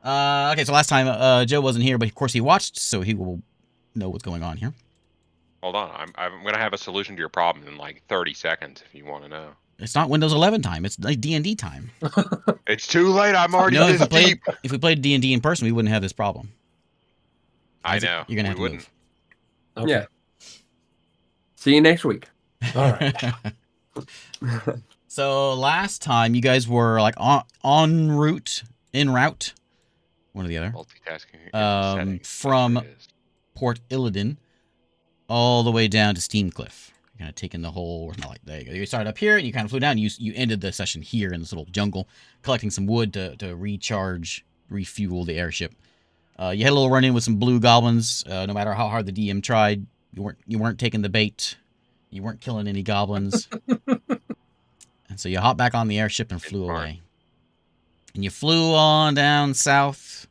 Okay, so last time Joe wasn't here, but of course he watched, so he will know what's going on here. Hold on, I'm going to have a solution to your problem in like 30 seconds if you want to know. It's not Windows 11 time. It's like D&D time. It's too late. I'm already if this deep. we played D&D in person, we wouldn't have this problem. I Isaac, know. you're gonna have to wouldn't. move. Okay. Yeah. See you next week. All right. So last time you guys were like en route, one or the other. Multitasking. From Port Illidan all the way down to Steamcliff. You're kind of taking the whole. Not like there you go. You started up here and you kind of flew down. You ended the session here in this little jungle, collecting some wood to refuel the airship. You had a little run in with some blue goblins. No matter how hard the DM tried, you weren't taking the bait. You weren't killing any goblins. And so you hopped back on the airship and flew away. And you flew on down south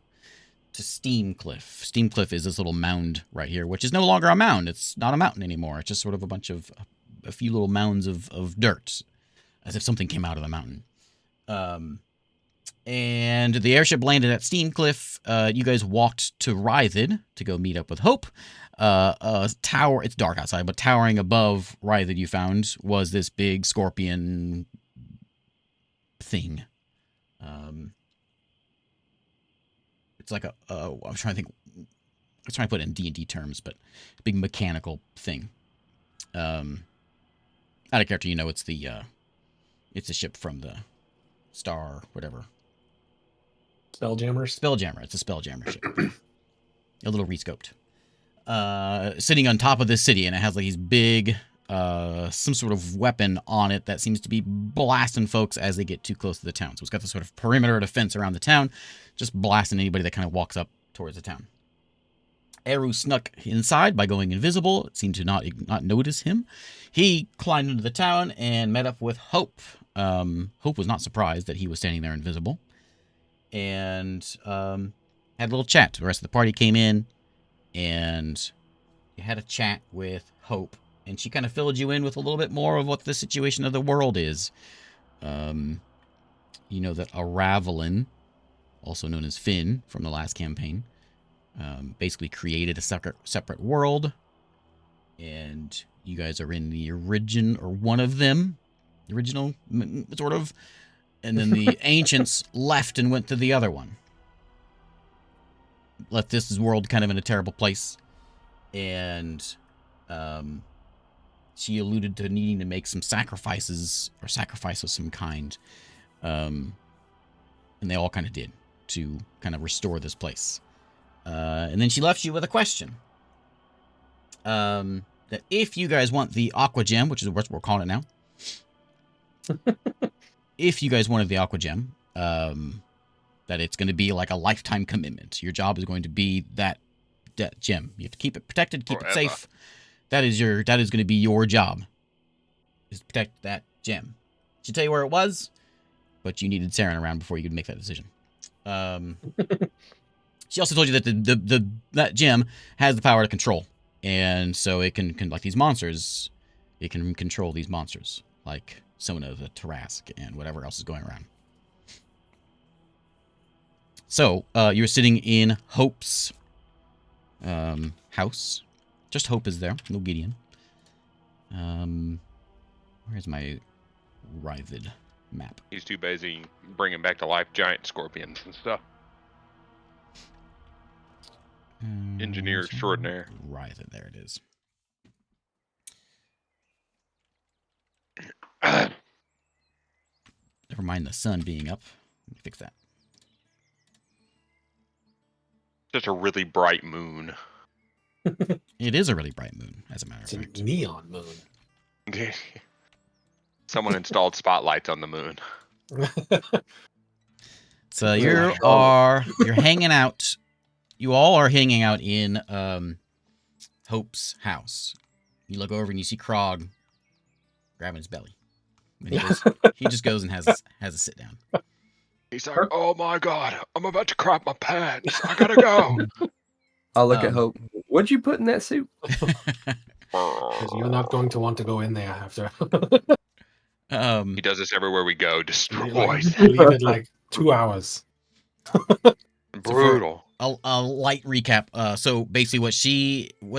to Steamcliff. Steamcliff is this little mound right here, which is no longer a mound. It's not a mountain anymore. It's just sort of a few little mounds of dirt, as if something came out of the mountain. And the airship landed at Steamcliff. You guys walked to Rythid to go meet up with Hope. A tower, it's dark outside, but towering above Rythid you found was this big scorpion thing. It's like I'm trying to put it in D&D terms, but a big mechanical thing. Out of character, you know it's the ship from the Star, whatever. Spelljammer. It's a Spelljammer ship. A little rescoped. Sitting on top of this city, and it has like these big, some sort of weapon on it that seems to be blasting folks as they get too close to the town. So it's got this sort of perimeter defense around the town, just blasting anybody that kind of walks up towards the town. Eru snuck inside by going invisible. It seemed to not notice him. He climbed into the town and met up with Hope. Hope was not surprised that he was standing there invisible, and had a little chat. The rest of the party came in, and you had a chat with Hope, and she kind of filled you in with a little bit more of what the situation of the world is. You know that Aravelin, also known as Finn from the last campaign, basically created a separate world, and you guys are in the one of them, the original, sort of, and then the ancients left and went to the other one. Left this world kind of in a terrible place, and she alluded to needing to make some sacrifices, or sacrifice of some kind, and they all kind of did to kind of restore this place. And then she left you with a question. That if you guys want the Aqua Gem, which is what we're calling it now, if you guys wanted the Aqua Gem, that it's going to be like a lifetime commitment. Your job is going to be that gem. You have to keep it protected, keep it safe. That is going to be your job, is to protect that gem. She'll tell you where it was, but you needed Saren around before you could make that decision. She also told you that that gem has the power to control, and so it can like these monsters, it can control these monsters like Sona, the Tarask, and whatever else is going around. So you're sitting in Hope's house. Just Hope is there, no Gideon. Where's my Rythid map? He's too busy bringing back to life giant scorpions and stuff. Engineer extraordinaire. Rythid, there it is. Never mind the sun being up. Let me fix that. Just a really bright moon. It is a really bright moon, as a matter of fact. It's a neon moon. Someone installed spotlights on the moon. So you're hanging out. You all are hanging out in Hope's house. You look over and you see Krog grabbing his belly. And he just goes and has a sit down. He's like, "Oh my god, I'm about to crap my pants. I gotta go." I'll look at Hope. What'd you put in that soup? Because you're not going to want to go in there after. He does this everywhere we go. Destroys. Leave it like 2 hours. So light recap. So basically, what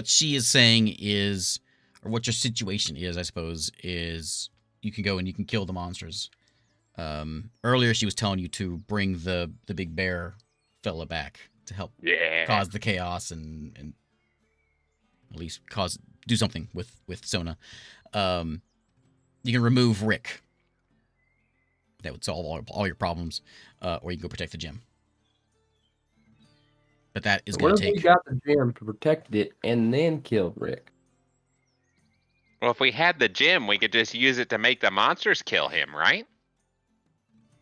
she is saying is, or what your situation is, I suppose, is you can go and you can kill the monsters. Earlier, she was telling you to bring the big bear fella back to help cause the chaos and at least do something with Sona. You can remove Rick. That would solve all your problems, or you can go protect the gem. But that is What going if to we take. got the gem to protect it and then killed Rick? Well, if we had the gem, we could just use it to make the monsters kill him, right?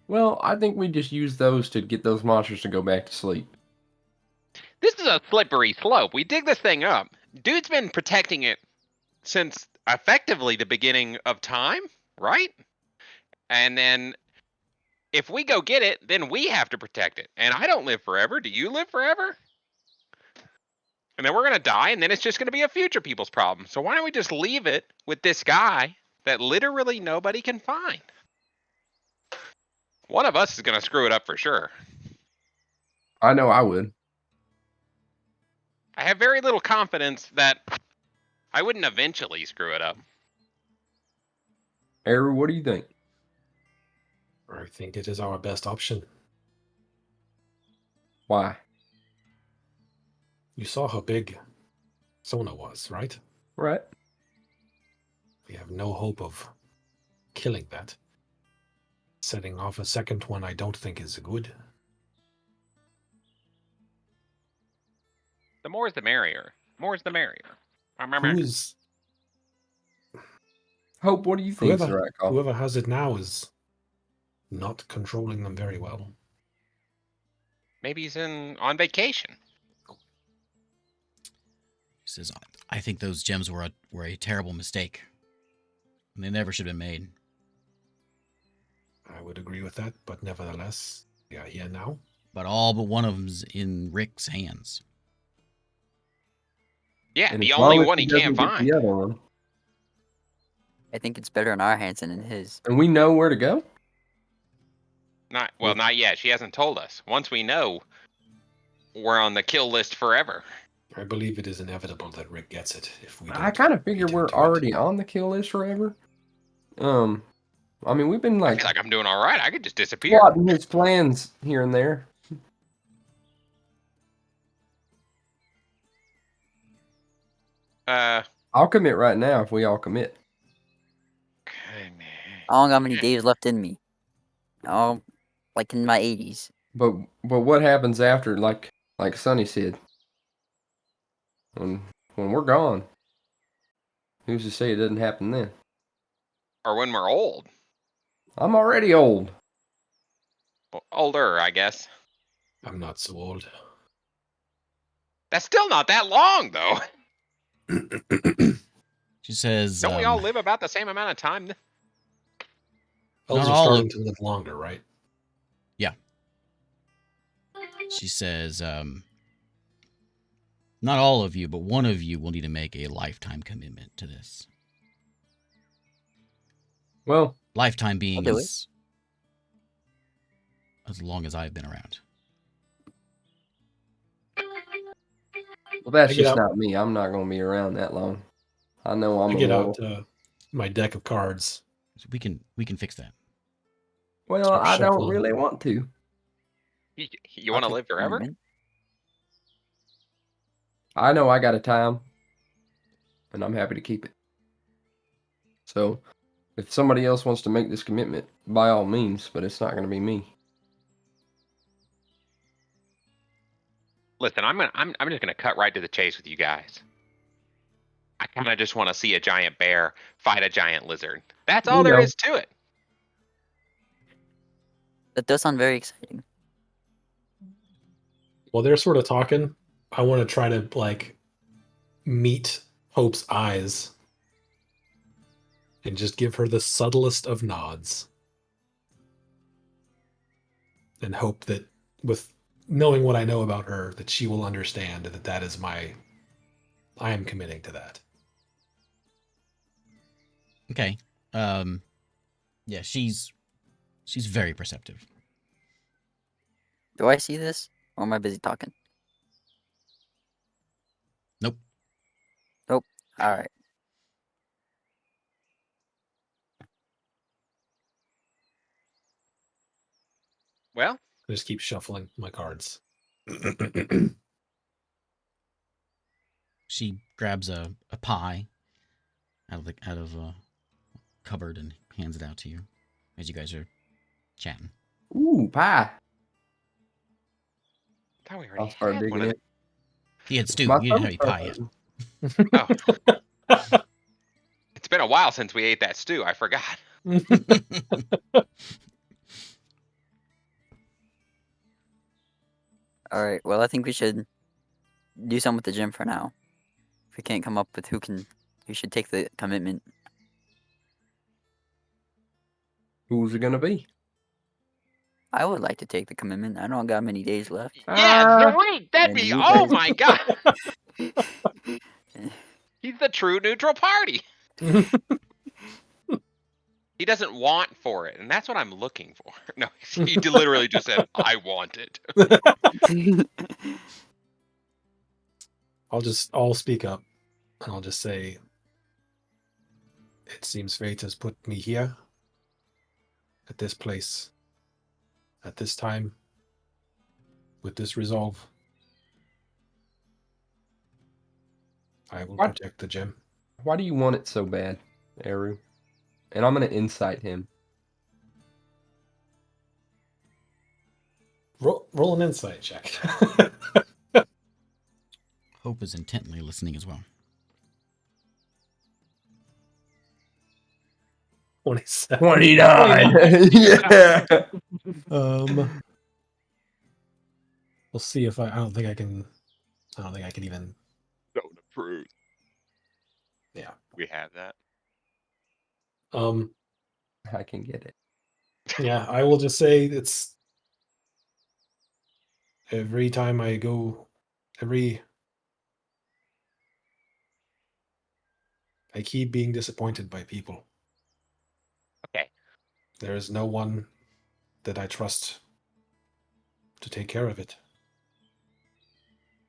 Well, I think we just use those to get those monsters to go back to sleep. This is a slippery slope. We dig this thing up. Dude's been protecting it since effectively the beginning of time, right? And then if we go get it, then we have to protect it. And I don't live forever. Do you live forever? And then we're going to die, and then it's just going to be a future people's problem. So why don't we just leave it with this guy that literally nobody can find? One of us is going to screw it up for sure. I know I would. I have very little confidence that I wouldn't eventually screw it up. Eru, what do you think? I think it is our best option. Why? You saw how big Sona was, right? Right. We have no hope of killing that. Setting off a second one I don't think is good. The more is the merrier. More is the merrier. Who's Hope, what do you think is the whoever, right call? whoever has it now is not controlling them very well. Maybe he's on vacation. He says, "I think those gems were a terrible mistake. And they never should have been made." I would agree with that, but nevertheless, we are here now. But all but one of them's in Rick's hands. Yeah, And the as only long as one he can't doesn't get find. the other one, I think it's better in our hands than in his. and we know where to go. Not yet. She hasn't told us. Once we know, we're on the kill list forever. I believe it is inevitable that Rick gets it if we don't. I kind of figure beat him we're to it. already on the kill list forever. I mean, we've been I like feel like I'm doing all right. I could just disappear. plotting his plans here and there. I'll commit right now if we all commit. I don't got many days left in me. Oh, like in my 80s. But what happens after? Like Sonny said, when we're gone, who's to say it doesn't happen then? Or when we're old. I'm already old. Well, older, I guess. I'm not so old. That's still not that long, though. She says, Don't we all live about the same amount of time? Elves are all starting of- to live longer, right? yeah. She says, not all of you, but one of you will need to make a lifetime commitment to this. Well, Lifetime being I'll do it. as long as I've been around. well, that's I get just out- not me. I'm not going to be around that long. I know I'm I a get little. out my deck of cards. So we can fix that. Well, start I don't shuffling. really want to. You want to I'll live take the forever? commitment. I know I got a time, and I'm happy to keep it. So, if somebody else wants to make this commitment, by all means, but it's not going to be me. Listen, I'm just gonna cut right to the chase with you guys. I kind of just want to see a giant bear fight a giant lizard. That's all We there know. is to it. That does sound very exciting. While they're sort of talking, I want to try to like meet Hope's eyes and just give her the subtlest of nods. And hope that with knowing what I know about her, that she will understand that is I am committing to that. Okay. Yeah, she's very perceptive. Do I see this? Or am I busy talking? Nope. All right. Well, I just keep shuffling my cards. She grabs a pie out of a cupboard and hands it out to you as you guys are chatting. Ooh, pie. thought we I'll already start had one digging of it. He had stew. My You didn't have stomach any pie yet. the. Oh, it's been a while since we ate that stew. I forgot. All right. Well, I think we should do something with the gym for now. If we can't come up with who should take the commitment. Who's it gonna be? I would like to take the commitment. I don't got many days left. Yeah, Ah. great. That'd And be. you Oh guys- my god. He's the true neutral party. He doesn't want for it, and that's what I'm looking for. No, he literally just said, "I want it." I'll speak up, and I'll just say, it seems fate has put me here, at this place, at this time, with this resolve. I will What? protect the gem. Why do you want it so bad, Eru? And I'm gonna incite him. Roll an insight check. Hope is intently listening as well. 27. 29. Yeah. We'll see if I don't think I can even. Don't approve. Yeah. We have that. I can get it. Yeah, I will just say it's every time I go, I keep being disappointed by people. Okay. There is no one that I trust to take care of it.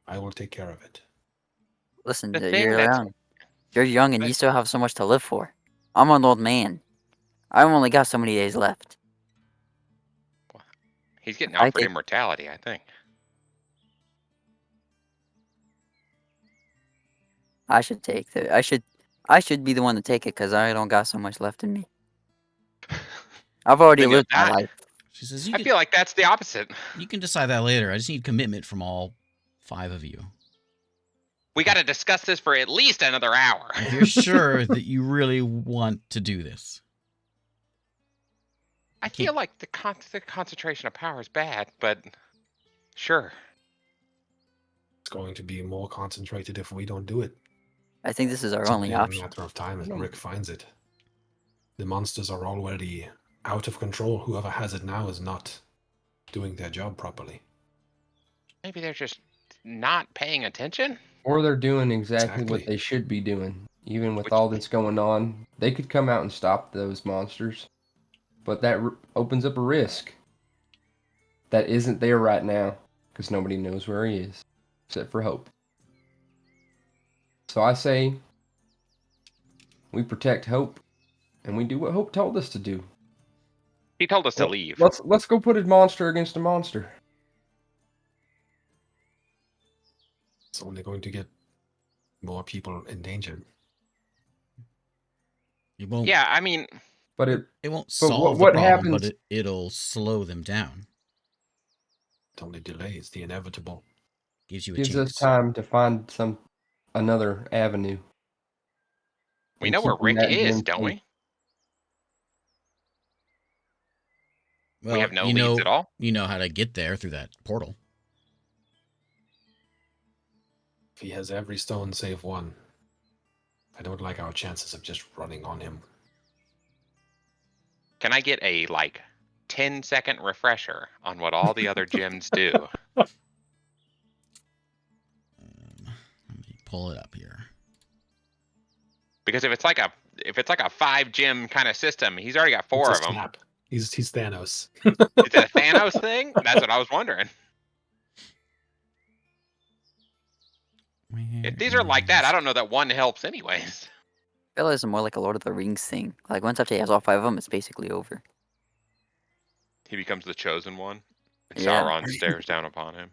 I will take care of it. Listen, The thing you're that's young. You're young, and But- you still have so much to live for. I'm an old man. I've only got so many days left. he's getting I offered think- immortality, I think. I should take the. I should be the one to take it because I don't got so much left in me. I've already Think of lived my that. life. She says, I feel like that's the opposite. you can decide that later. I just need commitment from all 5 of you. We got to discuss this for at least another hour. If you're sure that you really want to do this. I feel like the concentration of power is bad, but sure. It's going to be more concentrated if we don't do it. I think this is our It's only only a option. matter of time that No. Rick finds it. The monsters are already out of control. Whoever has it now is not doing their job properly. Maybe they're just not paying attention. Or they're doing exactly what Exactly. they should be doing. Even with Which- all this going on, they could come out and stop those monsters. But that opens up a risk that isn't there right now because nobody knows where he is except for Hope. So I say we protect Hope and we do what Hope told us to do. He told us to leave. Let's go put a monster against a monster. It's only going to get more people in danger. It won't, Yeah, I mean, But it it won't but solve what the problem, but happens- it'll slow them down. It only delays the inevitable. Gives you a gives chance. us time to find another avenue. we And know where keeping Rick that is, gem don't safe. we? Well, have no you leads know, at all? You know how to get there through that portal. If he has every stone save one, I don't like our chances of just running on him. Can I get a 10-second refresher on what all the other gyms do? Let me pull it up here. Because if it's like a 5 gym kind of system, he's already got 4 It's of a them. snap. He's Thanos. Is it a Thanos thing? That's what I was wondering. If these are like that, I don't know that one helps anyways. I feel like it's more like a Lord of the Rings thing. Like once after he has all 5 of them, it's basically over. He becomes the chosen one, and Yeah. Sauron stares down upon him.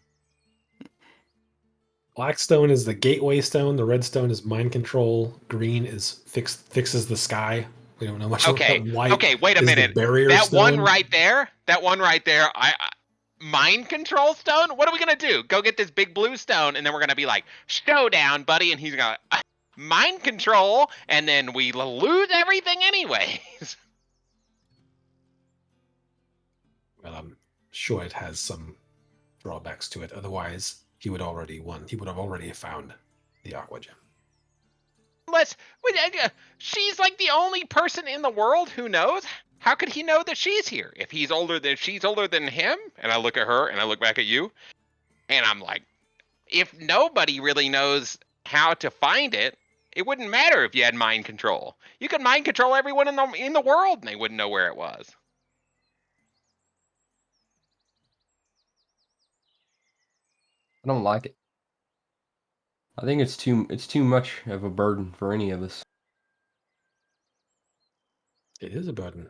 Black stone is the gateway stone. The red stone is mind control. Green is fixes the sky. We don't know much Okay, about white. okay, wait a is minute. The barrier That stone. one right there, I mind control stone? What are we gonna do? Go get this big blue stone, and then we're gonna be like, showdown, buddy, and he's gonna mind control, and then we lose everything anyways. Well, I'm sure it has some drawbacks to it. Otherwise, he would already won. He would have already found the Aqua Gem. She's like the only person in the world who knows. How could he know that she's here? If she's older than him, and I look at her and I look back at you, and I'm like, if nobody really knows how to find it, it wouldn't matter if you had mind control. You could mind control everyone in the world, and they wouldn't know where it was. I don't like it. I think it's too much of a burden for any of us. It is a burden,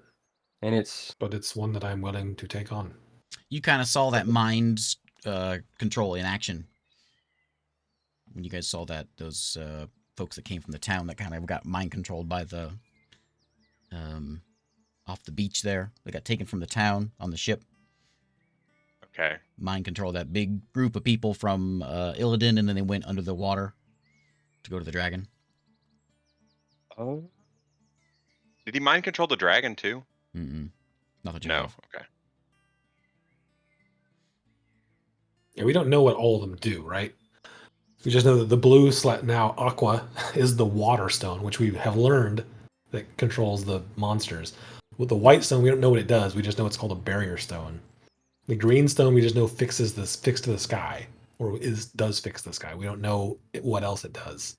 And it's but it's one that I'm willing to take on. You kind of saw that mind control in action when you guys saw that those folks that came from the town that kind of got mind controlled by the off the beach there. They got taken from the town on the ship. Okay. Mind control that big group of people from Illidan, and then they went under the water to go to the dragon. Oh. Did he mind control the dragon too? Mm-mm. Not that you No. know of. Okay. Yeah, we don't know what all of them do, right? We just know that the blue now Aqua is the water stone, which we have learned that controls the monsters. With the white stone, we don't know what it does. We just know it's called a barrier stone. The green stone, we just know fix to the sky, or does fix the sky. We don't know what else it does.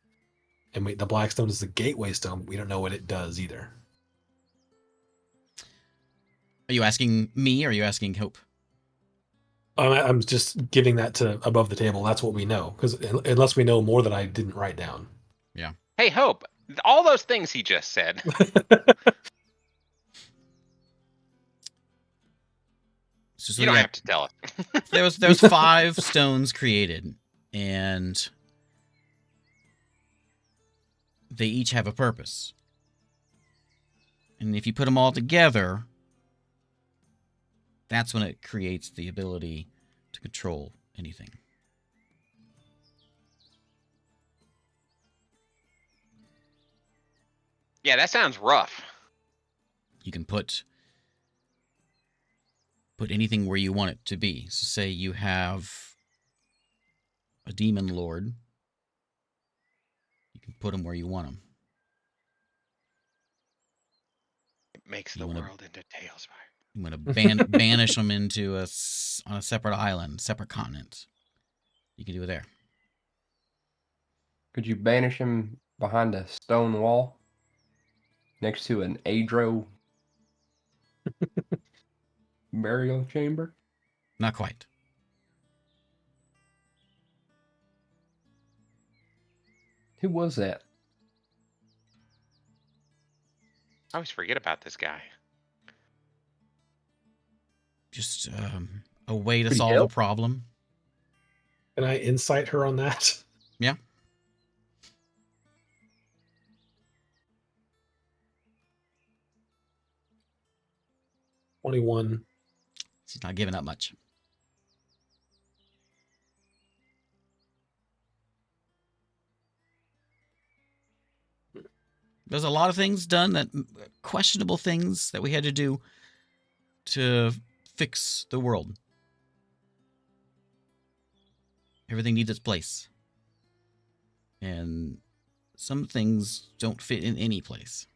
And the black stone is the gateway stone. We don't know what it does either. Are you asking me, or are you asking Hope? I'm just giving that to above the table. That's what we know, because unless we know more that I didn't write down. Yeah. Hey, Hope. All those things he just said. So You don't have to tell us. There's 5 stones created, and they each have a purpose. And if you put them all together, that's when it creates the ability to control anything. Yeah, that sounds rough. You can put anything where you want it to be. So say you have a demon lord, you can put him where you want him. It makes the world into Talespire. You want to banish them into on a separate island, separate continent. You can do it there. Could you banish him behind a stone wall next to an Adro burial chamber? Not quite. Who was that? I always forget about this guy. Just a way to Pretty solve ill. a problem. Can I insight her on that? Yeah. $21. She's not giving up much. There's a lot of things done, that questionable things that we had to do to fix the world. Everything needs its place. And some things don't fit in any place.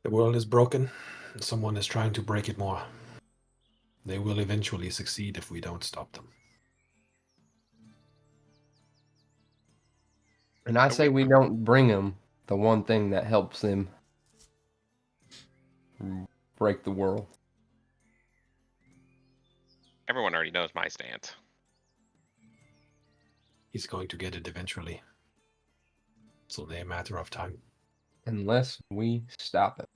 The world is broken, and someone is trying to break it more. They will eventually succeed if we don't stop them. And I say we don't bring them the one thing that helps them break the world. Everyone already knows my stance. He's going to get it eventually. It's only a matter of time. Unless we stop it.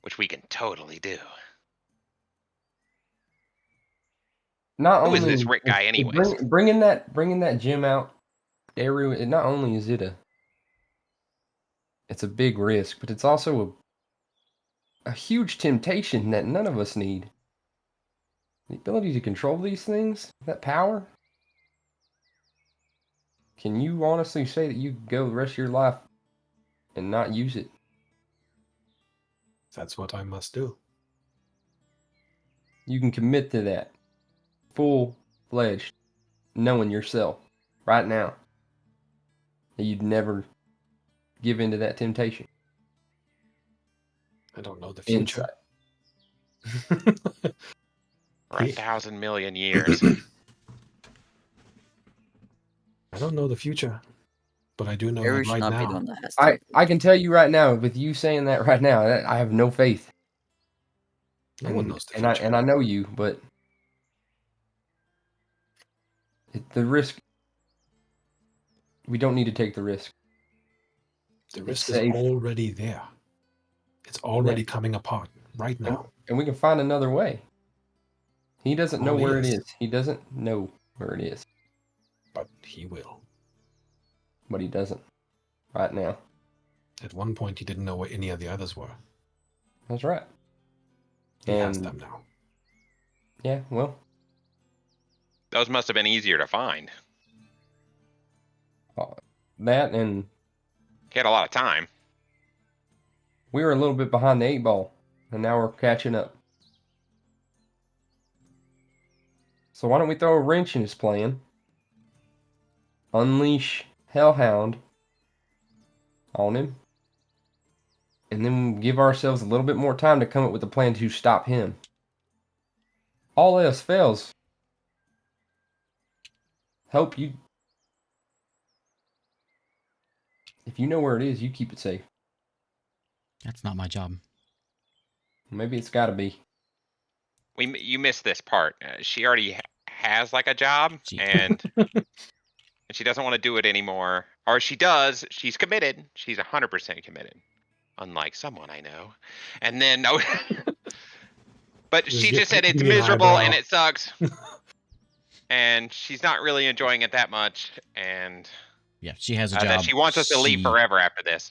Which we can totally do. Not Who is only this Rick guy anyways? bringing that gym out, it not only is it's a big risk, but it's also a huge temptation that none of us need. The ability to control these things, that power. Can you honestly say that you could go the rest of your life and not use it? That's what I must do. You can commit to that. Full-fledged. Knowing yourself. Right now. That you'd never give into that temptation. I don't know the future. For 1,000 million years. I don't know the future, but I do know Maybe we that should right not be the now. one that has to. I can tell you right now, with you saying that right now, that I have no faith. No one knows the and future. I know you, but the risk. We don't need to take the risk. The It's risk is safe. already there. It's already coming apart right now. And we can find another way. He doesn't know All where it is. is. He doesn't know where it is. But he will. But he doesn't. Right now. At one point, he didn't know where any of the others were. That's right. He has them now. Yeah, well. Those must have been easier to find. That and He had a lot of time. we were a little bit behind the 8 ball. And now we're catching up. So why don't we throw a wrench in his plan? Unleash Hellhound on him. And then give ourselves a little bit more time to come up with a plan to stop him. All else fails. Help you. If you know where it is, you keep it safe. That's not my job. Maybe it's got to be. You missed this part. She already has like a job, She- and she doesn't want to do it anymore. Or she does. She's committed. She's 100% committed. Unlike someone I know. And then no. But Just she give- just said give it's me an miserable eyebrow. and it sucks. And she's not really enjoying it that much. And Yeah, she has a job. that she wants us to leave forever after this.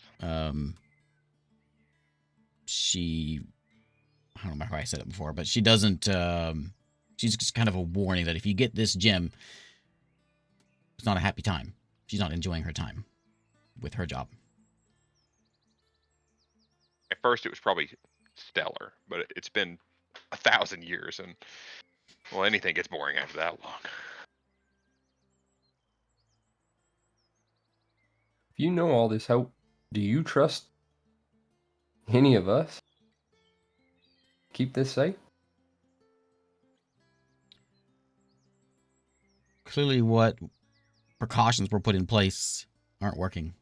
She, I don't remember how I said it before, but she doesn't, she's just kind of a warning that if you get this gem, it's not a happy time. She's not enjoying her time with her job. At first it was probably stellar, but it's been 1,000 years, and well, anything gets boring after that long. If you know all this, Hope, do you trust any of us? Keep this safe? Clearly what precautions were put in place aren't working.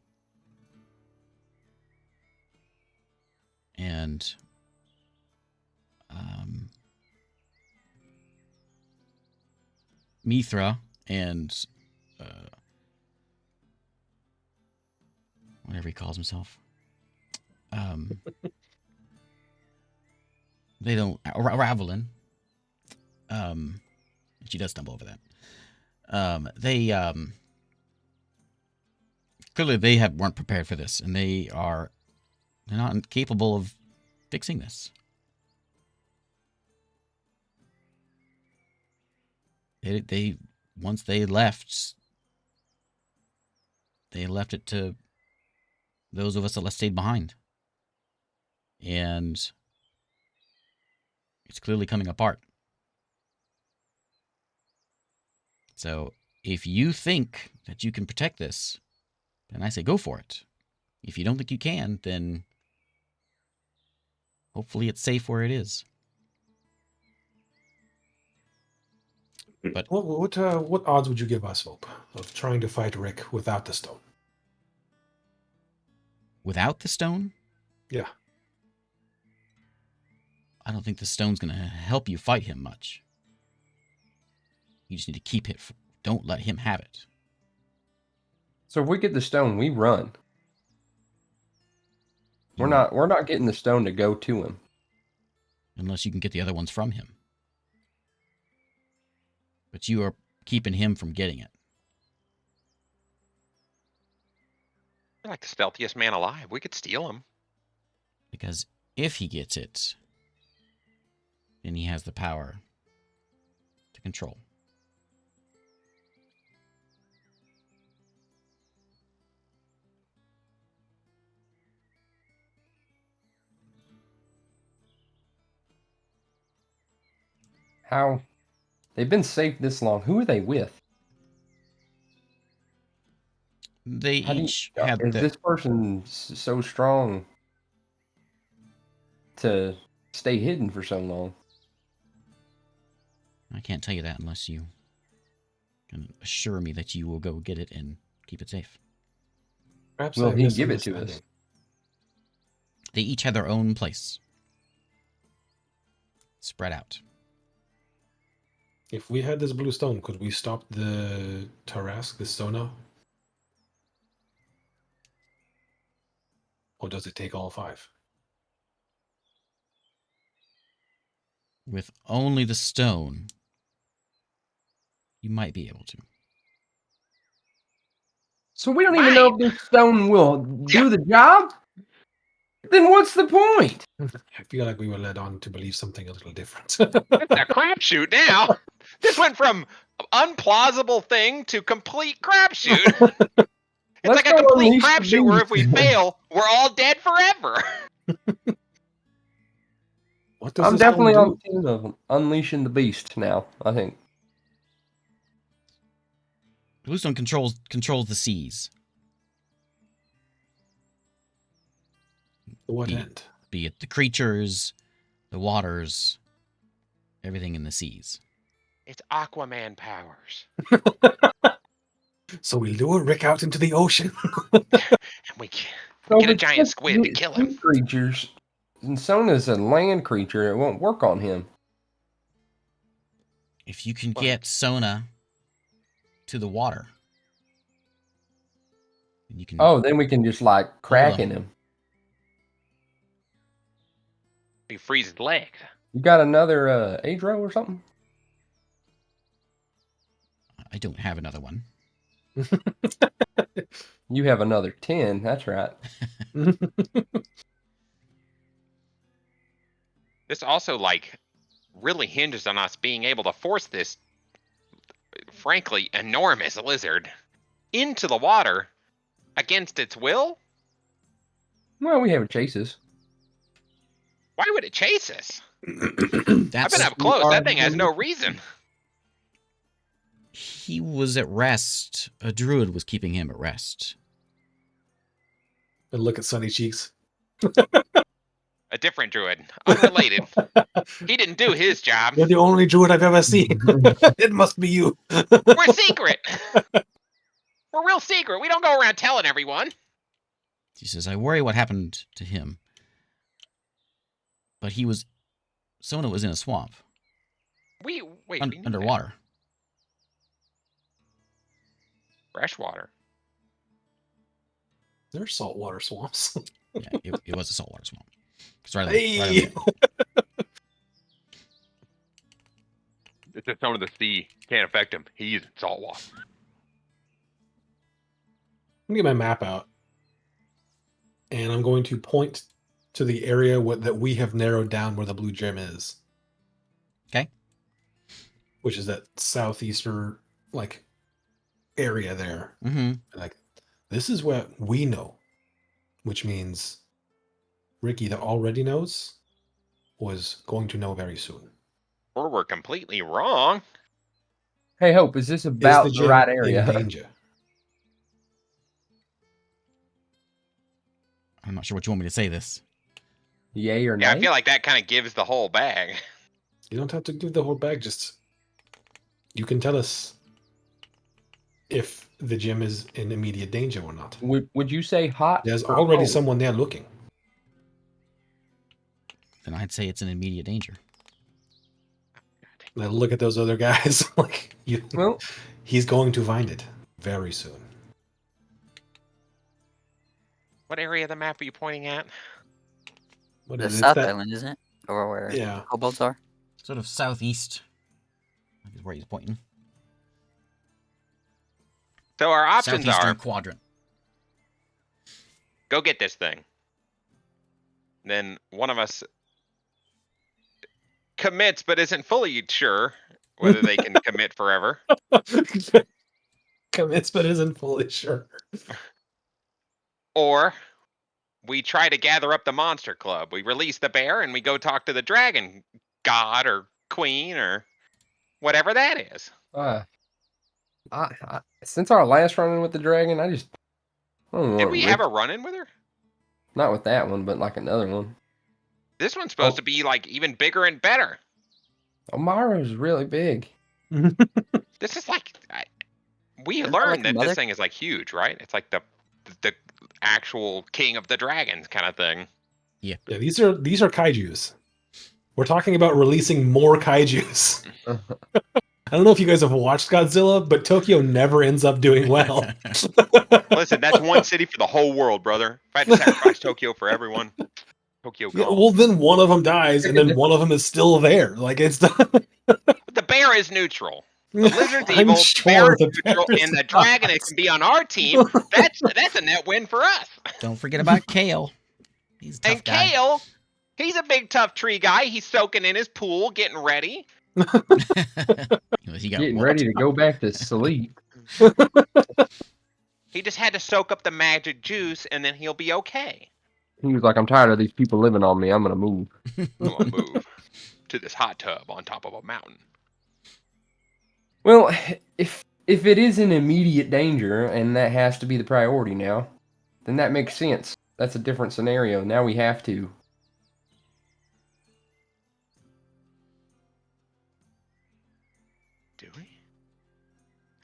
And Mithra and whatever he calls himself. They don't Ravelin. She does stumble over that. They clearly they weren't prepared for this, and they're not capable of fixing this. They once they left it to those of us that stayed behind. And it's clearly coming apart. So if you think that you can protect this, then I say go for it. If you don't think you can, then hopefully it's safe where it is. But what odds would you give us, Hope, of trying to fight Rick without the stone? Without the stone? Yeah. I don't think the stone's going to help you fight him much. You just need to keep it. Don't let him have it. So if we get the stone, we run. You- We're not getting the stone to go to him. Unless you can get the other ones from him. But you are keeping him from getting it. You're like the stealthiest man alive. We could steal him. Because if he gets it, then he has the power to control. How? They've been safe this long. Who are they with? They How do you, each had is this person so strong to stay hidden for so long? I can't tell you that unless you can assure me that you will go get it and keep it safe. Perhaps Will I'm he give it to us? misunderstanding. They each had their own place. Spread out. If we had this blue stone, could we stop the Tarask, the Sona? Or does it take all 5? With only the stone, you might be able to. So we don't even know if this stone will do the job? Then what's the point? I feel like we were led on to believe something a little different. It's a crapshoot now. This went from unplausible thing to complete crapshoot. It's Let's like a go complete unleash the crapshoot where if we beast. fail, we're all dead forever. What does I'm this definitely stone on do? the team of unleashing the beast now, I think. Bluestone controls the seas. To what Be- end? Be it the creatures, the waters, everything in the seas. It's Aquaman powers. So we'll lure Rick out into the ocean. And we So get a if it's giant just squid to the kill sea him. creatures, and Sona's a land creature, it won't work on him. If you can What? get Sona to the water, then you can. Oh, then we can just like crack him. in him. You freeze his leg. You got another Adro or something? I don't have another one. You have another 10, that's right. This also like really hinges on us being able to force this frankly enormous lizard into the water against its will. Well, we have chases. Why would it chase us? I've That's been up close. That thing has no reason. he was at rest. A druid was keeping him at rest. And look at Sunny Cheeks. A different druid, unrelated. He didn't do his job. You're the only druid I've ever seen. It must be you. We're secret. We're real secret. We don't go around telling everyone. He says, I worry what happened to him. But Sona was in a swamp. Wait, we knew that. Underwater. Freshwater. There's saltwater swamps. Yeah, it was a saltwater swamp. It's right on Hey! It's the tone of the sea. Can't affect him. He's in salt water. Let me get my map out. And I'm going to point to the area that we have narrowed down where the blue gem is. Okay. Which is that southeastern, like, area there. Mm-hmm. Like, this is what we know. Which means Ricky, that already knows, was going to know very soon. Or we're completely wrong. Hey, Hope, is this Is about the the gem right in area? danger? I'm not sure what you want me to say this. Yay or nay? Yeah, I feel like that kind of gives the whole bag. You don't have to give the whole bag, just... You can tell us if the gem is in immediate danger or not. Would you say hot? There's or already cold? someone there looking. then I'd say it's an immediate danger. And I look at those other guys like, Well, he's going to find it very soon. What area of the map are you pointing at? What The is it? It's South that- Island, isn't it? Or where Yeah. kobolds are? Sort of southeast is where he's pointing. So our options Southeastern are quadrant. go get this thing. Then one of us commits but isn't fully sure whether they can commit forever. Commits but isn't fully sure. Or we try to gather up the monster club. We release the bear and we go talk to the dragon god or queen or whatever that is. Since our last run-in with the dragon, I don't know. Did we have a run-in with her? Not with that one, but like another one. This one's supposed to be like even bigger and better. Omara's really big. This is like we Isn't that learned like a that mother? this thing is like huge, right? It's like the actual king of the dragons kind of thing. Yeah, these are kaijus. We're talking about releasing more kaijus. I don't know if you guys have watched Godzilla, but Tokyo never ends up doing well. Listen, that's one city for the whole world, brother. If I had to sacrifice Tokyo for everyone, Tokyo Yeah, gone. well, then one of them dies, and then one of them is still there. Like it's. But the bear is neutral. The lizard's I'm evil, sure the bear the is neutral, bear is and the dragon not. can be on our team. That's a net win for us. Don't forget about Kale. He's a tough And guy. Kale, he's a big tough tree guy. He's soaking in his pool, getting ready. He got Getting whooped. ready to go back to sleep. He just had to soak up the magic juice, and then he'll be okay. He was like, I'm tired of these people living on me. I'm going to move. I'm gonna move to this hot tub on top of a mountain. Well, if it is an immediate danger, and that has to be the priority now, then that makes sense. That's a different scenario. Now we have to. Do we?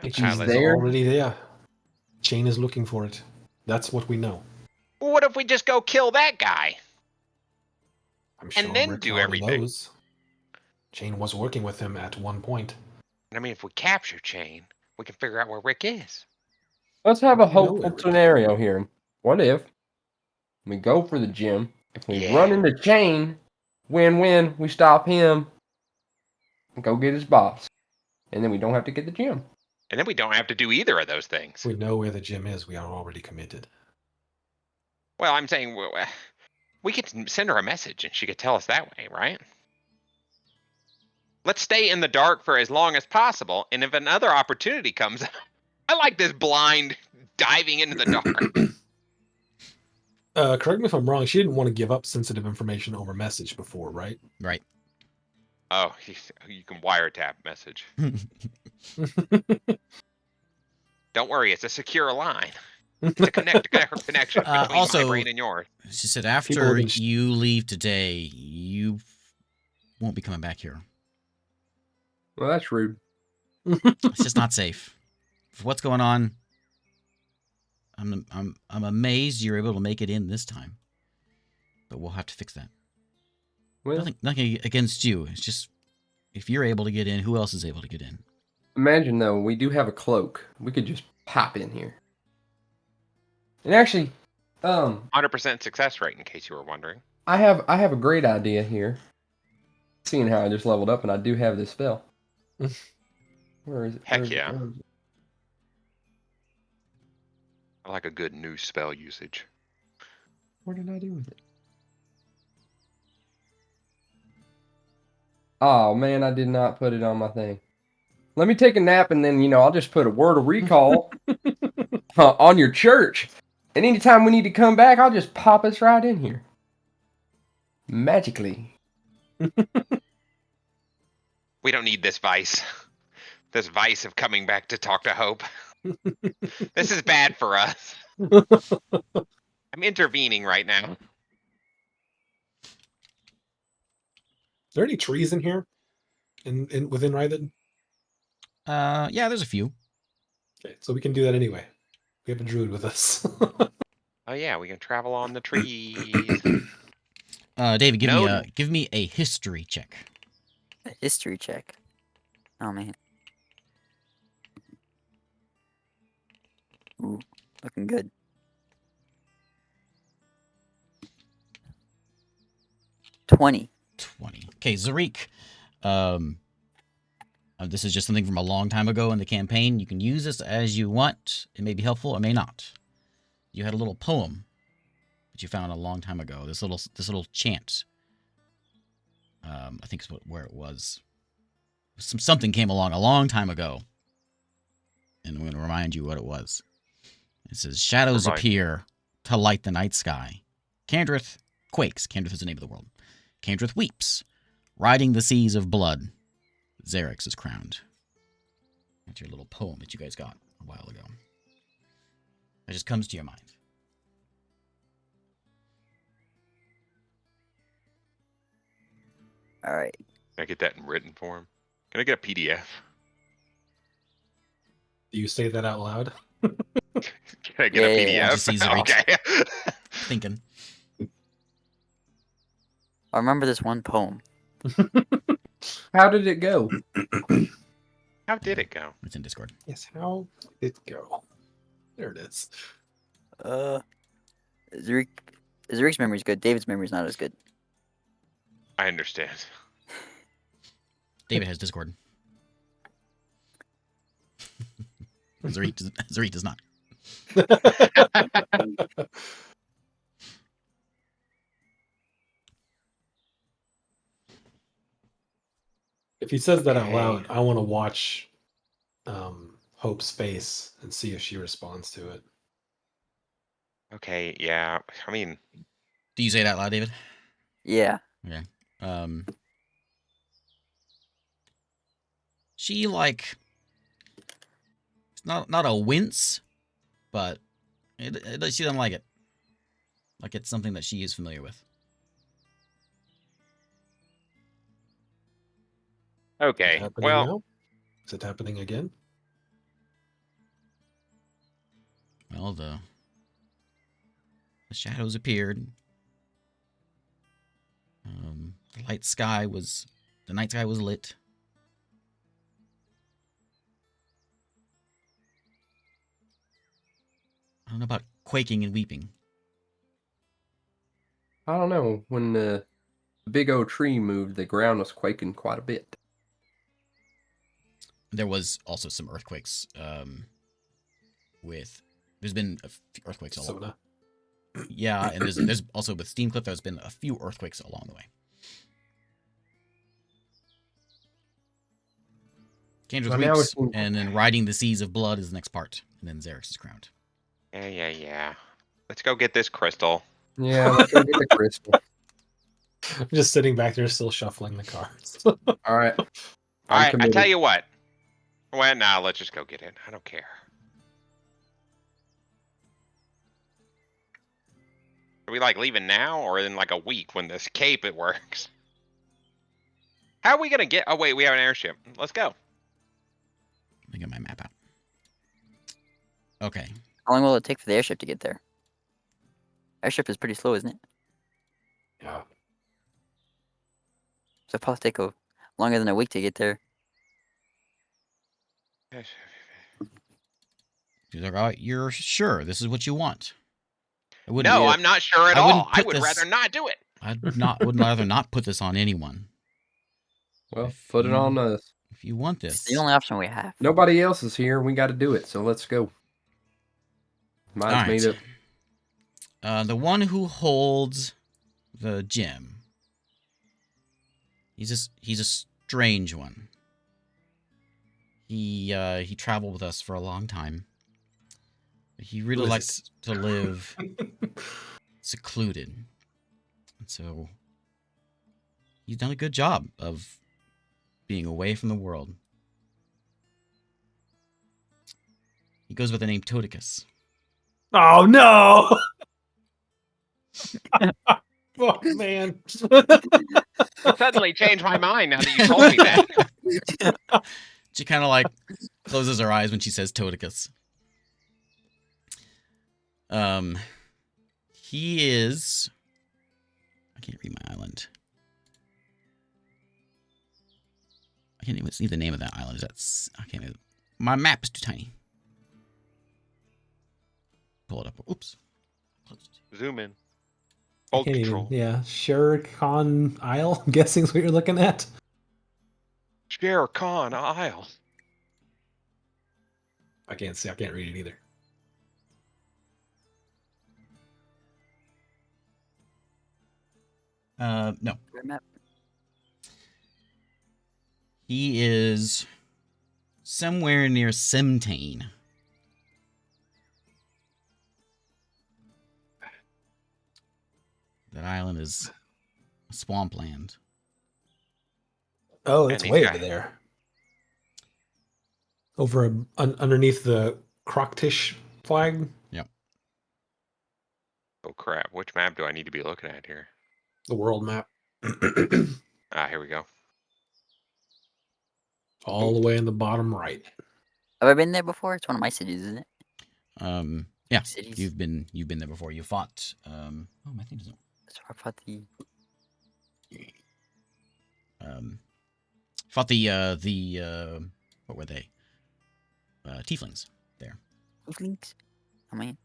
If Ah, he's let's- there, Already there. Chain is looking for it. That's what we know. Well, what if we just go kill that guy? I'm sure And then Rick do already everything. knows. Chain was working with him at one point. I mean, if we capture Chain, we can figure out where Rick is. let's have a You know hopeful everything. scenario here. What if we go for the gym? If we Yeah. run into Chain, win-win, we stop him, and go get his boss. And then we don't have to get the gym. And then we don't have to do either of those things. If we know where the gym is, we are already committed. Well, I'm saying we could send her a message and she could tell us that way, right? Let's stay in the dark for as long as possible. And if another opportunity comes, I like this blind diving into the dark. Correct me if I'm wrong. She didn't want to give up sensitive information over message before, right? Right. Oh, you can wiretap message. Don't worry, it's a secure line. It's a connection between also- my brain and yours. She said People after have been you leave today, you won't be coming back here. Well, that's rude. It's just not safe. For what's going on, I'm amazed you're able to make it in this time. But we'll have to fix that. Well, Nothing against you. It's just if you're able to get in, who else is able to get in? imagine though, we do have a cloak. We could just pop in here. And actually, 100% success rate, in case you were wondering. I have a great idea here. Seeing how I just leveled up and I do have this spell. Where is it? Heck Where is it? yeah. Where is it? I like a good new spell usage. What did I do with it? Oh man, I did not put it on my thing. Let me take a nap and then, I'll just put a word of recall on your church. And anytime we need to come back, I'll just pop us right in here. Magically. We don't need this vice. This vice of coming back to talk to Hope. This is bad for us. I'm intervening right now. Are there any trees in here? In within Rythan? Yeah, there's a few. Okay, so we can do that anyway. We have a druid with us. Oh yeah, we can travel on the trees. David, No. give me a history check. A history check. Oh man. Ooh, looking good. 20. 20. Okay, Zarik. This is just something from a long time ago in the campaign. You can use this as you want. It may be helpful, it may not. You had a little poem that you found a long time ago. This little chant. I think is where it was. Something came along a long time ago, and I'm going to remind you what it was. It says, "Shadows appear to light the night sky. Candrith quakes. Candrith is the name of the world. Candrith weeps, riding the seas of blood. Xerix is crowned." That's your little poem that you guys got a while ago. That just comes to your mind. All right. Can I get that in written form? Can I get a PDF? Do you say that out loud? Can I get a Yeah. PDF? Just see Zarik. Okay. Thinking. I remember this one poem. How did it go? How did it go? It's in Discord. Yes, how did it go? There it is. Zerik's memory's good. David's memory's not as good. I understand. David has Discord. Zarik does not. If he says that out Okay. loud, I want to watch Hope's face and see if she responds to it. Okay, yeah. I mean, Do you say it out loud, David? Yeah. Okay. She it's not a wince, but she doesn't like it. Like it's something that she is familiar with. Is it okay. happening Well, now? Is it happening again? Well, the shadows appeared. The night sky was lit. I don't know about quaking and weeping. I don't know. When the big old tree moved, the ground was quaking quite a bit. There was also some earthquakes. There's been a few earthquakes along. Soda. Yeah, and there's also with Steamcliff. There's been a few earthquakes along the way. Candrith Well, now weeps, it's- and then riding the seas of blood is the next part, and then Xerix is crowned. yeah. Let's go get this crystal. Yeah, let's go get the crystal. I'm just sitting back there still shuffling the cards. All right. All right, I committed. tell you what. Well, nah, let's just go get it. I don't care. Are we like leaving now or in like a week when this cape it works? How are we gonna get? Oh wait, we have an airship. Let's go. Let me get my map out. Okay. How long will it take for the airship to get there? Airship is pretty slow, isn't it? Yeah. So it'll probably take longer than a week to get there. He's like, "Oh, you're sure this is what you want?" No, Yeah. I'm not sure at I wouldn't all. I put would this- rather not do it. Would rather not put this on anyone. Well, If put it you- on us. If you want It's this, the only option we have. Nobody else is here. We got to do it. So let's go. Mine's All made right. up. The one who holds the gem. He's a strange one. He traveled with us for a long time. He really Who is likes to live secluded. And so he's done a good job of being away from the world. He goes by the name Todicus. Oh no! Oh man. It suddenly changed my mind now that you told me that. She kind of like closes her eyes when she says Todicus. He is, I can't read my island. I can't even see the name of that island. I can't even. My map is too tiny. Pull it up. Oops. Closed. Zoom in. I Hold can't control. even. Yeah, Shere Khan Isle. I'm guessing is what you're looking at. Shere Khan Isle. I can't see. I can't read it either. No. Map. He is somewhere near Simtane. That island is swampland. Oh, it's And he's way got- over there. Over underneath the Croctish flag. Oh crap! Which map do I need to be looking at here? The world map. Here we go. All the way in the bottom right. Have I been there before? It's one of my cities, isn't it? Yeah. Cities. You've been there before. You fought. My thing doesn't. That's where I fought the. Fought the what were they? Tieflings there. Tieflings? I mean,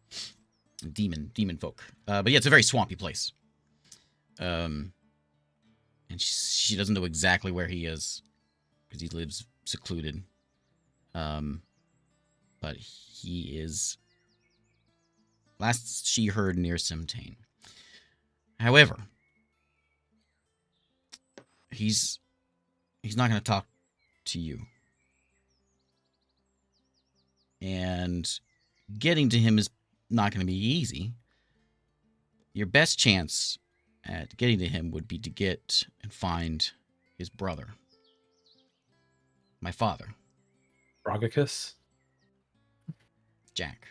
Demon folk. But yeah, it's a very swampy place. And she doesn't know exactly where he is because he lives secluded. But he is, last she heard, near Simtane. However, he's not going to talk to you. And getting to him is not going to be easy. Your best chance at getting to him would be to get and find his brother, my father, Brogicus? Jack.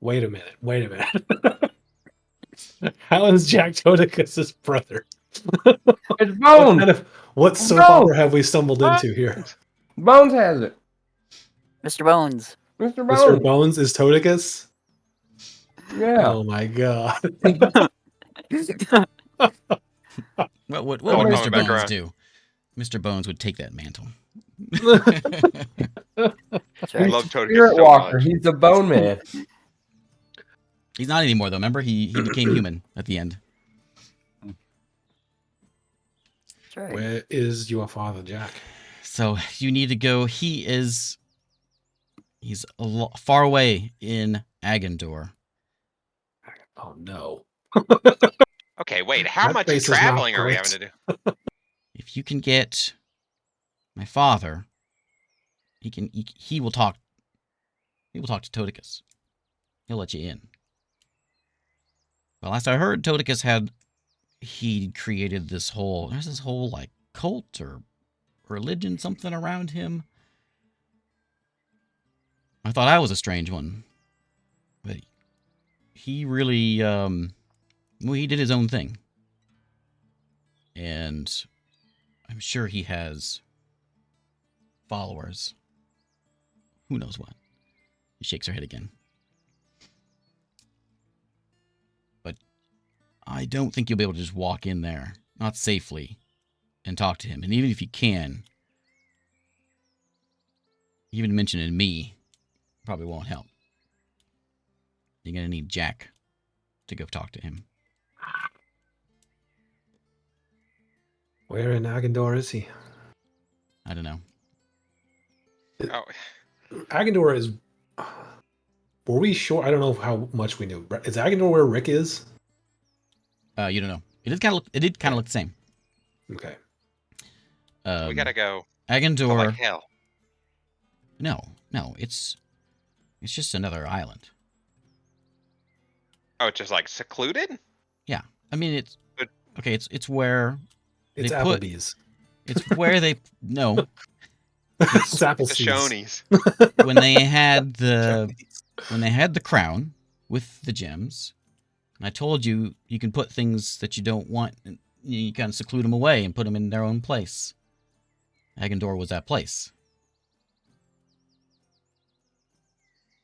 Wait a minute. How is Jack Todicus' brother? It's Bones. What soap opera have we stumbled into here? Bones has it. Mr. Bones. Mr. Bones. Mr. Bones is Todicus? Yeah. Oh my god. What Oh, would no, Mr. back Bones around. do? Mr. Bones would take that mantle. That's I right. love Toadicus Spirit so Walker. much. He's the Bone Man. He's not anymore, though. Remember, he became human at the end. That's right. Where is your father, Jack? So you need to go. He's far away in Agandor. Oh no. Okay, wait. How That much face is not traveling are we having great. to do? If you can get my father, he will talk. He will talk to Todicus. He'll let you in. Well, last I heard, Todicus he created there's this whole like cult or religion, something around him. I thought I was a strange one, but he really, he did his own thing. And I'm sure he has followers. Who knows what? He shakes her head again. But I don't think you'll be able to just walk in there, not safely, and talk to him. And even if you can, even mentioning me probably won't help. You're going to need Jack to go talk to him. Where in Agandor is he? I don't know. Oh, Agandor is. Were we sure? I don't know how much we knew. Is Agandor where Rick is? You don't know. It did kind of look the same. Okay. we gotta go. To Agandor. like hell. No, it's just another island. Oh, it's just like secluded? Yeah, I mean it's But- okay. It's where It's They put- Applebee's. it's where they no It's The Applebee's. Shonies. when they had the crown with the gems. And I told you can put things that you don't want, and you kind of seclude them away and put them in their own place. Agandor was that place.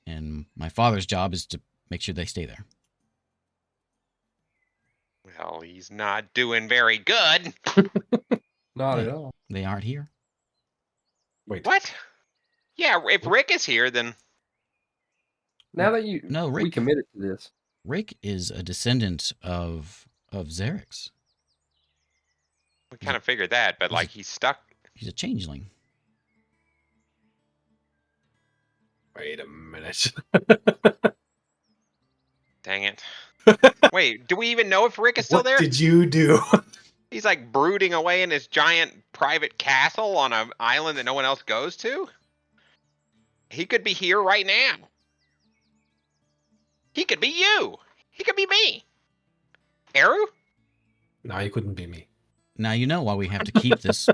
And my father's job is to make sure they stay there. Well, he's not doing very good. Not at Yeah. all. They aren't here. Wait. What? Yeah, if Rick is here, then Now that No, we Rick. committed to this. Rick is a descendant of Xerix. we kind of figured that. But he's a- like, he's stuck. He's a changeling. Wait a minute. Dang it. Wait, do we even know if Rick is still What there? did you do? He's like brooding away in his giant private castle on an island that no one else goes to. He could be here right now. He could be you. He could be me. Eru? No, you couldn't be me. Now you know why we have to keep this.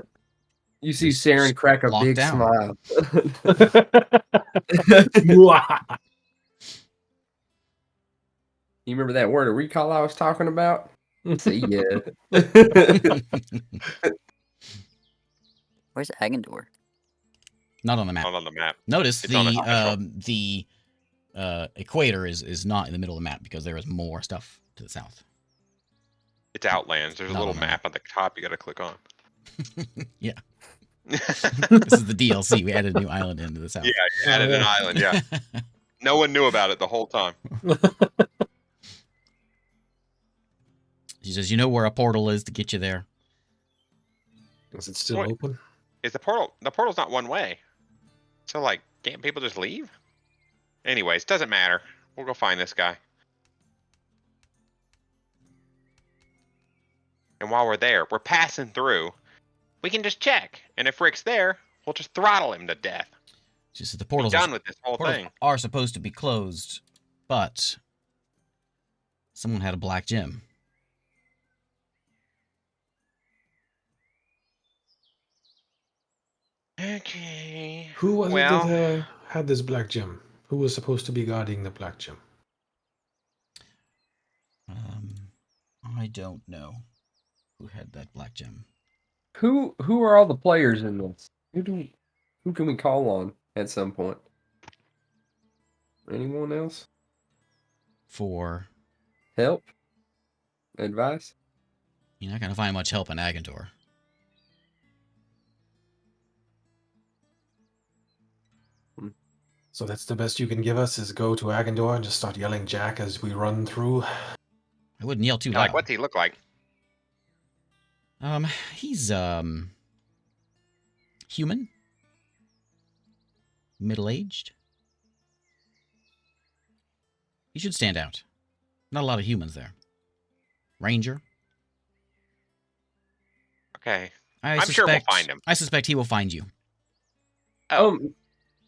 You see Just Saren crack a locked big down. smile. You remember that word of recall I was talking about? See ya. Where's Agendor? Not on the map. Not on the map. Notice It's on a the equator is not in the middle of the map because there is more stuff to the south. It's Outlands. There's a Not little on the map on the top you got to click on. Yeah. This is the DLC. We added a new island into the south. Yeah, you added an island. Yeah. No one knew about it the whole time. She says, "You know where a portal is to get you there." Is it still What? open? Is the portal? The portal's not one way. So like, can't people just leave? Anyways, doesn't matter. We'll go find this guy. And while we're there, we're passing through. We can just check, and if Rick's there, we'll just throttle him to death. She says the Be portals done with this whole portals thing. are supposed to be closed, but someone had a black gem. Okay. Who was Well, it that had this black gem? Who was supposed to be guarding the black gem? I don't know who had that black gem. Who are all the players in this? Who can we call on at some point? Anyone else? For Help? Advice? you're not gonna find much help in Agentor. So that's the best you can give us is go to Agendor and just start yelling Jack as we run through. I wouldn't yell too yeah, loud. like, what's he look like? He's human, middle-aged. He should stand out. Not a lot of humans there. Ranger. Okay. I'm sure we'll find him. I suspect he will find you. Oh,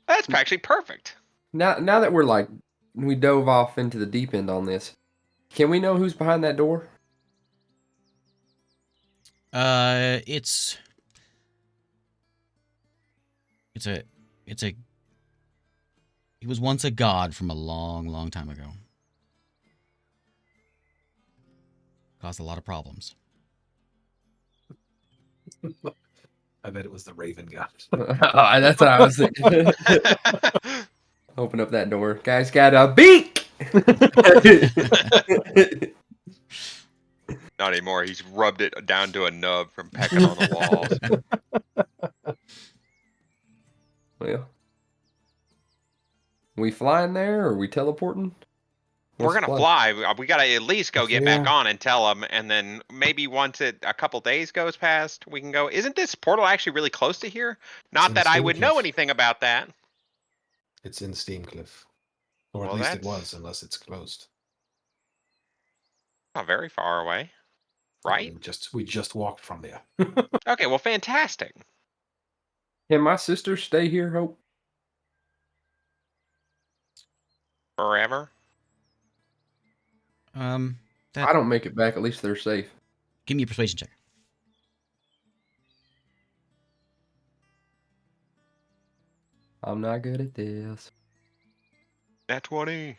that's actually perfect. Now that we dove off into the deep end on this, can we know who's behind that door? It's a he was once a god from a long, long time ago. Caused a lot of problems. I bet it was the Raven God. That's what I was thinking. Open up that door. Guy's got a beak! Not anymore. He's rubbed it down to a nub from pecking on the walls. Well, we flying there or we teleporting? We're What's gonna the fly. We gotta at least go get back Yeah. on and tell them, and then maybe once a couple days goes past, we can go. Isn't this portal actually really close to here? Not in that I would know Steamcliff. anything about that. It's in Steamcliff. Or at Well, least it that's- was, unless it's closed. Not very far away, right? We just walked from there. Okay, well, fantastic. Can my sister stay here, Hope? Forever. That I don't make it back. At least they're safe. give me a persuasion check. I'm not good at this. Nat 20.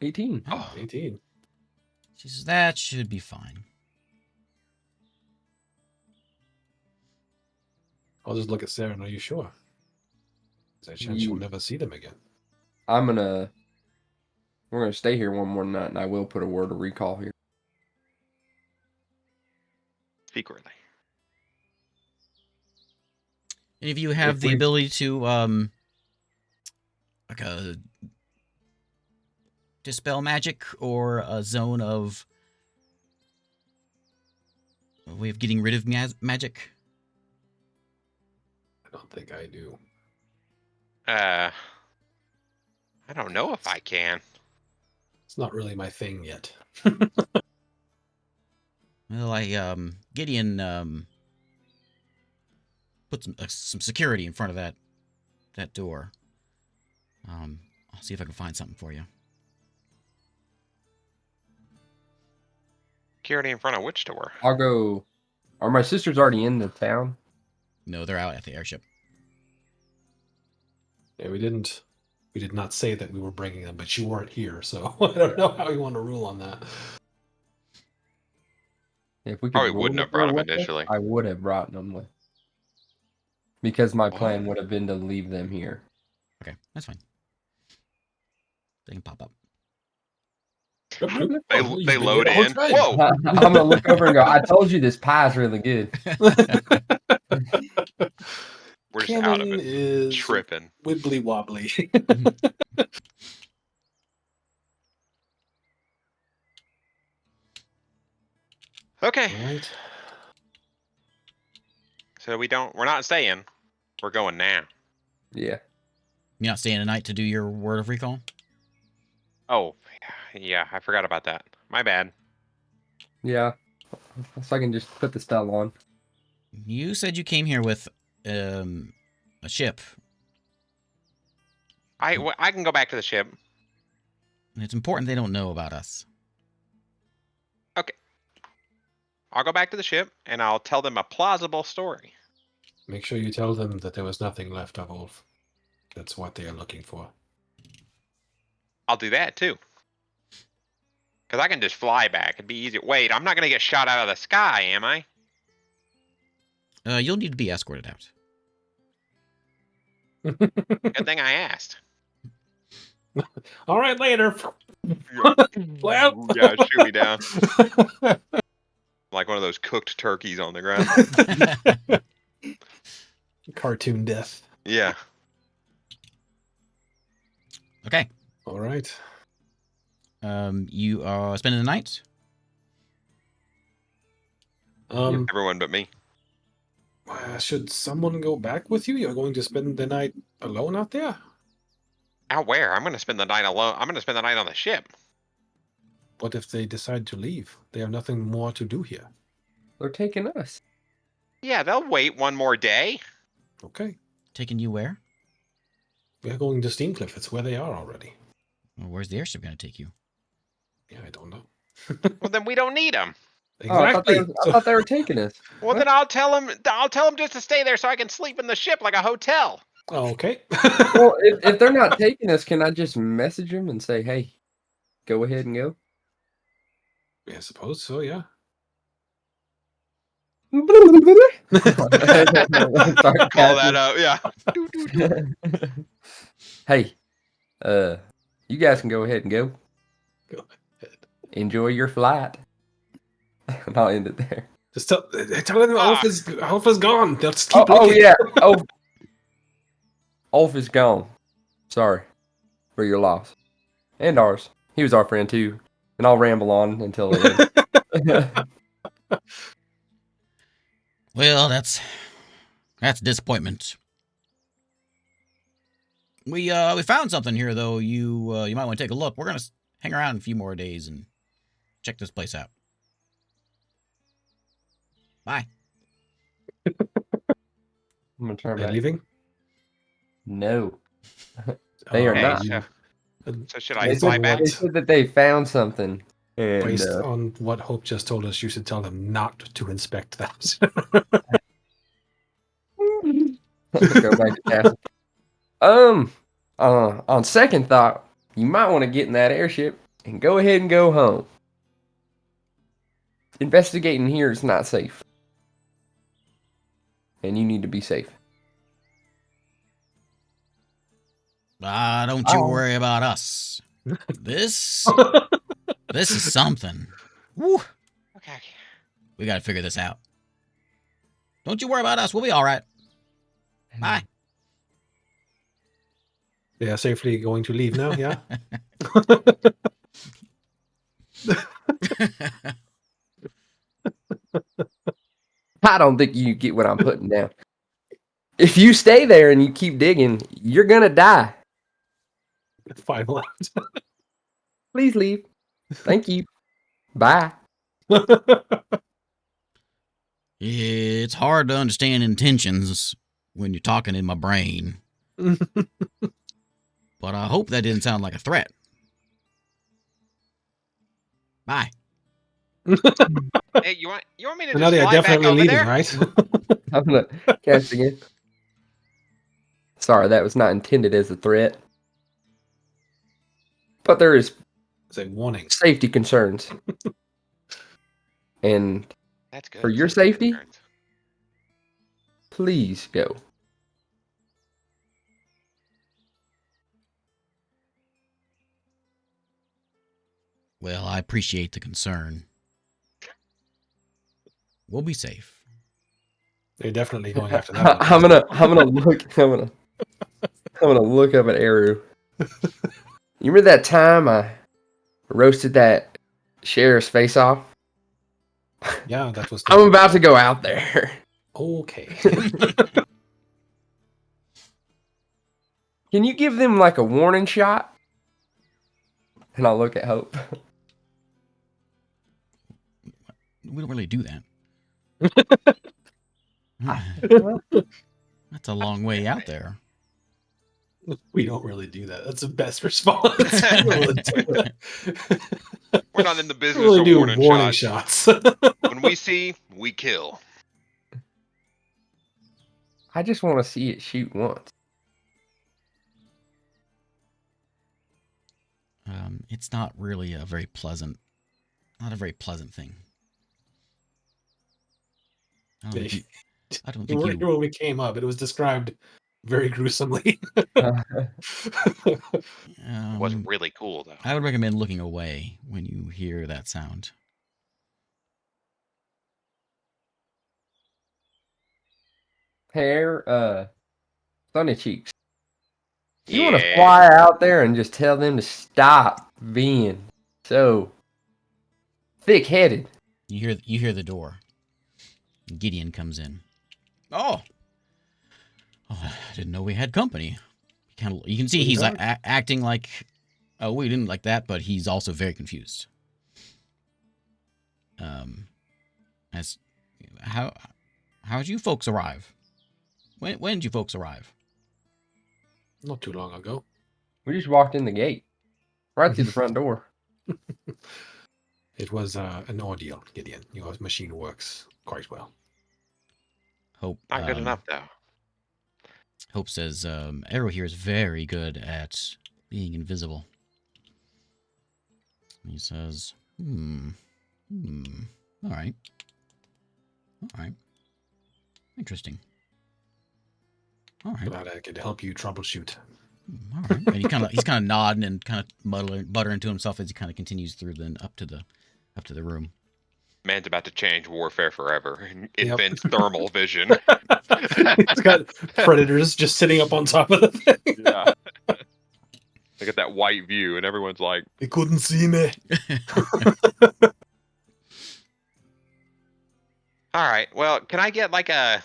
18. Oh, 18. She says that should be fine. I'll just look at Sarah and are you sure? There's a chance You- we'll never see them again. We're gonna stay here one more night, and I will put a word of recall here. Any of you have If the we- ability to like a dispel magic or a zone of a way of getting rid of magic? I don't think I do. I don't know if I can. It's not really my thing yet. Well, Gideon put some security in front of that door. I'll see if I can find something for you. Security in front of which door? I'll go. Are my sisters already in the town? No, they're out at the airship. Yeah, we did not say that we were bringing them, but you weren't here, so I don't know how you want to rule on that. If we could Probably rule wouldn't have if brought they're them with us, initially. I would have brought them with. Because my plan What? would have been to leave them here. Okay, that's fine. They can pop up. They load in. Whoa! I'm gonna look over and go, I told you this pie is really good. We're just out of Kevin it. is Tripping. wibbly wobbly. Okay. All right. So we're not staying. We're going now. Yeah. You're not staying tonight to do your word of recall? Oh, yeah, I forgot about that. My bad. Yeah. So I can just put the spell on. You said you came here with a ship, I can go back to the ship. and it's important they don't know about us. I'll go back to the ship and I'll tell them a plausible story. Make sure you tell them that there was nothing left of Ulf. That's what they are looking for. I'll do that too. Because I can just fly back. It'd be easier. Wait, I'm not going to get shot out of the sky, am I? You'll need to be escorted out. Good thing I asked. All right, later. Well, Yeah, shoot me down. Like one of those cooked turkeys on the ground. Cartoon death. Yeah. Okay. All right. You are spending the night? Everyone but me. Should someone go back with you? You're going to spend the night alone out there? Out where? I'm going to spend the night alone. I'm going to spend the night on the ship. What if they decide to leave? They have nothing more to do here. They're taking us. Yeah, they'll wait one more day. Okay. Taking you where? We are going to Steamcliff. It's where they are already. Well, where's the airship going to take you? Yeah, I don't know. Well, then we don't need them. Oh, I Exactly. thought they were taking us. Well, then I'll tell them. I'll tell them just to stay there so I can sleep in the ship like a hotel. Okay. Well, if they're not taking us, can I just message them and say, hey, go ahead and go? I suppose so, yeah. Call that up. Yeah. Hey, you guys can go ahead and go. Go ahead. Enjoy your flight. And I'll end it there. Just tell them Ah. Ulf is gone. They'll just keep Oh looking. yeah. Ulf is gone. Sorry for your loss. And ours. He was our friend too. And I'll ramble on until it ends. Well, that's a disappointment. We found something here though. You might want to take a look. We're gonna hang around a few more days and check this place out. Bye. I'm gonna turn Are you back. leaving? No. They are Okay, not. so should They I They fly said, back? they said that they found something. And Based on what Hope just told us, you should tell them not to inspect that. go back to castle. On second thought, you might want to get in that airship and go ahead and go home. Investigating here is not safe. And you need to be safe. Don't you Oh. worry about us. This is something. Woo. Bye. They are safely going to leave now, yeah? I don't think you get what I'm putting down. If you stay there and you keep digging, you're gonna die. 5 left. Please leave. Thank you. Bye. It's hard to understand intentions when you're talking in my brain, but I hope that didn't sound like a threat. Bye. Hey, you want me to So just now they are fly back definitely over leaving, there? right? I'm gonna cast again. Sorry, that was not intended as a threat. But there is It's a warning. safety concerns. And That's good. For your safety safety? concerns. please go. Well, I appreciate the concern. We'll be safe. They're definitely going after that one. I'm gonna look up at Eru. You remember that time I roasted that sheriff's face off? Yeah, that was. I'm about to go out there. Okay. Can you give them like a warning shot? And I'll look at Hope. We don't really do that. That's a long way out there. We don't really do that. That's the best response. We don't really do that. We're not in the We business really of do warning shots. shots. When we see, we kill. I just want to see it shoot once. It's not really a very pleasant thing. I don't think you, I don't think you, When we came up, it was described very gruesomely. It was really cool, though. I would recommend looking away when you hear that sound. Hair, Sunny Cheeks. You Yeah. want to fly out there and just tell them to stop being so thick-headed. You hear the door. Gideon comes in. Oh, I didn't know we had company. You can see he's like acting like, oh, we didn't like that, but he's also very confused. As how'd you folks arrive? When did you folks arrive? Not too long ago. We just walked in the gate, right through the front door. It was an ordeal, Gideon. Your machine works quite well. Hope Not good enough, though. Hope says Arrow here is very good at being invisible. He says, all right. Interesting. All right. Glad I could help you troubleshoot. All right. And he's kind of nodding and kind of muttering to himself as he kind of continues through up to the room. Man's about to change warfare forever. Yep. Invents thermal vision. It's got predators just sitting up on top of the thing. Yeah. They get that white view, and everyone's like, They couldn't see me. "All right, well, can I get like I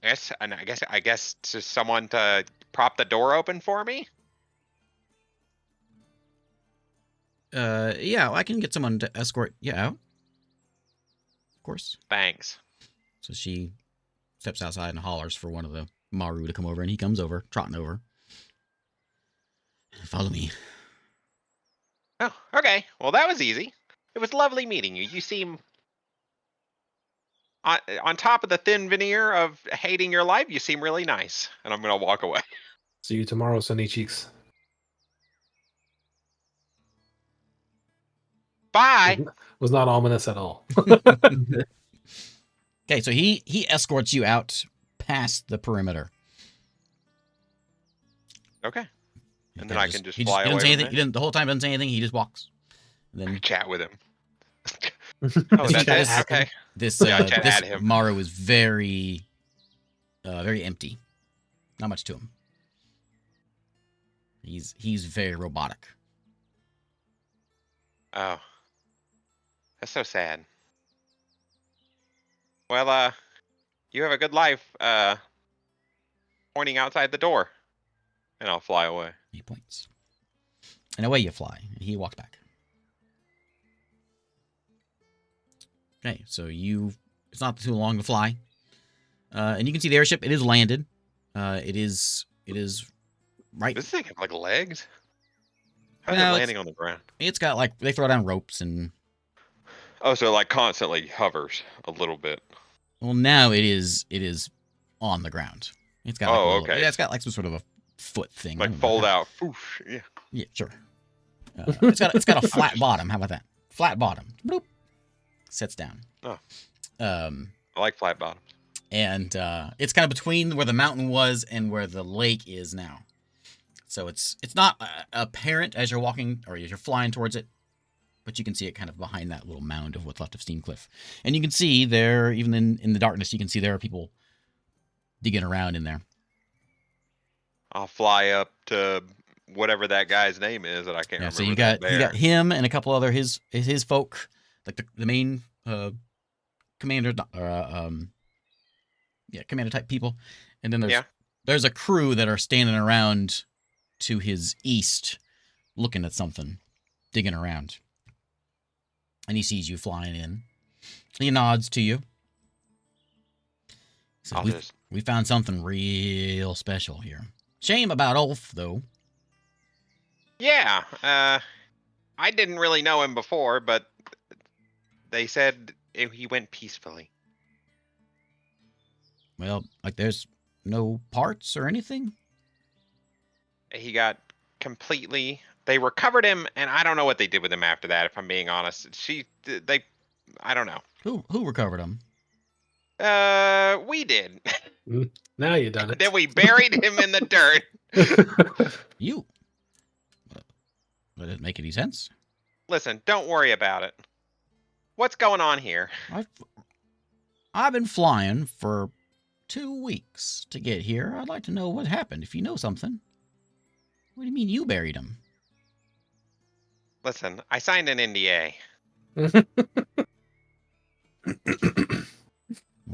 guess just someone to prop the door open for me?" Yeah, I can get someone to escort you out. Of course. Thanks. So she steps outside and hollers for one of the Maru to come over, and he comes over, trotting over. Follow me. Oh, okay. Well, that was easy. It was lovely meeting you. You seem on top of the thin veneer of hating your life, you seem really nice. And I'm gonna walk away. See you tomorrow, Sunny Cheeks. Bye. Was not ominous at all. Okay, so he escorts you out past the perimeter. Okay. And then Yeah, I can just he fly he doesn't away say from anything. there? He doesn't, the whole time doesn't say anything. He just walks. And then Chat with him. Oh, Oh, that's it. Chat Okay. this Yeah, chat this at him. Maru is very very empty. Not much to him. He's very robotic. Oh, that's so sad. Well, you have a good life. Pointing outside the door, and I'll fly away. He points. And away you fly. And he walks back. Okay, so it's not too long to fly. And you can see the airship. It is landed. It is right. Does this thing have like legs? How's No, it landing on the ground? It's got like, they throw down ropes and, Oh, so it like constantly hovers a little bit. well, now it is on the ground. It's got like Oh, a little, okay. yeah, it's got like some sort of a foot thing. I Like don't know fold how- out. Foosh, yeah. Yeah, sure. It's got a flat bottom. How about that? Flat bottom. Bloop. Sets down. Oh. I like flat bottoms. And it's kind of between where the mountain was and where the lake is now. So it's not apparent as you're walking or as you're flying towards it, but you can see it kind of behind that little mound of what's left of Steam Cliff. And you can see there, even in the darkness, you can see there are people digging around in there. I'll fly up to whatever that guy's name is that I can't Yeah, remember. so you that got bear. him and a couple other his folk, like the main commander commander type people, and then there's a crew that are standing around to his east, looking at something, digging around, and he sees you flying in. He nods to you. He says, we found something real special here. Shame about Ulf, though. Yeah, I didn't really know him before, but they said he went peacefully. Well, like there's no parts or anything? He got completely... They recovered him, and I don't know what they did with him after that, if I'm being honest. I don't know. Who recovered him? We did. Now you done it. Then we buried him in the dirt. You? That doesn't make any sense. Listen, don't worry about it. What's going on here? I've been flying for 2 weeks to get here. I'd like to know what happened, if you know something. What do you mean you buried him? Listen, I signed an NDA. Well,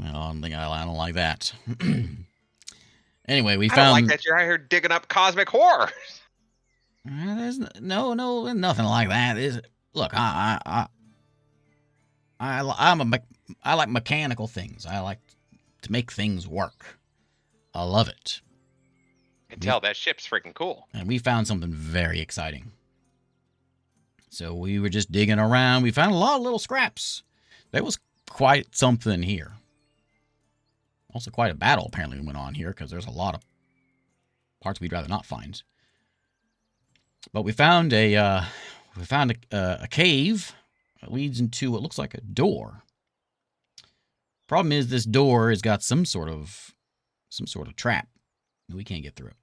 I don't like that. Anyway, we I found... don't like that you're out here digging up cosmic horrors. There's no, nothing like that. Look, I like mechanical things. I like to make things work. I love it. I can tell that ship's freaking cool. And we found something very exciting. So we were just digging around. We found a lot of little scraps. There was quite something here. Also quite a battle apparently went on here because there's a lot of parts we'd rather not find. But we found a cave that leads into what looks like a door. Problem is this door has got some sort of trap. We can't get through it.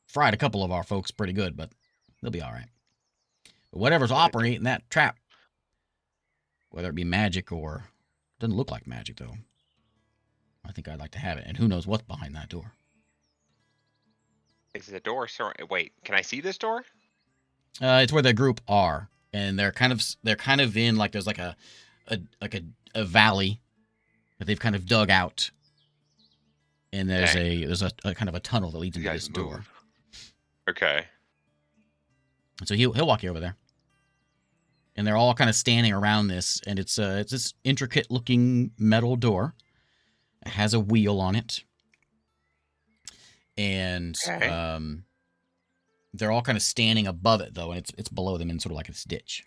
Fried a couple of our folks pretty good, but they'll be all right. But whatever's operating that trap, whether it be magic or... Doesn't look like magic, though. I think I'd like to have it. And who knows what's behind that door. Is the door... Wait, can I see this door? It's where the group are. And they're kind of in, like, there's like a valley that they've kind of dug out. And there's a kind of a tunnel that leads into this door. Okay. And so he'll walk you over there. And they're all kind of standing around this, and it's this intricate-looking metal door. It has a wheel on it, and they're all kind of standing above it though, and it's below them in sort of like this ditch.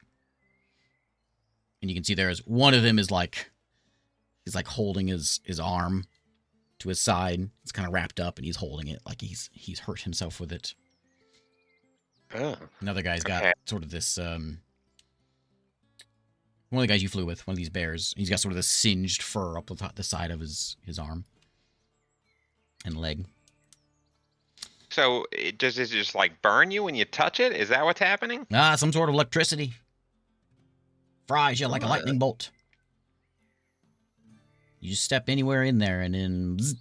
And you can see there's one of them is like he's like holding his arm to his side. It's kind of wrapped up, and he's holding it like he's hurt himself with it. Oh. Another guy's got sort of this. One of the guys you flew with, one of these bears, he's got sort of this singed fur up the side of his arm and leg. So does it just like burn you when you touch it? Is that what's happening? Some sort of electricity. Fries you like a lightning bolt. You just step anywhere in there and then bzz,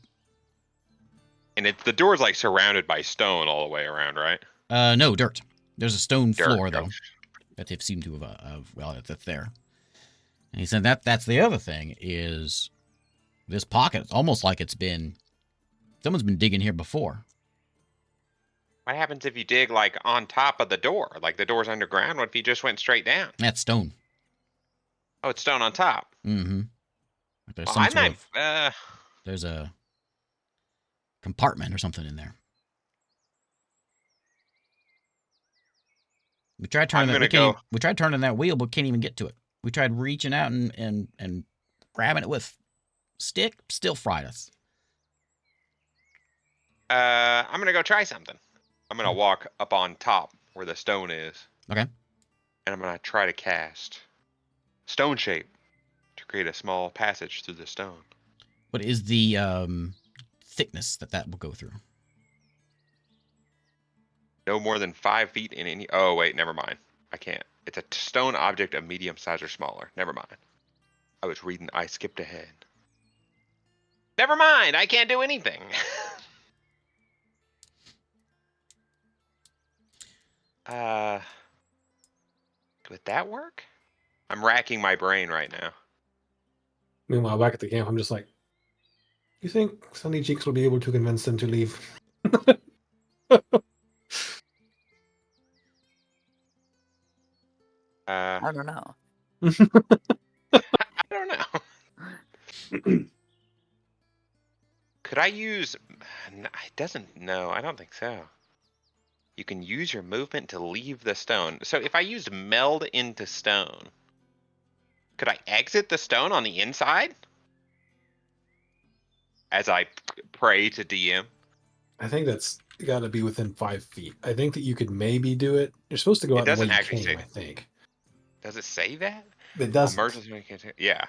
And the door's like surrounded by stone all the way around, right? No, dirt. There's a stone Dirt. floor, though, that they've seemed to have well, that's there. And he said that's the other thing, is this pocket. It's almost like someone's been digging here before. What happens if you dig, like, on top of the door? Like, the door's underground? What if you just went straight down? That's stone. Oh, it's stone on top. Mm-hmm. There's Well, there's a compartment or something in there. We tried turning we tried turning that wheel, but can't even get to it. We tried reaching out and grabbing it with stick, still fried us. I'm gonna go try something. I'm gonna walk up on top where the stone is. Okay. And I'm gonna try to cast stone shape to create a small passage through the stone. What is the thickness that will go through? No more than 5 feet in any. Oh wait, never mind. I can't. It's a stone object of medium size or smaller. Never mind. I was reading. I skipped ahead. Never mind. I can't do anything. Would that work? I'm racking my brain right now. Meanwhile, back at the camp, I'm just like, you think Sunny Cheeks will be able to convince them to leave? I don't know. I don't know. Could I use? It doesn't. No, I don't think so. You can use your movement to leave the stone. So if I used meld into stone, could I exit the stone on the inside? As I pray to DM? I think that's got to be within 5 feet. I think that you could maybe do it. You're supposed to go out the way you came, I think. Does it say that? It doesn't. Emergency. Yeah.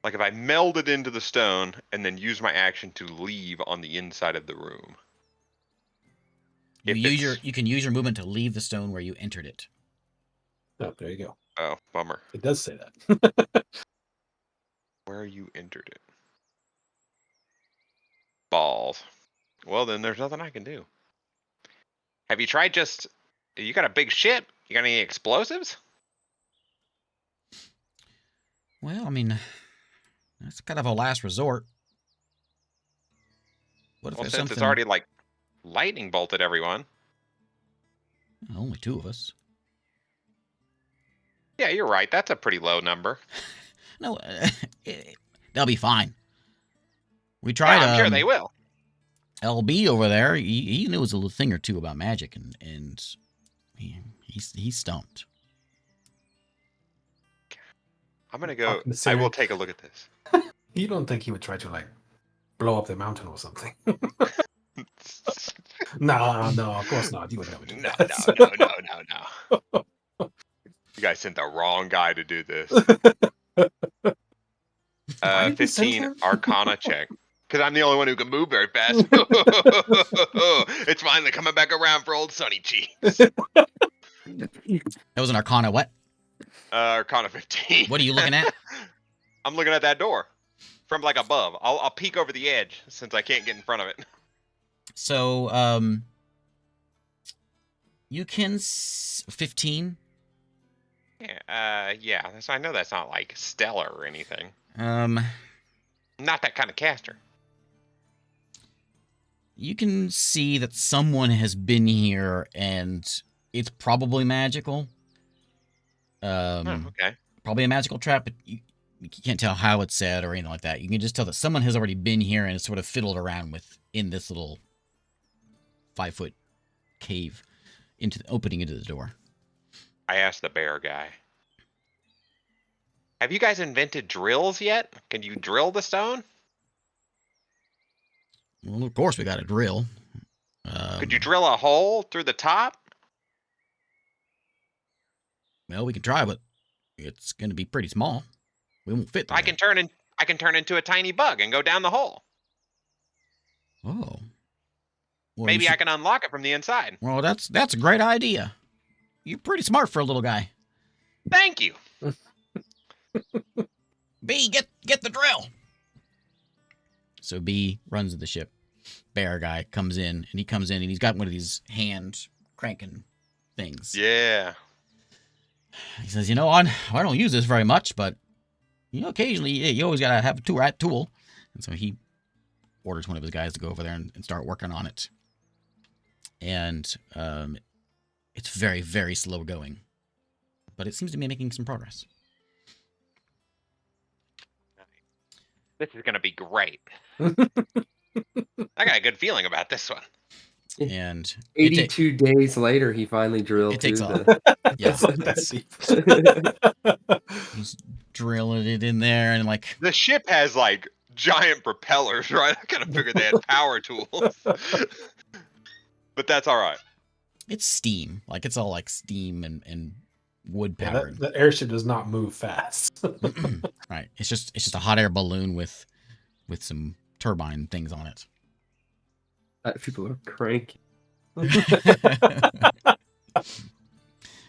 Like if I melded into the stone and then use my action to leave on the inside of the room. You can use your movement to leave the stone where you entered it. Oh, there you go. Oh, bummer. It does say that. Where you entered it. Balls. Well, then there's nothing I can do. Have you tried you got a big ship? You got any explosives? Well, I mean, that's kind of a last resort. What if Well, there's since something? it's already like lightning bolted everyone. Only 2 of us. Yeah, you're right. That's a pretty low number. No, they'll be fine. We tried. Yeah, I'm sure they will. LB over there, he knows a little thing or two about magic, and he's stumped. I'm gonna go. I will take a look at this. You don't think he would try to like blow up the mountain or something? No, of course not. You would never do No, that. no. You guys sent the wrong guy to do this. Why did you send 15 him? Arcana check. Because I'm the only one who can move very fast. It's finally coming back around for old Sunny Cheeks. That was an Arcana what? Arcana 15. What are you looking at? I'm looking at that door from like above. I'll peek over the edge since I can't get in front of it. So, you can 15. Yeah. I know that's not like stellar or anything. Not that kind of caster. You can see that someone has been here, and it's probably magical. Okay. Probably a magical trap, but you can't tell how it's set or anything like that. You can just tell that someone has already been here and has sort of fiddled around in this little 5-foot cave opening into the door. I asked the bear guy. Have you guys invented drills yet? Can you drill the stone? Well, of course we got a drill. Could you drill a hole through the top? Well, we can try, but it's going to be pretty small. We won't fit there. I can turn into a tiny bug and go down the hole. Oh. Well, Maybe I can unlock it from the inside. Well, that's a great idea. You're pretty smart for a little guy. Thank you. B, get get the drill. So B runs to the ship. Bear guy comes in, and he's got one of these hand cranking things. Yeah. He says, I don't use this very much, but occasionally you always gotta have a right tool. And so he orders one of his guys to go over there and start working on it. And it's very, very slow going, but it seems to be making some progress. This is gonna be great. I got a good feeling about this one. And 82 days later, he finally drilled it takes through off. the. Yeah. He's drilling it in there, and like The ship has like giant propellers, right? I kind of figured they had power tools, but that's all right. it's steam. Like it's all like steam and wood Yeah, powered. the airship does not move fast. Right. It's just a hot air balloon with some turbine things on it. People are cranky. Row!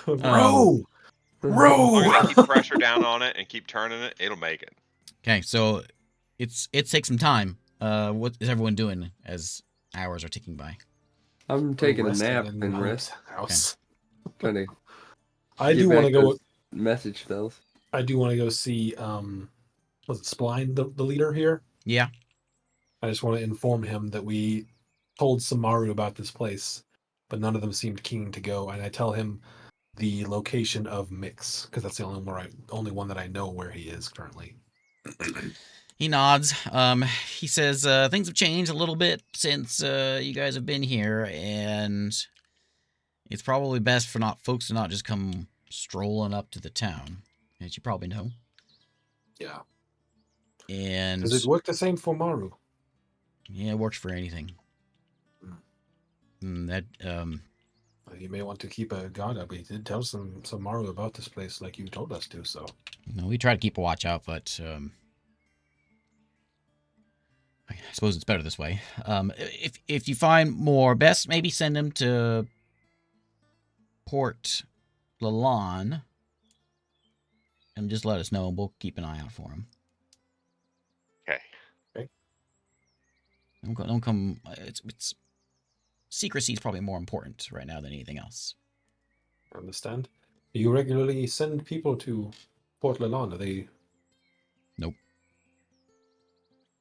As long as Row! I keep pressure down on it and keep turning it, it'll make it. Okay, so it takes some time. What is everyone doing as hours are ticking by? I'm taking a Resting nap in and Hope's rest. house. Trying to I get do want to back go. those message spells. I do want to go see. Was it Spline, the leader here? Yeah. I just want to inform him that we told Samaru about this place, but none of them seemed keen to go. And I tell him the location of Mix because that's the only one that I know where he is currently. He nods. He says things have changed a little bit since you guys have been here, and it's probably best for folks to not just come strolling up to the town, as you probably know. Yeah. And Does it work the same for Maru? yeah, it works for anything. And that You may want to keep a guard up. We did tell some Maru about this place, like you told us to. So we try to keep a watch out, but I suppose it's better this way. If you find more, best maybe send them to Port Lalon, and just let us know, and we'll keep an eye out for them. Okay. Don't come. It's secrecy is probably more important right now than anything else. I understand. You regularly send people to Port Lalande. Are they? Nope.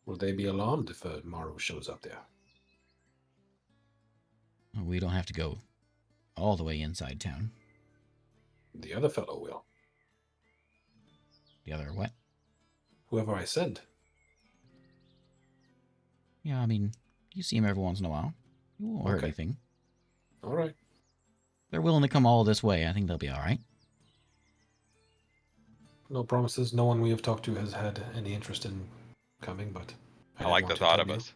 Will they be alarmed if Maru shows up there? We don't have to go all the way inside town. The other fellow will. The other what? Whoever I send. Yeah, I mean, you see him every once in a while. You won't hurt Okay. anything. All right. They're willing to come all this way. I think they'll be all right. No promises. No one we have talked to has had any interest in coming, but I did like want the to thought tell of you. us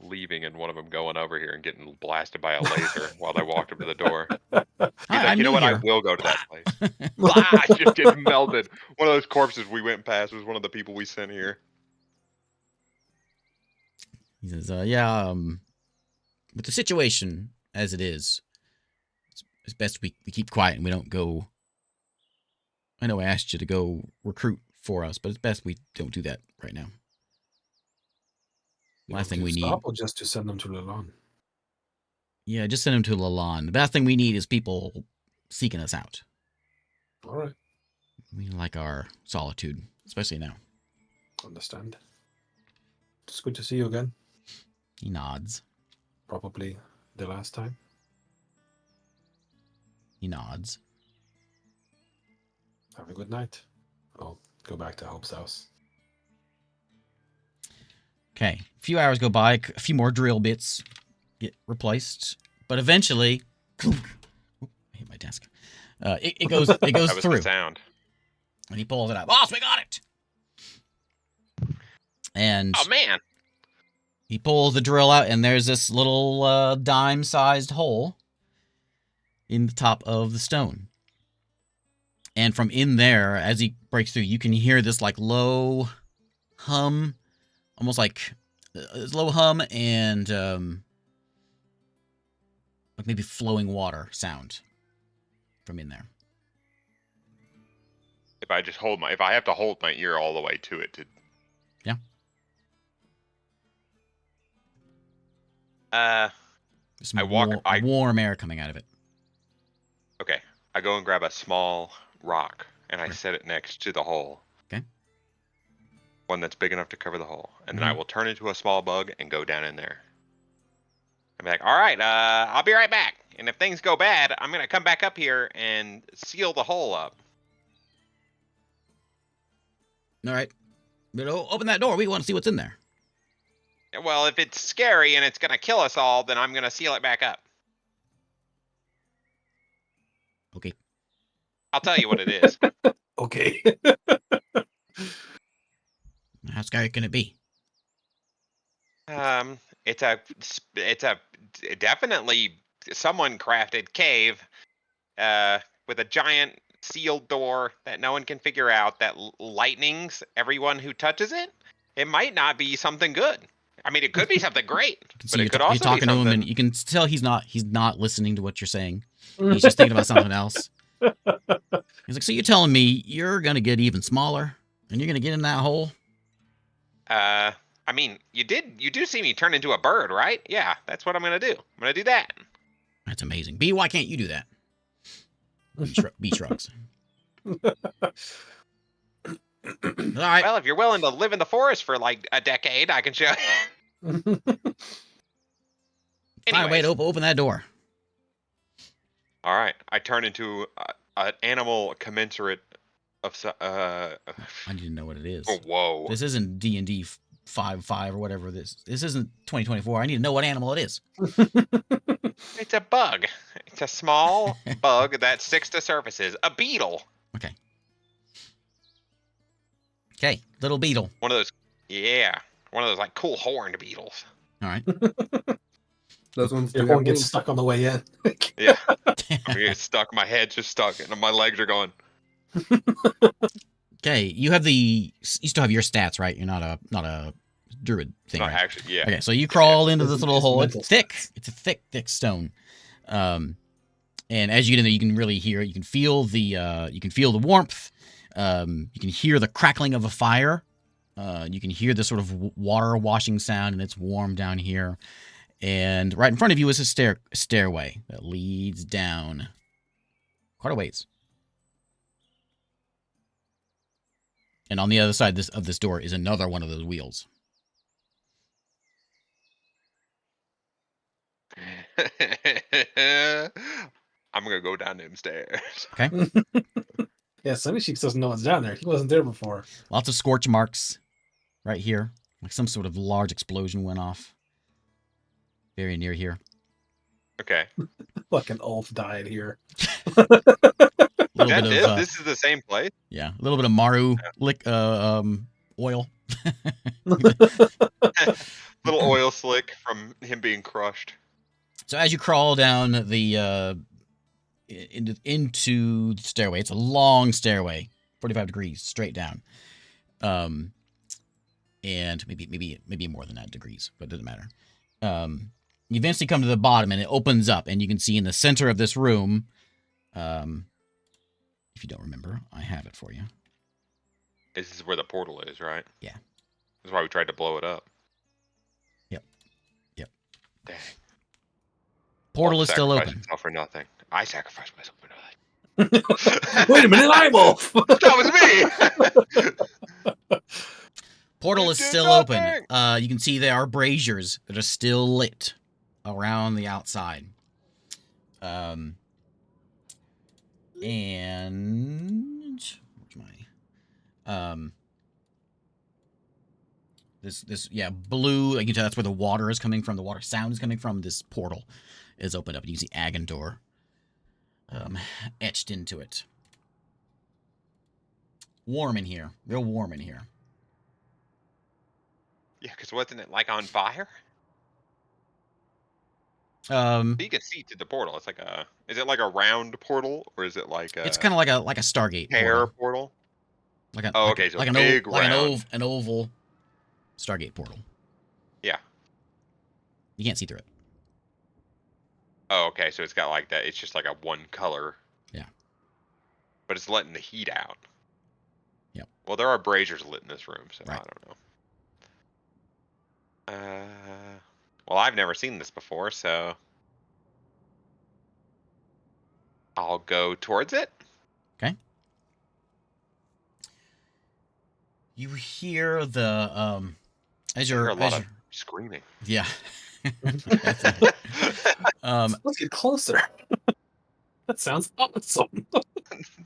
leaving and one of them going over here and getting blasted by a laser while they walked up to the door. He's like, I'm you know new what? here. I will go to that place. Blah! Just get melted. One of those corpses we went past was one of the people we sent here. He says, with the situation as it is, it's best we keep quiet and we don't go. I know I asked you to go recruit for us, but it's best we don't do that right now. You Last want thing to we stop need. or just to send them to Lalande? Yeah, just send them to Lalande. The best thing we need is people seeking us out. All right. We like our solitude, especially now. Understand. It's good to see you again. He nods. Probably the last time. He nods. Have a good night. I'll go back to Hope's house. Okay, a few hours go by, a few more drill bits get replaced, but eventually, I hit my desk. It goes That was through, the sound. and he pulls it out. Boss, we got it! And Oh man! he pulls the drill out, and there's this little dime-sized hole in the top of the stone. And from in there, as he breaks through, you can hear this like low hum, almost like low hum and like maybe flowing water sound from in there. If I just hold if I have to hold my ear all the way to it to. There's some I walk. warm air coming out of it. Okay. I go and grab a small rock and I Sure. set it next to the hole. Okay. One that's big enough to cover the hole, and then I will turn into a small bug and go down in there. I'm like, all right, I'll be right back. And if things go bad, I'm gonna come back up here and seal the hole up. All right. But open that door. We want to see what's in there. Well, if it's scary and it's gonna kill us all, then I'm gonna seal it back up. Okay. I'll tell you what it is. Okay. How scary can it be? It's a definitely someone crafted cave, with a giant sealed door that no one can figure out that lightnings everyone who touches it. It might not be something good. I mean, it could be something great, You can but see it could also you're talking be to something. him, and you can tell he's not listening to what you're saying. He's just thinking about something else. He's like, so you're telling me you're gonna get even smaller, and you're gonna get in that hole? I mean, you do see me turn into a bird, right? Yeah, that's what I'm gonna do. I'm gonna do that. That's amazing. B, why can't you do that? B shrugs. All right. Well, if you're willing to live in the forest for like a decade, I can show you. Find a way to open that door. All right, I turn into an animal commensurate of. I need to know what it is. Oh, whoa! This isn't D&D 5.5 or whatever this. This isn't 2024. I need to know what animal it is. It's a bug. It's a small bug that sticks to surfaces. A beetle. Okay, little beetle. One of those. Yeah, one of those like cool horned beetles. All right. Those ones do Your have horn gets wings. stuck on the way in. Yeah, I'm gonna get stuck. My head's just stuck, and my legs are going. Okay, you still have your stats, right? You're not a druid thing, Not right? actually, yeah. Okay, so you crawl into this little It's hole. mental It's thick. stats. It's a thick stone. And as you get in there, you can really hear it. You can feel the warmth. You can hear the crackling of a fire. You can hear the sort of water washing sound, and it's warm down here. And right in front of you is a stairway that leads down quite a ways. And on the other side of this door is another one of those wheels. I'm gonna go down them stairs. Okay. Yeah, Sunny Cheeks doesn't know what's down there. He wasn't there before. Lots of scorch marks right here. Like some sort of large explosion went off. Very near here. Okay. Like an elf died here. This is the same place. Yeah, a little bit of Maru oil. Little oil slick from him being crushed. So as you crawl down the into the stairway, it's a long stairway, 45 degrees straight down, and maybe more than that degrees, but it doesn't matter. You eventually come to the bottom, and it opens up, and you can see in the center of this room. If you don't remember, I have it for you. This is where the portal is, right? Yeah. That's why we tried to blow it up. Yep. Dang. Portal is still Sacrifice open. myself for nothing. I sacrificed myself for nothing. Wait a minute, I'm Wolf! That was me! Portal You is did still nothing! open. You can see there are braziers that are still lit around the outside. And where's my this blue, you can tell that's where the water is coming from. The water sound is coming from. This portal is opened up, and you can see Agandor etched into it. Warm in here, real warm in here. Yeah, because wasn't it like on fire? You can see to the portal. It's like is it like a round portal, or is it like a? It's kind of like a Stargate hair portal. portal. So like big an oval Stargate portal. Yeah. You can't see through it. Oh, okay. So it's got like that. It's just like a one color. Yeah. But it's letting the heat out. Well, there are braziers lit in this room, so Right. I don't know. Well, I've never seen this before, so I'll go towards it. Okay. You hear the as I hear you're a lot of screaming. yeah. That's right. Let's get closer. That sounds awesome.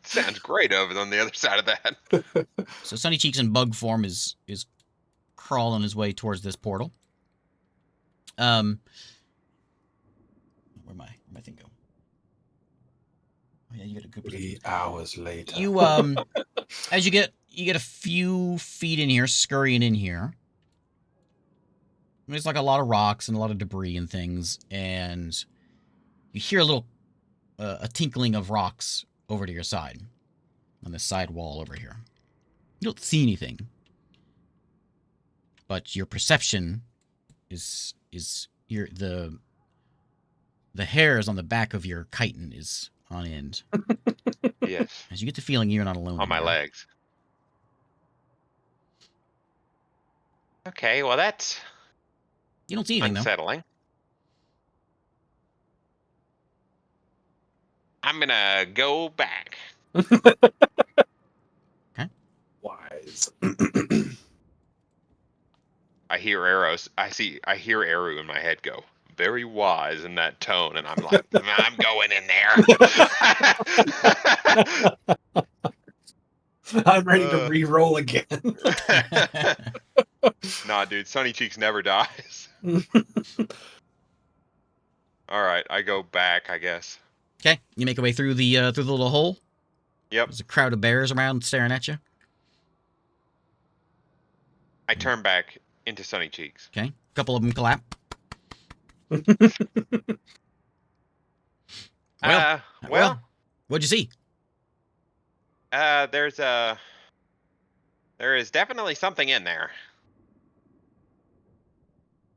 Sounds great over on the other side of that. So Sunny Cheeks in bug form is crawling his way towards this portal. Where my thing go? Oh yeah, you get a good position. 3 hours later. You as you get a few feet in here, scurrying in here. There's like a lot of rocks and a lot of debris and things, and you hear a little a tinkling of rocks over to your side on the side wall over here. You don't see anything, but your perception is the hairs on the back of your chitin is on end. Yes. As you get the feeling you're not alone. On my here. legs. Okay, well that's You don't see anything though. unsettling. I'm gonna go back. Wise. I hear arrows. I hear Eru in my head go, very wise in that tone, and I'm like, I'm going in there. I'm ready to re-roll again. Nah, dude, Sunny Cheeks never dies. All right, I go back, I guess. Okay, you make your way through the little hole. Yep. There's a crowd of bears around staring at you. I turn back into Sunny Cheeks. Okay, a couple of them collapse. Well, what'd you see? there is definitely something in there.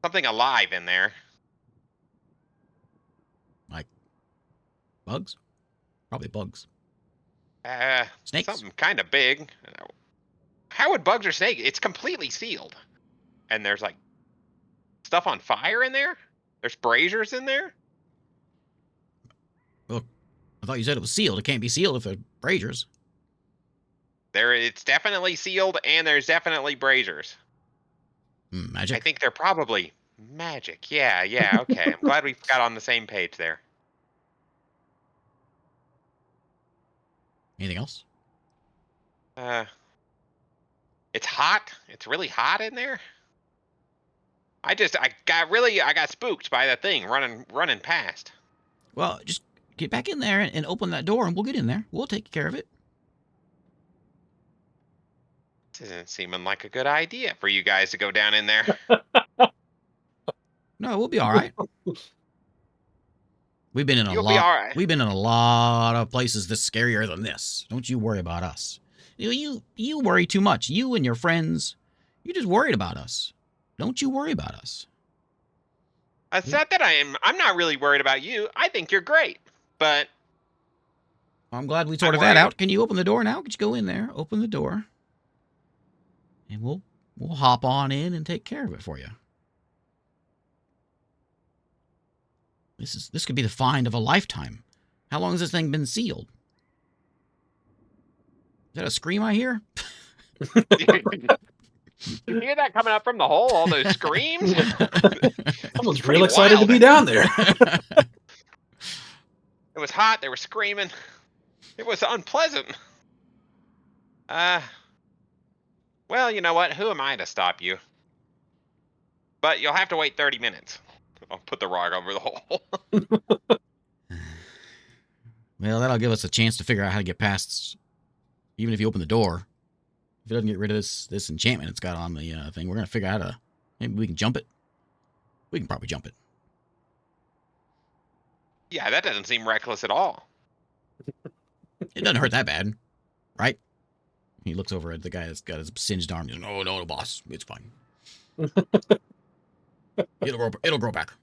Something alive in there. Like bugs? Probably bugs. Snakes? Something kind of big. How would bugs or snake? It's completely sealed. And there's like stuff on fire in there. There's braziers in there. I thought you said it was sealed. It can't be sealed if they're braziers. It's definitely sealed, and there's definitely braziers. Magic? I think they're probably magic. Yeah, okay. I'm glad we got on the same page there. Anything else? It's hot. It's really hot in there. I got spooked by that thing running past. Well, just get back in there and open that door, and we'll get in there. We'll take care of it. This isn't seeming like a good idea for you guys to go down in there. No, we'll be all right. We've been in a You'll be lot. all right. We've been in a lot of places that's scarier than this. Don't you worry about us. You worry too much. You and your friends, you're just worried about us. Don't you worry about us. It's not that I'm not really worried about you. I think you're great. But I'm glad we sorted I'm that worried. out. Can you open the door now? Could you go in there, open the door, and we'll hop on in and take care of it for you. This could be the find of a lifetime. How long has this thing been sealed? Is that a scream I hear? you hear that coming up from the hole? All those screams. Someone's pretty real excited to wild. be down there. It was hot. They were screaming. It was unpleasant. Well, you know what? Who am I to stop you? But you'll have to wait 30 minutes. I'll put the rock over the hole. Well, that'll give us a chance to figure out how to get past. Even if you open the door, if it doesn't get rid of this enchantment it's got on the thing, we're gonna figure out how to. Maybe we can jump it. We can probably jump it. Yeah, that doesn't seem reckless at all. It doesn't hurt that bad, right? He looks over at the guy that's got his singed arm. He's like, no, boss, it's fine. It'll grow back.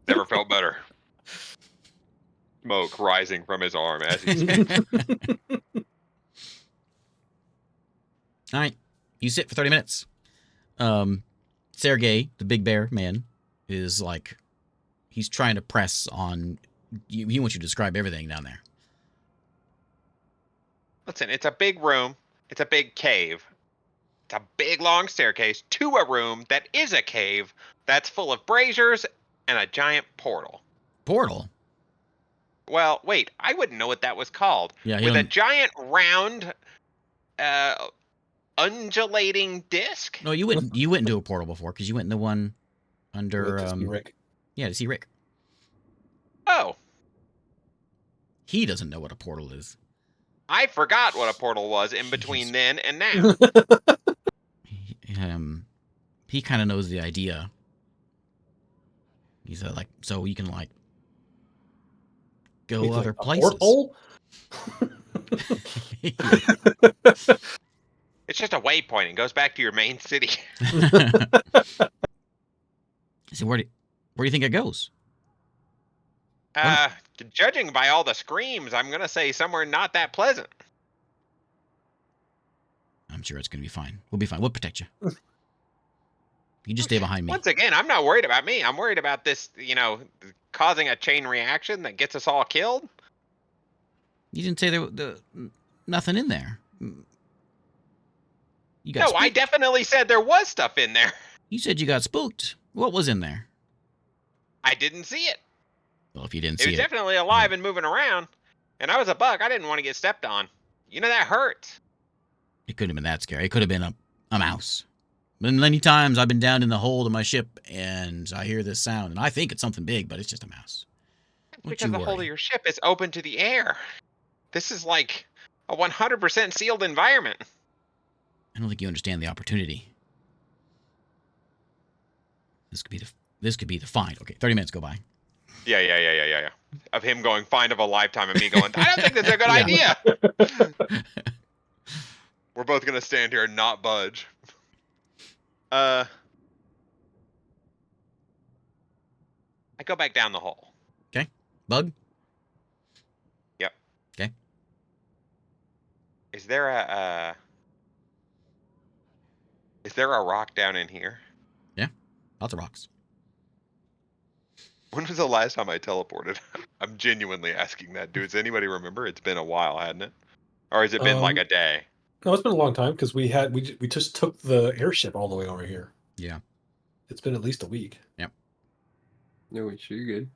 Never felt better. Smoke rising from his arm as he speaks. All right. You sit for 30 minutes. Sergey, the big bear man, is like, he's trying to press on you. He wants you to describe everything down there. Listen, it's a big room. It's a big cave. It's a big long staircase to a room that is a cave that's full of braziers and a giant portal. Portal? Well, wait, I wouldn't know what that was called. Yeah, he With a don't- giant round undulating disc? No, you went into a portal before because you went in the one under. With this Rick. Yeah, to see Rick. Oh, He doesn't know what a portal is. I forgot what a portal was in between then and now. He kind of knows the idea. He's like, so you can like go He's other like, a places. porthole? It's just a waypoint. It goes back to your main city. So where do you think it goes? Judging by all the screams, I'm gonna say somewhere not that pleasant. I'm sure it's gonna be fine. We'll be fine. We'll protect you. You just stay behind me. Once again, I'm not worried about me. I'm worried about this, causing a chain reaction that gets us all killed. You didn't say there was nothing in there. You got No, spooked. I definitely said there was stuff in there. You said you got spooked. What was in there? I didn't see it. Well, if you didn't It see was it, definitely alive and moving around. And I was a buck. I didn't want to get stepped on. You know that hurts. it couldn't have been that scary. It could have been a mouse. But many times I've been down in the hold of my ship and I hear this sound and I think it's something big, but it's just a mouse. Don't Because you the worry. hull of your ship is open to the air. This is like a 100% sealed environment. I don't think you understand the opportunity. This could be the find. Okay, 30 minutes go by. Yeah. Of him going find of a lifetime and me going, I don't think that's a good Yeah. idea. We're both gonna stand here and not budge. I go back down the hole. Bug? Yep. Okay. Is there a rock down in here? Lots of rocks. When was the last time I teleported? I'm genuinely asking that. Does anybody remember? It's been a while, hadn't it? Or has it been like a day? No, it's been a long time because we just took the airship all the way over here. Yeah. It's been at least a week. No, wait, you're good.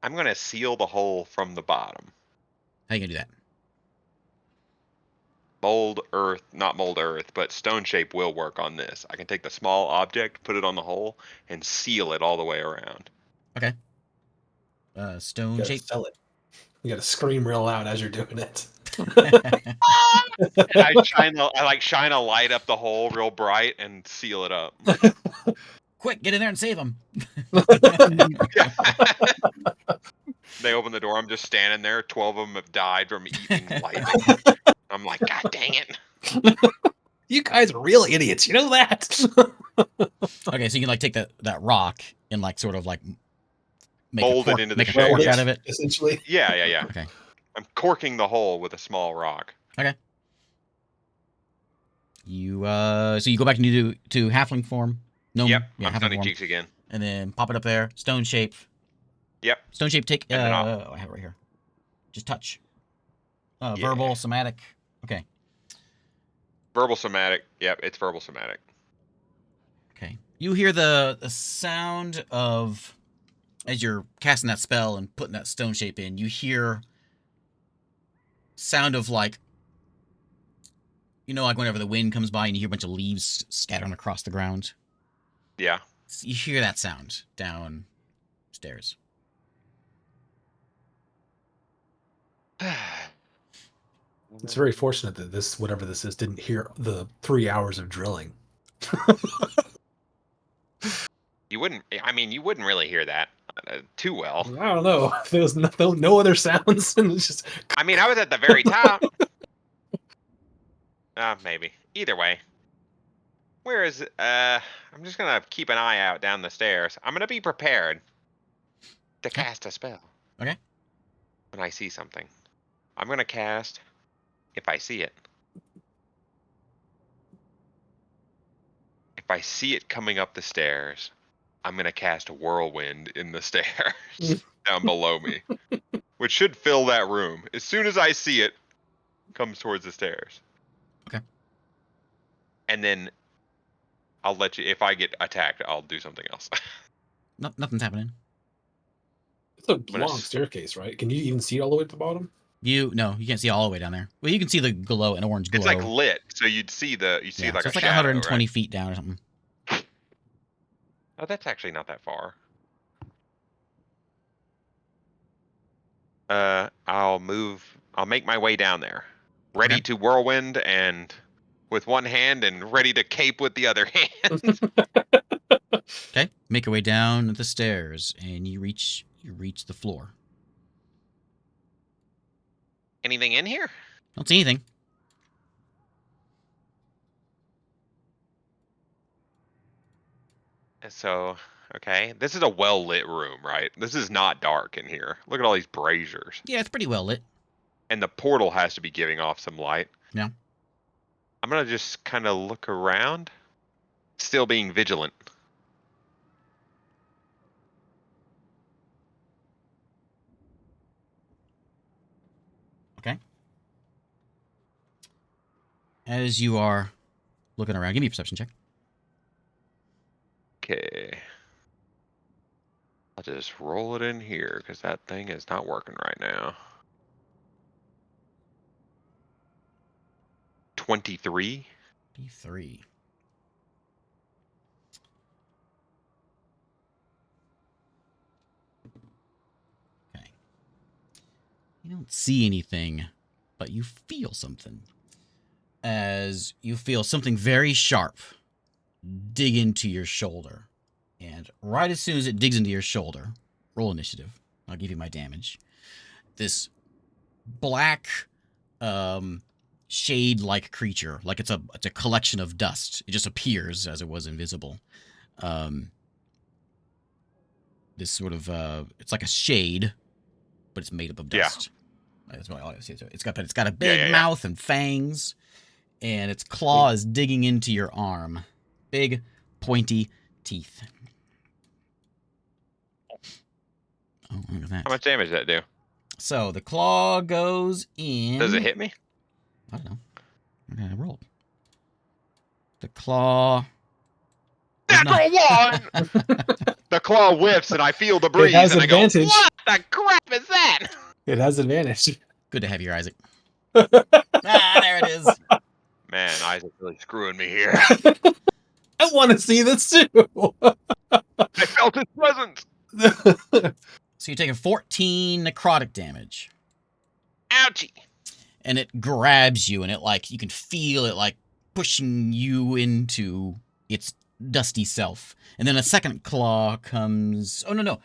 I'm gonna seal the hole from the bottom. How you gonna do that? Not mold earth, but stone shape will work on this. I can take the small object, put it on the hole, and seal it all the way around. Okay. You Stone gotta shape. sell it. You gotta scream real loud as you're doing it. And I shine a light up the hole real bright and seal it up. Quick, get in there and save him. They open the door. I'm just standing there. 12 of them have died from eating light. I'm like, God dang it. You guys are real idiots. You know that? Okay, so you can like take that rock and like sort of like make Mold a it cork, into the make a shape. cork out of it. Essentially. Yeah. Okay. I'm corking the hole with a small rock. You so you go back to halfling form. No. Yep. Yeah, I'm halfling Sunny form. Cheeks again. And then pop it up there. Stone shape. Yep. Stone shape. Take. And then I have it right here. Just touch. Yeah. Verbal, somatic. Okay. Verbal somatic. Yep, it's verbal somatic. Okay. You hear the sound of as you're casting that spell and putting that stone shape in. You hear sound of like like whenever the wind comes by and you hear a bunch of leaves scattering across the ground. Yeah. You hear that sound downstairs. It's very fortunate that this, whatever this is, didn't hear the 3 hours of drilling. You wouldn't really hear that too well. I don't know. If there was no other sounds, and it's just. I mean, I was at the very top. Maybe. Either way. I'm just gonna keep an eye out down the stairs. I'm gonna be prepared. to cast a spell. Okay. When I see something, I'm gonna cast. If I see it. If I see it coming up the stairs, I'm gonna cast a whirlwind in the stairs down below me, which should fill that room. As soon as I see it, comes towards the stairs. Okay. And then I'll let you. If I get attacked, I'll do something else. Nothing's happening. It's a gonna long s- staircase, right? Can you even see all the way to the bottom? No, you can't see all the way down there. Well, you can see the glow, an orange glow. It's like lit, so you'd see yeah, like so a it's like shadow, 120 right? feet down or something. Oh, that's actually not that far. I'll make my way down there, ready Okay. to whirlwind and with one hand and ready to cape with the other hand. Okay, make your way down the stairs, and you reach the floor. Anything in here? Don't see anything. So, okay, this is a well-lit room, right? This is not dark in here. Look at all these braziers. Yeah, it's pretty well lit. And the portal has to be giving off some light. Yeah. I'm gonna just kind of look around, still being vigilant. Okay. As you are looking around, give me a perception check. Okay. I'll just roll it in here because that thing is not working right now. 23. 3. Okay. You don't see anything, but you feel something. As you feel something very sharp dig into your shoulder. And right as soon as it digs into your shoulder, roll initiative. I'll give you my damage. This black shade-like creature, like it's a collection of dust. It just appears as it was invisible. This sort of it's like a shade, but it's made up of dust. That's what I see. It's got a big mouth and fangs, and its claw is digging into your arm. Big, pointy teeth. Oh, look at that. How much damage does that do? So the claw goes in. Does it hit me? I don't know. Okay, I rolled. The claw. Natural one! The claw whiffs and I feel the breeze has and advantage. I go, what the crap is that? It has advantage. Good to have you, Isaac. There it is. Man, Isaac's really screwing me here. I want to see this too. I felt his presence. So you're taking 14 necrotic damage. Ouchie. And it grabs you, and it you can feel it pushing you into its dusty self. And then a second claw comes. Oh, no.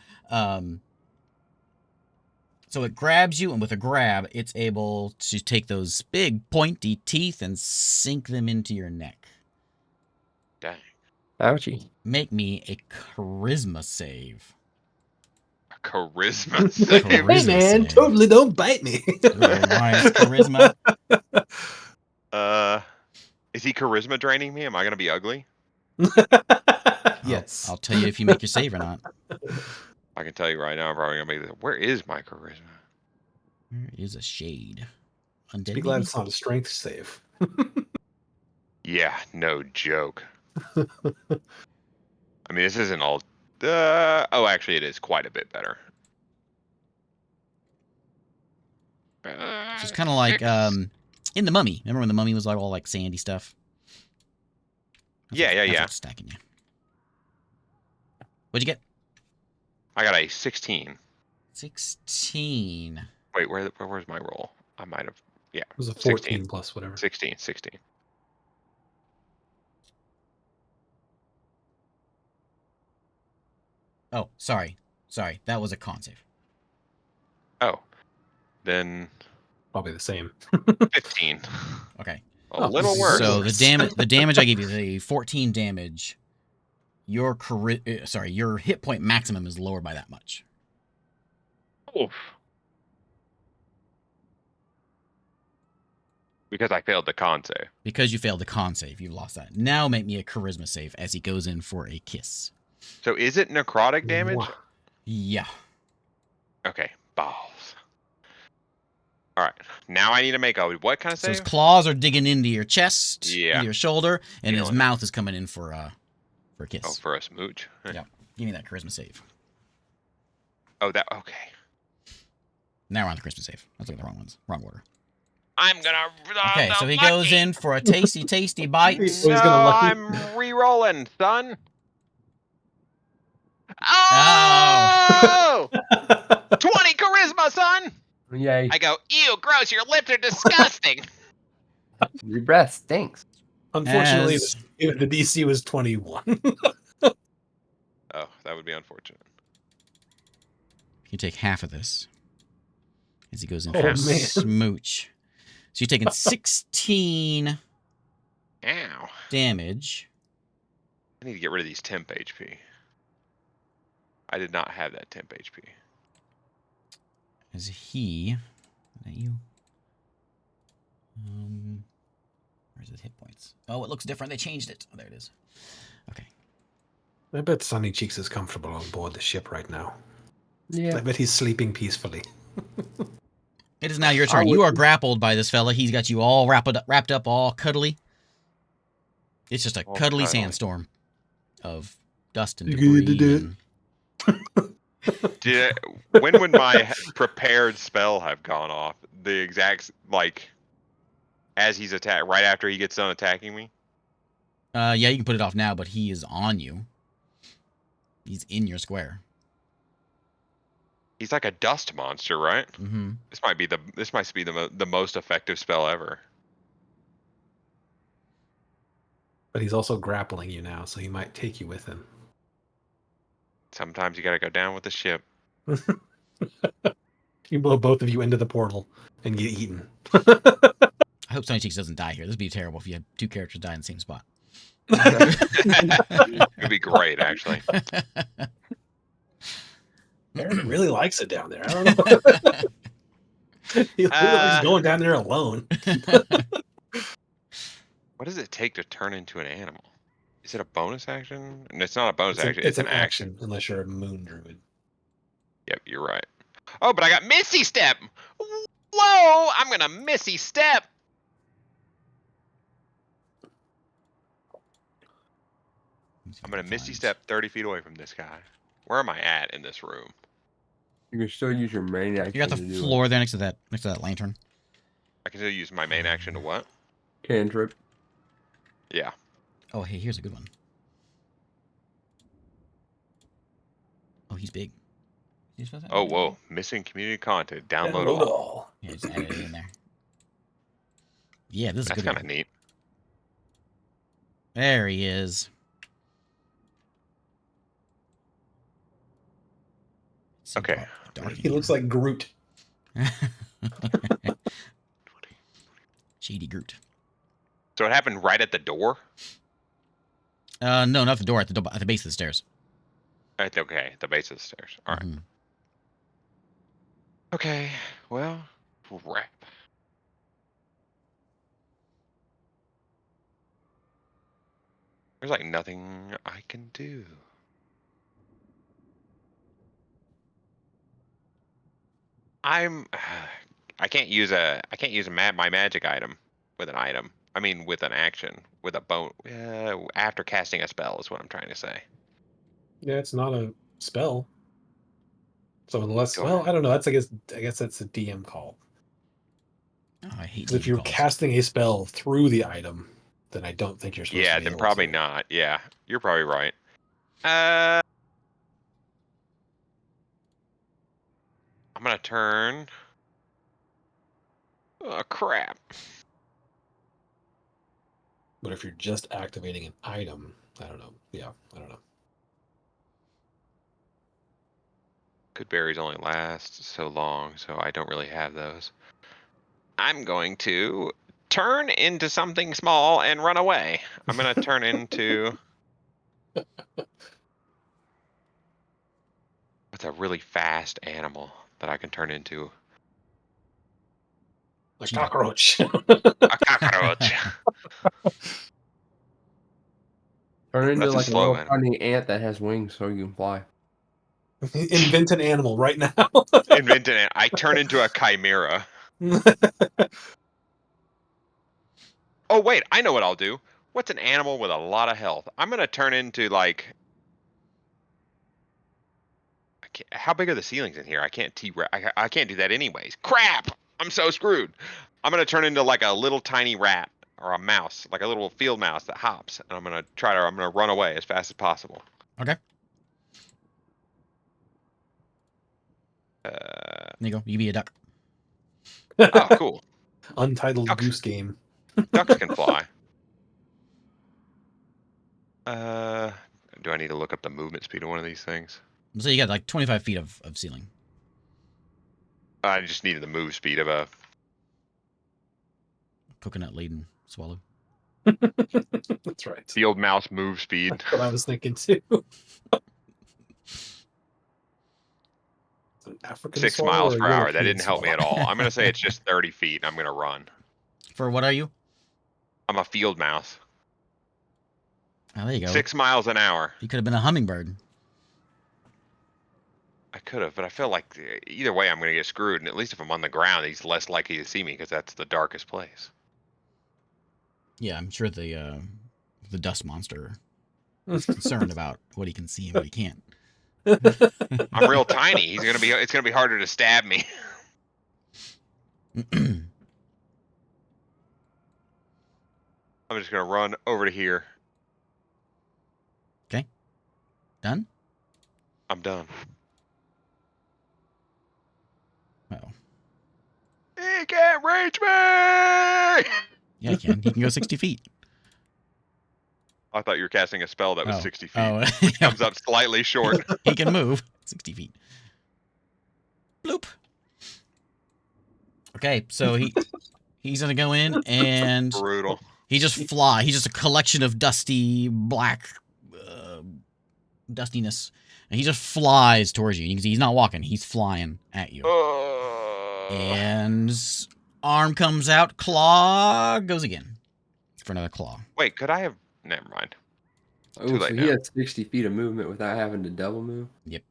So it grabs you, and with a grab, it's able to take those big pointy teeth and sink them into your neck. Dang. Ouchie. Make me a charisma save. Charisma save. Charisma Hey man, save. totally don't bite me. Nice charisma. Is he charisma draining me? Am I gonna be ugly? Yes. I'll tell you if you make your save or not. I can tell you right now, I'm probably gonna be. Where is my charisma? There is a shade. Undead. Be glad maybe? it's not a strength save. Yeah, no joke. I mean, this isn't all. Oh, actually, it is quite a bit better. It's just kind of like in the Mummy. Remember when the Mummy was like all like sandy stuff? That's what's stacking you. What'd you get? I got a 16. 16. Wait, where's my roll? I might have. Yeah, It was a 16. 14 plus whatever. 16. Oh, sorry. That was a con save. Oh, then Probably the same. 15. Okay. A little worse. So the damage I gave you, the 14 damage. Your hit point maximum is lowered by that much. Oof. Because I failed the con save. Because you failed the con save, you've lost that. Now make me a charisma save as he goes in for a kiss. So is it necrotic damage? Mwah. Yeah. Okay, balls. All right, now I need to make a what kind of So his save? claws are digging into your chest, Yeah. into your shoulder, and his Feeling it. mouth is coming in for a kiss. Oh, for a smooch. Yeah. Give me that charisma save. Oh, that okay. Now we're on the charisma save. I was looking at the wrong ones. Wrong order. I'm gonna. Okay, so he goes in for a tasty, tasty bite. He's No, gonna lucky. I'm re-rolling, son. Oh. Oh! 20 charisma, son. Yay. I go, ew, gross. Your lips are disgusting. Your breath stinks. Unfortunately, As- the DC was 21. Oh, that would be unfortunate. You take half of this as he goes in Oh, for a man. smooch. So you're taking 16 Ow. damage. I need to get rid of these temp HP. I did not have that temp HP. As he... Is that you? Where's his hit points? Oh, it looks different. They changed it. Oh, there it is. Okay. I bet Sunny Cheeks is comfortable on board the ship right now. Yeah. I bet he's sleeping peacefully. It is now your turn. You are grappled by this fella. He's got you all wrapped up, all cuddly. It's just a All cuddly cuddly. sandstorm of dust and You debris. good to do it? When would my prepared spell have gone off? The exact, like, as he's attacked, right after he gets done attacking me? Yeah, you can put it off now, but he is on you. He's in your square. He's like a dust monster, right? Mm-hmm. This might be the most effective spell ever. But he's also grappling you now, so he might take you with him. Sometimes you gotta go down with the ship. You blow both of you into the portal and get eaten. I hope Sunny Cheeks doesn't die here. This would be terrible if you had two characters die in the same spot. It'd be great, actually. Eric really likes it down there. I don't know. He really likes going down there alone. What does it take to turn into an animal? Is it a bonus action? And it's not a bonus It's, action. it's It's an action, unless you're a moon druid. Yep, you're right. Oh, but I got Misty Step. Whoa! I'm gonna Misty Step. I'm gonna Misty Step 30 feet away from this guy. Where am I at in this room? You can still use your main action. You got the to do floor there next to that lantern. I can still use my main action to what? a cantrip. Yeah. Oh, hey, here's a good one. Oh, he's big. You supposed to- Oh, whoa. Missing community content. Download all. Yeah, just added it in there. Yeah, this is a That's good kind of one. neat. There he is. So Okay. dark He looks like Groot. Shady Groot. So it happened right at the door? No, not the door. At the base of the stairs. Okay, the base of the stairs. All right. Mhm. Okay, well, crap. There's like nothing I can do. I can't use my magic item with an item. I mean, with an action, with a bone. After casting a spell is what I'm trying to say. Yeah, it's not a spell. So unless, Go well, ahead. I don't know. I guess that's a DM call. Oh, I hate Because if DM you're calls. casting a spell through the item, then I don't think you're supposed to Yeah, be then able probably to. not. Yeah, you're probably right. I'm gonna turn. Oh crap! But if you're just activating an item, I don't know. Yeah, I don't know. Good berries only last so long, so I don't really have those. I'm going to turn into something small and run away. I'm gonna turn into. What's a really fast animal? that I can turn into Like Cheetah. cockroach. a cockroach. Turn into That's a like a little slogan. tiny ant that has wings so you can fly. Invent an animal right now. Invented it. I turn into a chimera. Oh wait, I know what I'll do. What's an animal with a lot of health? I'm gonna turn into like. How big are the ceilings in here? I can't I can't do that anyways. Crap! I'm so screwed. I'm gonna turn into like a little tiny rat or a mouse, like a little field mouse that hops, and I'm gonna run away as fast as possible. Okay. Uh, There you go. You be a duck. oh, cool. Untitled Ducks. Goose Game. Ducks can fly. Uh, do I need to look up the movement speed of one of these things? So you got like 25 feet of ceiling. I just needed the move speed of a. Coconut laden swallow. That's right. Field mouse move speed. That's what I was thinking too. An African 6 swallow miles or a per hour. That European didn't help me at swallow? all. I'm gonna say it's just 30 feet, and I'm gonna run. For what are you? I'm a field mouse. Oh, there you go. 6 miles an hour. You could have been a hummingbird. I could have, but I feel like either way I'm gonna get screwed. And at least if I'm on the ground, he's less likely to see me because that's the darkest place. Yeah, I'm sure the dust monster is concerned about what he can see and what he can't. I'm real tiny. It's gonna be harder to stab me. I'm just gonna run over to here. Done? I'm done. Uh-oh. He can't reach me! Yeah, he can. He can go 60 feet. I thought you were casting a spell that was Oh. 60 feet, Oh, which comes up slightly short. he can move 60 feet. Bloop. Okay, so he's gonna go in and Brutal. he just fly. He's just a collection of dusty black dustiness, and he just flies towards you. You can see he's not walking; he's flying at you. And arm comes out, claw goes again for another claw. Wait, could I have? Never mind. Oh, Too so late he now. has 60 feet of movement without having to double move? Yep.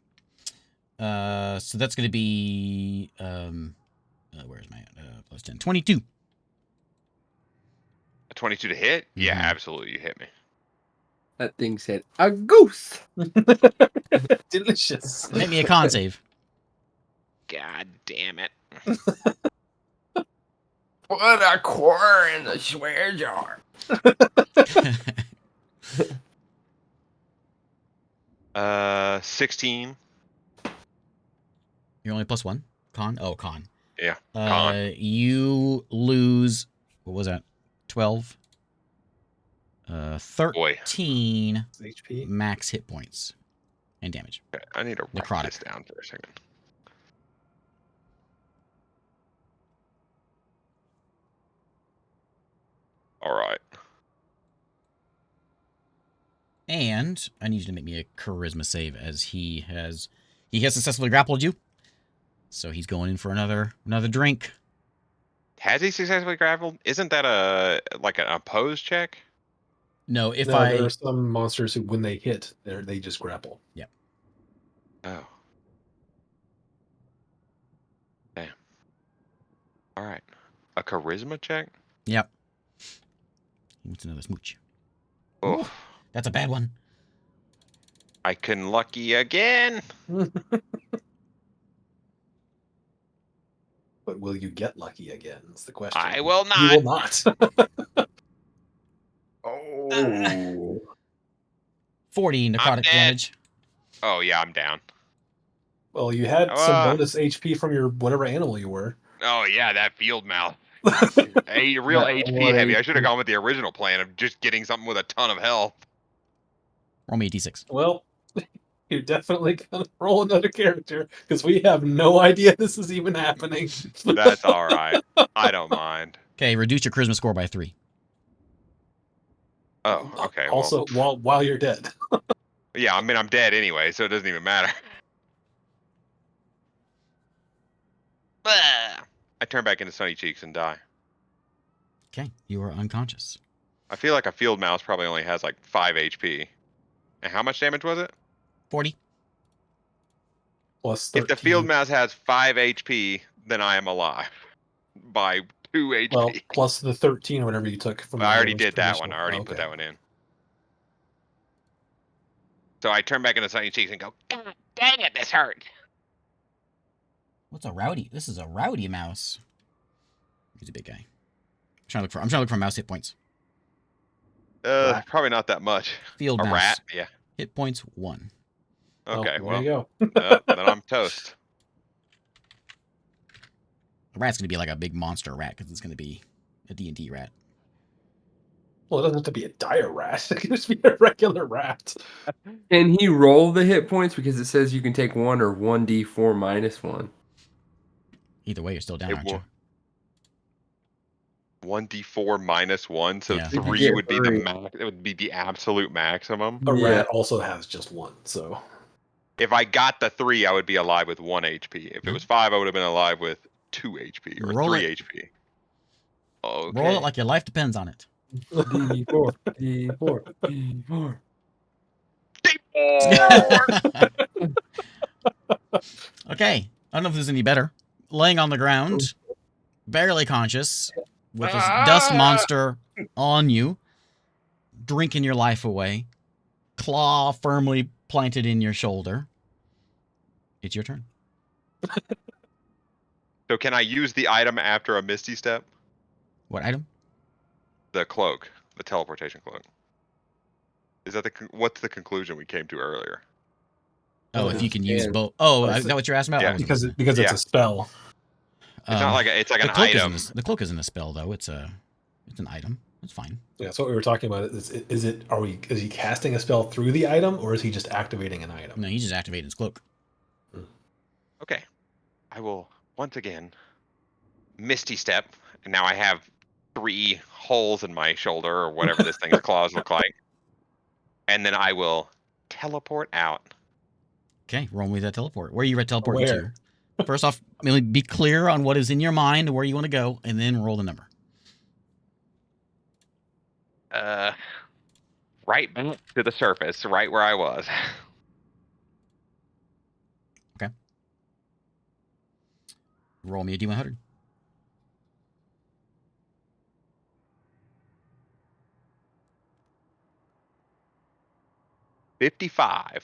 So that's gonna be where's my plus 10? 22. A 22 to hit? Yeah, Mhm. absolutely. You hit me. That thing said, a goose! Delicious. Make me a con save. God damn it. Put a quarter in the swear jar. 16. You're only plus 1. Con? Oh, con. Yeah, con. You lose, what was that? 12? 13 HP. max hit points and damage. Okay, I need to write Necrotic. this down for a second. All right. And I need you to make me a charisma save as he has successfully grappled you. So he's going in for another drink. Has he successfully grappled? Isn't that an opposed check? No, if No, I there are some monsters who, when they hit, they just grapple. Oh. Damn. All right. A charisma check? Yep. He wants another smooch. Oh, Ooh, that's a bad one. I can lucky again. But will you get lucky again? That's the question. I will not. You will not. Oh. 40 necrotic dead. damage. Oh yeah, I'm down. Well, you had some bonus HP from your whatever animal you were. Oh yeah, that field mouse. A real That HP one heavy. I should have HP. gone with the original plan of just getting something with a ton of health. Roll me a d6. Well, you're definitely gonna roll another character because we have no idea this is even happening. That's all right. I don't mind. Okay, reduce your charisma score by 3. Oh, okay. Also, while you're dead. Yeah, I mean I'm dead anyway, so it doesn't even matter. I turn back into Sunny Cheeks and die. Okay, you are unconscious. I feel like a field mouse probably only has like 5 HP. And how much damage was it? 40. Plus If the field 13. mouse has 5 HP, then I am alive by 2 HP. Well, plus the 13 or whatever you took from. I the already damage did that one. initial. I already Oh, put okay. that one in. So I turn back into Sunny Cheeks and go, God dang it, this hurt. What's a rowdy? This is a rowdy mouse. He's a big guy. I'm trying to look for mouse hit points. Rat. Probably not that much. Field A mouse. rat? Yeah. Hit points 1. Okay, There well, you go. then I'm toast. A rat's gonna be like a big monster rat because it's gonna be a D&D rat. Well, it doesn't have to be a dire rat. It can just be a regular rat. Can he roll the hit points? Because it says you can take 1 or 1d4 minus 1. Either way, you're still down, It aren't you? will 1d4 minus 1, so Yeah. You can 3 get would be 3. the max. It would be the absolute maximum. A Yeah. rat also has just 1, so. If I got the 3, I would be alive with 1 HP. If it was 5, I would have been alive with 2 HP or Roll 3 it. HP. Okay. Roll it like your life depends on it. D4, D4, D4. Okay. I don't know if this is any better. Laying on the ground, barely conscious, with this dust monster on you, drinking your life away, claw firmly planted in your shoulder. It's your turn. So can I use the item after a Misty Step? What item? The cloak, the teleportation cloak. Is that what's the conclusion we came to earlier? Oh, if you can use Yeah. both. Oh, Oh, is that what you're asking about? yeah. I wasn't Because listening. it's Yeah. a spell. It's not like it's like the an cloak item. the cloak isn't a spell though. It's an item. It's fine. Yeah, so what we were talking about is he casting a spell through the item or is he just activating an item? No, he's just activating his cloak. Okay. I will once again Misty Step, and now I have 3 holes in my shoulder or whatever this thing's claws look like. And then I will teleport out. Okay, roll me with that teleport. Where are you teleporting Where? to? First off, be clear on what is in your mind and where you want to go, and then roll the number. Right back to the surface, right where I was. Roll me a D100. $55.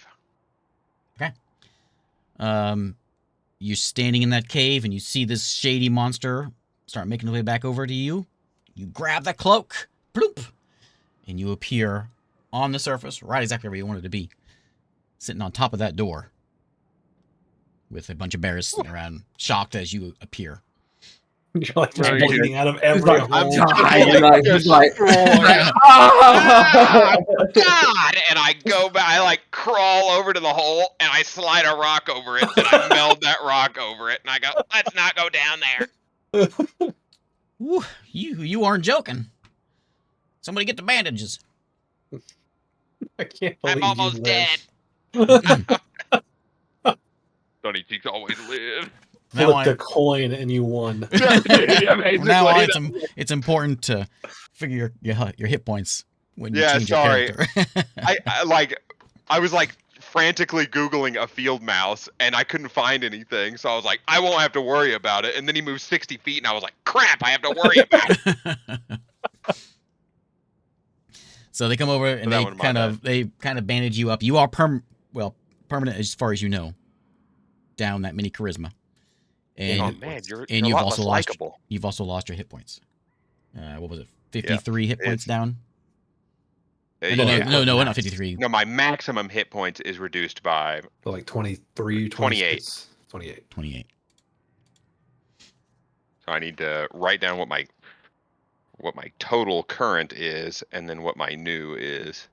You're standing in that cave and you see this shady monster start making his way back over to you. You grab the cloak, bloop, and you appear on the surface, right exactly where you wanted to be, sitting on top of that door, with a bunch of bears sitting around, shocked as you appear. You're like just No, bleeding out of He's every like, hole. he's like, Ah, God! And I go back, I like crawl over to the hole and I slide a rock over it and I meld that rock over it and I go, let's not go down there. Woo, you aren't joking. Somebody get the bandages. I can't believe I'm you almost dead. live. Sunny Cheeks always live. Now Flipped a coin and you won. Now on, it's important to figure your hit points when you Yeah, change sorry. your character. I was like frantically Googling a field mouse and I couldn't find anything. So I was like, I won't have to worry about it. And then he moved 60 feet and I was like, crap, I have to worry about it. So they come over and that one, my they kind of bandage you up. You are permanent as far as you know, down that mini charisma. And Oh man, you're and a you've lot also less lost likable. you've also lost your hit points. What was it? 53 hit points it's- down. Yeah. No, not 53. No, my maximum hit points is reduced by So like 23, 28. 28. 28. So I need to write down what my total current is and then what my new is.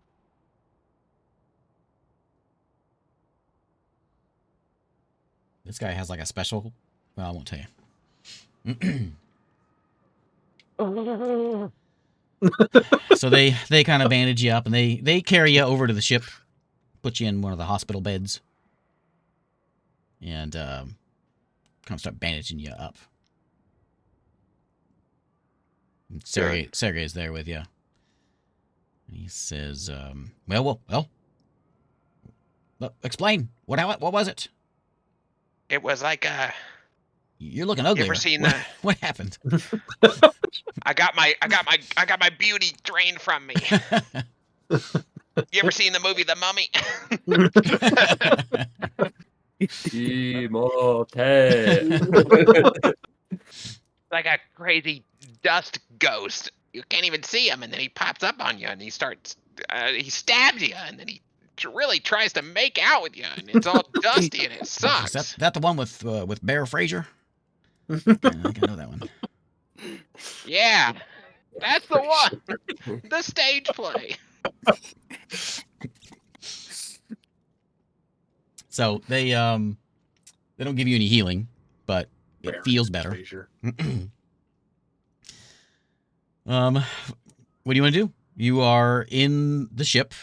This guy has like a special. Well, I won't tell you. So they kind of bandage you up and they carry you over to the ship, put you in one of the hospital beds, and kind kind of start bandaging you up. And Sergey is there with you. He says, well, explain. What was it? It was like You're looking ugly. You ever seen what happened? I got my beauty drained from me. You ever seen the movie The Mummy? Like a crazy dust ghost. You can't even see him, and then he pops up on you, and he starts. He stabs you, and then he really tries to make out with you, and it's all dusty, and it sucks. Is that the one with Bear Fraser? Yeah, I think I know that one. Yeah, that's the one. The stage play. So they don't give you any healing, but it feels better. What do you want to do? You are in the ship.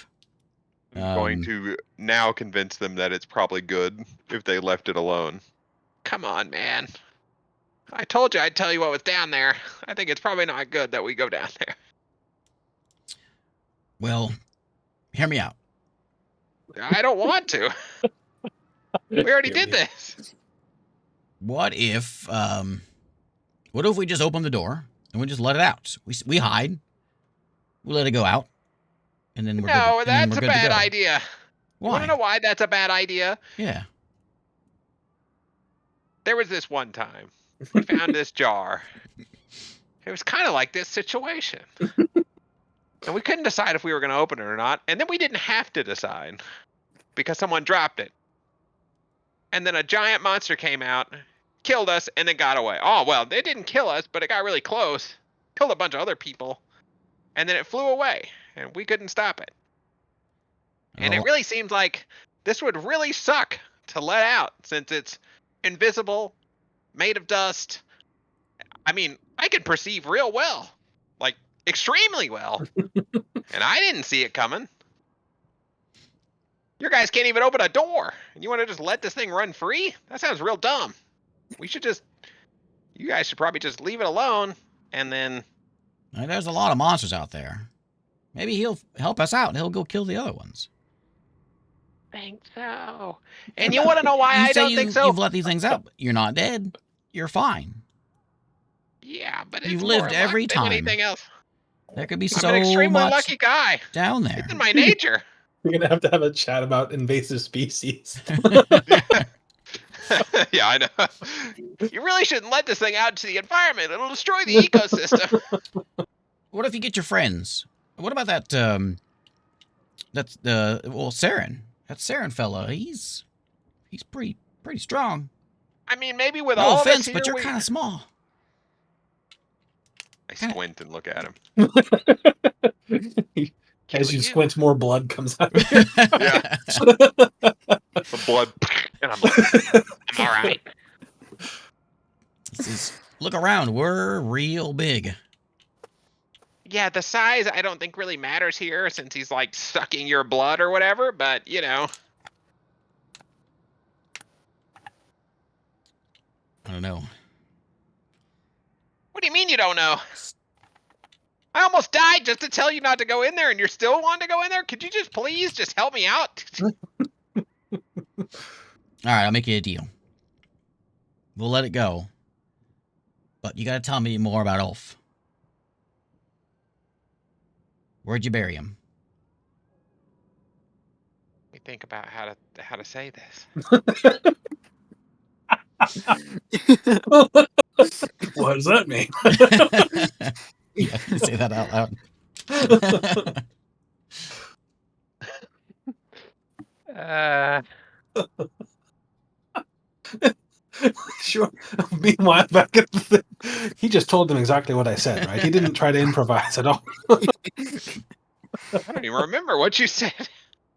I'm going to now convince them that it's probably good if they left it alone. Come on, man. I told you I'd tell you what was down there. I think it's probably not good that we go down there. Well, hear me out. I don't want to. We already did this. What if we just open the door and we just let it out? We hide. We let it go out. And then we're No, good. that's a bad idea. Why? You want to know why that's a bad idea? Yeah. There was this one time we found this jar. It was kind of like this situation. And we couldn't decide if we were going to open it or not. And then we didn't have to decide because someone dropped it. And then a giant monster came out, killed us, and then got away. Oh, well, it didn't kill us, but it got really close. Killed a bunch of other people. And then it flew away, and we couldn't stop it. And it really seems like this would really suck to let out since it's invisible, made of dust. I mean, I can perceive real well, like extremely well. And I didn't see it coming. Your guys can't even open a door. And you want to just let this thing run free? That sounds real dumb. You guys should probably just leave it alone and then. There's a lot of monsters out there. Maybe he'll help us out and he'll go kill the other ones. Think so. And you want to know why I don't think so? You've let these things out. You're not dead. You're fine. Yeah, but it's You've lived more every luck time. than anything else. There could be I'm so an extremely much lucky guy. down there. It's in my nature. We're gonna have to have a chat about invasive species. Yeah, I know. You really shouldn't let this thing out into the environment. It'll destroy the ecosystem. What if you get your friends? What about that? That's Saren. That Saren fella. He's pretty strong. I mean, maybe with No all offense, of us here, but you're kind of small. I squint and look at him. As you squint, more blood comes out. Yeah. The blood, and I'm like, I'm all right. Look around. We're real big. Yeah, the size I don't think really matters here since he's like sucking your blood or whatever, but you know. I don't know. What do you mean you don't know? I almost died just to tell you not to go in there and you're still wanting to go in there? Could you just please just help me out? All right, I'll make you a deal. We'll let it go. But you gotta tell me more about Ulf. Where'd you bury him? Let me think about how to say this. What does that mean? Yeah, say that out loud. Sure. Meanwhile, back at the thing, he just told them exactly what I said, right? He didn't try to improvise at all. I don't even remember what you said.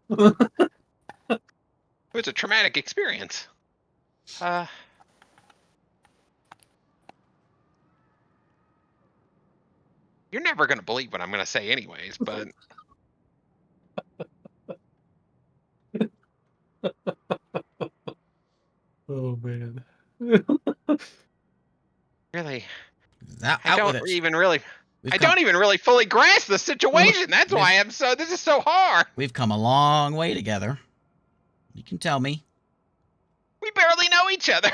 It was a traumatic experience. You're never going to believe what I'm going to say anyways, but... Oh, man. Really, Out, I out don't with it. even really. We've I come, don't even really fully grasp the situation. That's why I'm so. This is so hard. we've come a long way together. You can tell me. We barely know each other.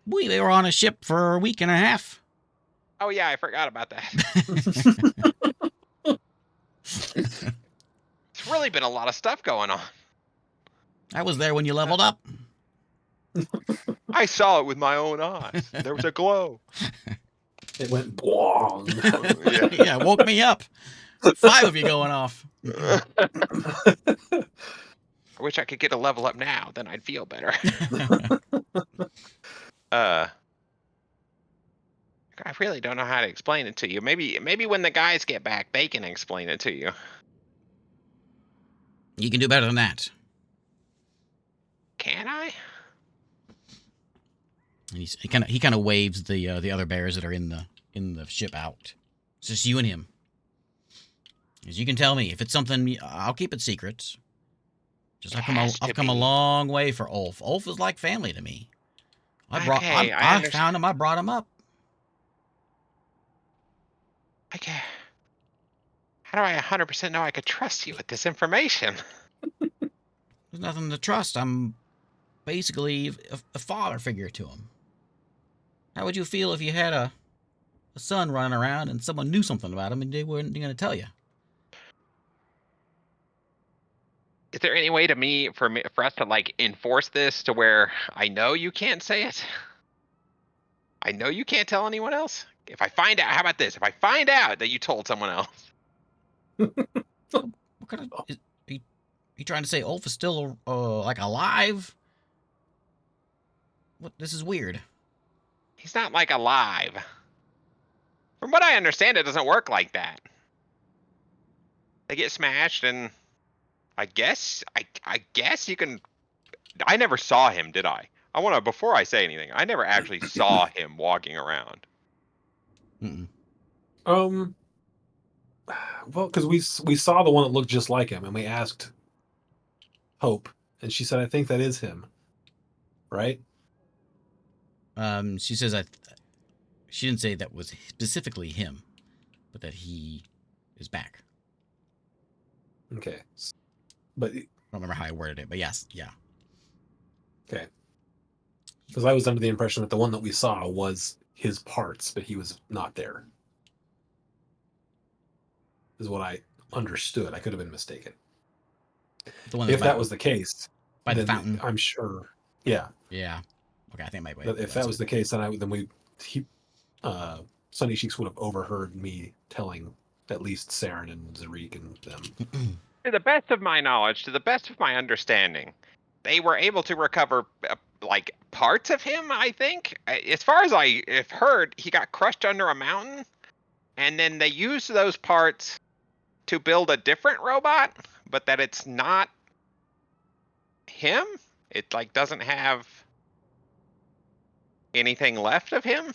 We were on a ship for a week and a half. Oh yeah, I forgot about that. It's really been a lot of stuff going on. I was there when you leveled up. I saw it with my own eyes. There was a glow. It went bwong. Yeah, woke me up. 5 of you going off. I wish I could get a level up now, then I'd feel better. I really don't know how to explain it to you. Maybe when the guys get back, they can explain it to you. You can do better than that. Can I? And he kind of waves the other bears that are in the ship out. It's just you and him. As you can tell me, if it's something, I'll keep it secret. Just I've come a long way for Ulf. Ulf is like family to me. I found him. I brought him up. Okay. How do I 100% know I could trust you with this information? There's nothing to trust. I'm basically a father figure to him. How would you feel if you had a son running around and someone knew something about him and they weren't going to tell you? Is there any way for us to like enforce this to where I know you can't say it? I know you can't tell anyone else. If I find out, how about this? If I find out that you told someone else, What kind of? Are you trying to say Ulf is still like alive? What? This is weird. he's not like alive. From what I understand, it doesn't work like that. They get smashed, and I guess you can. I never saw him, did I? Before I say anything, I never actually saw him walking around. Mm-mm. Well, because we saw the one that looked just like him, and we asked Hope, and she said, "I think that is him." Right? She says she didn't say that was specifically him, but that he is back. Okay. But I don't remember how I worded it, but yes, yeah. okay. Because I was under the impression that the one that we saw was his parts, but he was not there. Is what I understood. I could have been mistaken. The one If that was the case, by the then fountain. I'm sure. Yeah. Yeah. Okay, I think maybe. If that was the case, then Sunny Cheeks would have overheard me telling at least Saren and Zarik and them. To the best of my knowledge, to the best of my understanding, they were able to recover like parts of him. I think, as far as I have heard, he got crushed under a mountain, and then they used those parts to build a different robot, but that it's not him. It like doesn't have anything left of him.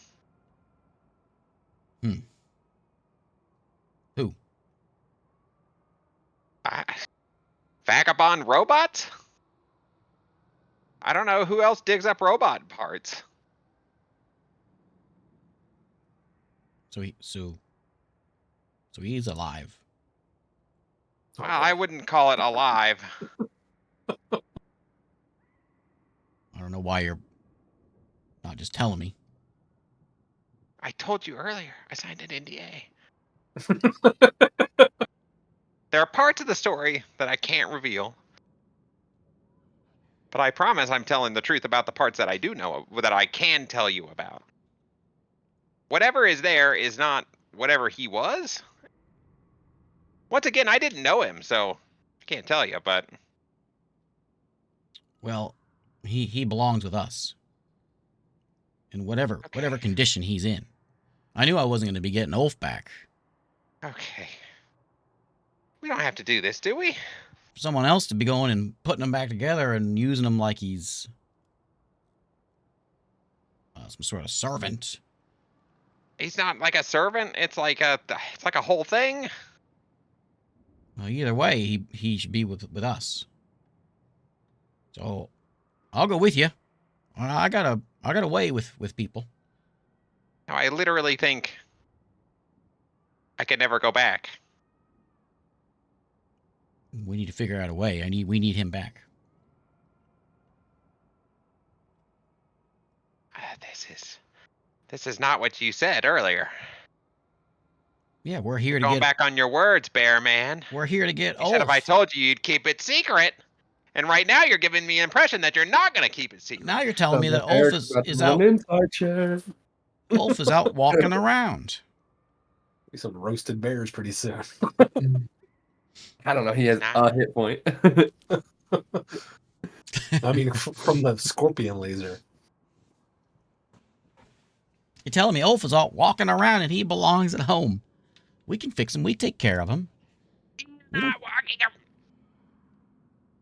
Who? Vagabond robots? I don't know who else digs up robot parts. So he's alive. Well, I wouldn't call it alive. I don't know why you're not just telling me. I told you earlier, I signed an NDA. There are parts of the story that I can't reveal. But I promise I'm telling the truth about the parts that I do know, that I can tell you about. Whatever is there is not whatever he was. Once again, I didn't know him, so I can't tell you, but... Well, he belongs with us. In whatever condition he's in. I knew I wasn't going to be getting Ulf back. Okay. We don't have to do this, do we? For someone else to be going and putting them back together and using him like he's some sort of servant. He's not like a servant. It's like a whole thing. Well, either way, he should be with us. So I'll go with you. I got a way with people. Now, I literally think I could never go back. We need to figure out a way. We need him back. This is not what you said earlier. Yeah, we're here You're to going get. back on your words, Bear Man. We're here to get You said if I Ulf. told you, you'd keep it secret. And right now, you're giving me the impression that you're not going to keep it secret. Now you're telling me that Ulf Eric's about to is run out. inside check. Ulf is out walking around. Be some roasted bears pretty soon. I don't know. He has Nah. a hit point. I mean, from the scorpion laser. You're telling me Ulf is out walking around and he belongs at home. We can fix him. We take care of him. Not walking up.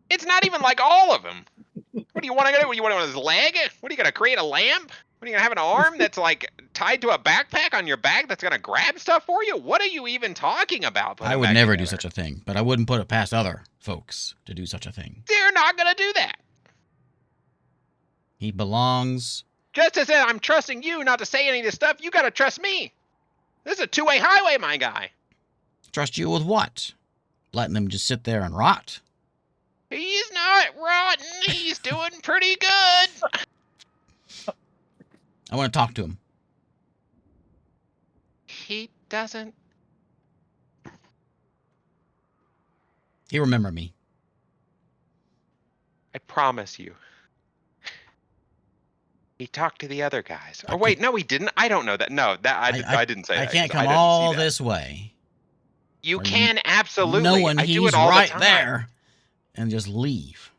It's not even like all of them. What do you want to do? You want it on his leg? What are you going to create a lamp? What are you going to have an arm that's like tied to a backpack on your back that's going to grab stuff for you? What are you even talking about? I would never do such a thing, but I wouldn't put it past other folks to do such a thing. They're not going to do that. He belongs. Just as I'm trusting you not to say any of this stuff, you got to trust me. This is a two-way highway, my guy. Trust you with what? Letting them just sit there and rot? He's not rotten. He's doing pretty good. I want to talk to him. He doesn't. He remember me. I promise you. He talked to the other guys. I Or wait, no, he didn't. I don't know that. No, I didn't say I that. can't 'cause I come didn't see all that. this way. You for can absolutely. Knowing I do he's it all right the time. there and just leave.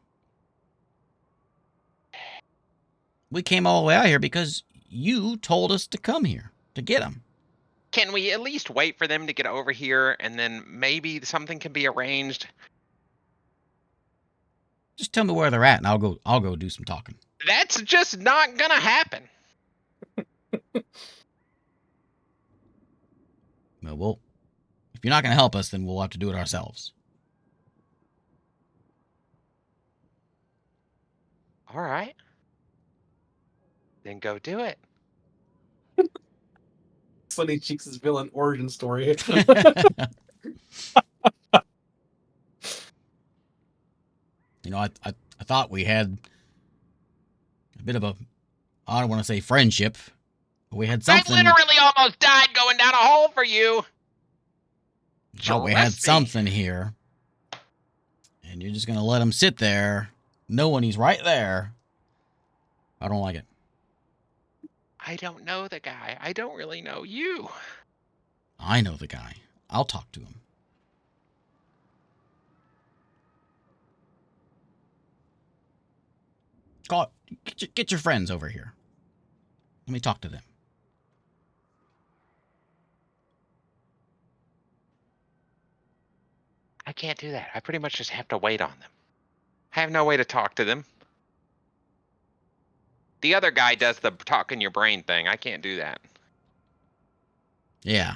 We came all the way out here because you told us to come here to get him. Can we at least wait for them to get over here and then maybe something can be arranged? Just tell me where they're at and I'll go do some talking. That's just not gonna happen. Well, if you're not going to help us, then we'll have to do it ourselves. All right. Then go do it. Sunny Cheeks' villain origin story. You know, I thought we had a bit of a, I don't want to say friendship, but we had something. I literally almost died going down a hole for you. Thought we had something here. And you're just going to let him sit there knowing he's right there. I don't like it. I don't know the guy. I don't really know you. I know the guy. I'll talk to him. Get your friends over here. Let me talk to them. I can't do that. I pretty much just have to wait on them. I have no way to talk to them. The other guy does the talk in your brain thing. I can't do that. Yeah.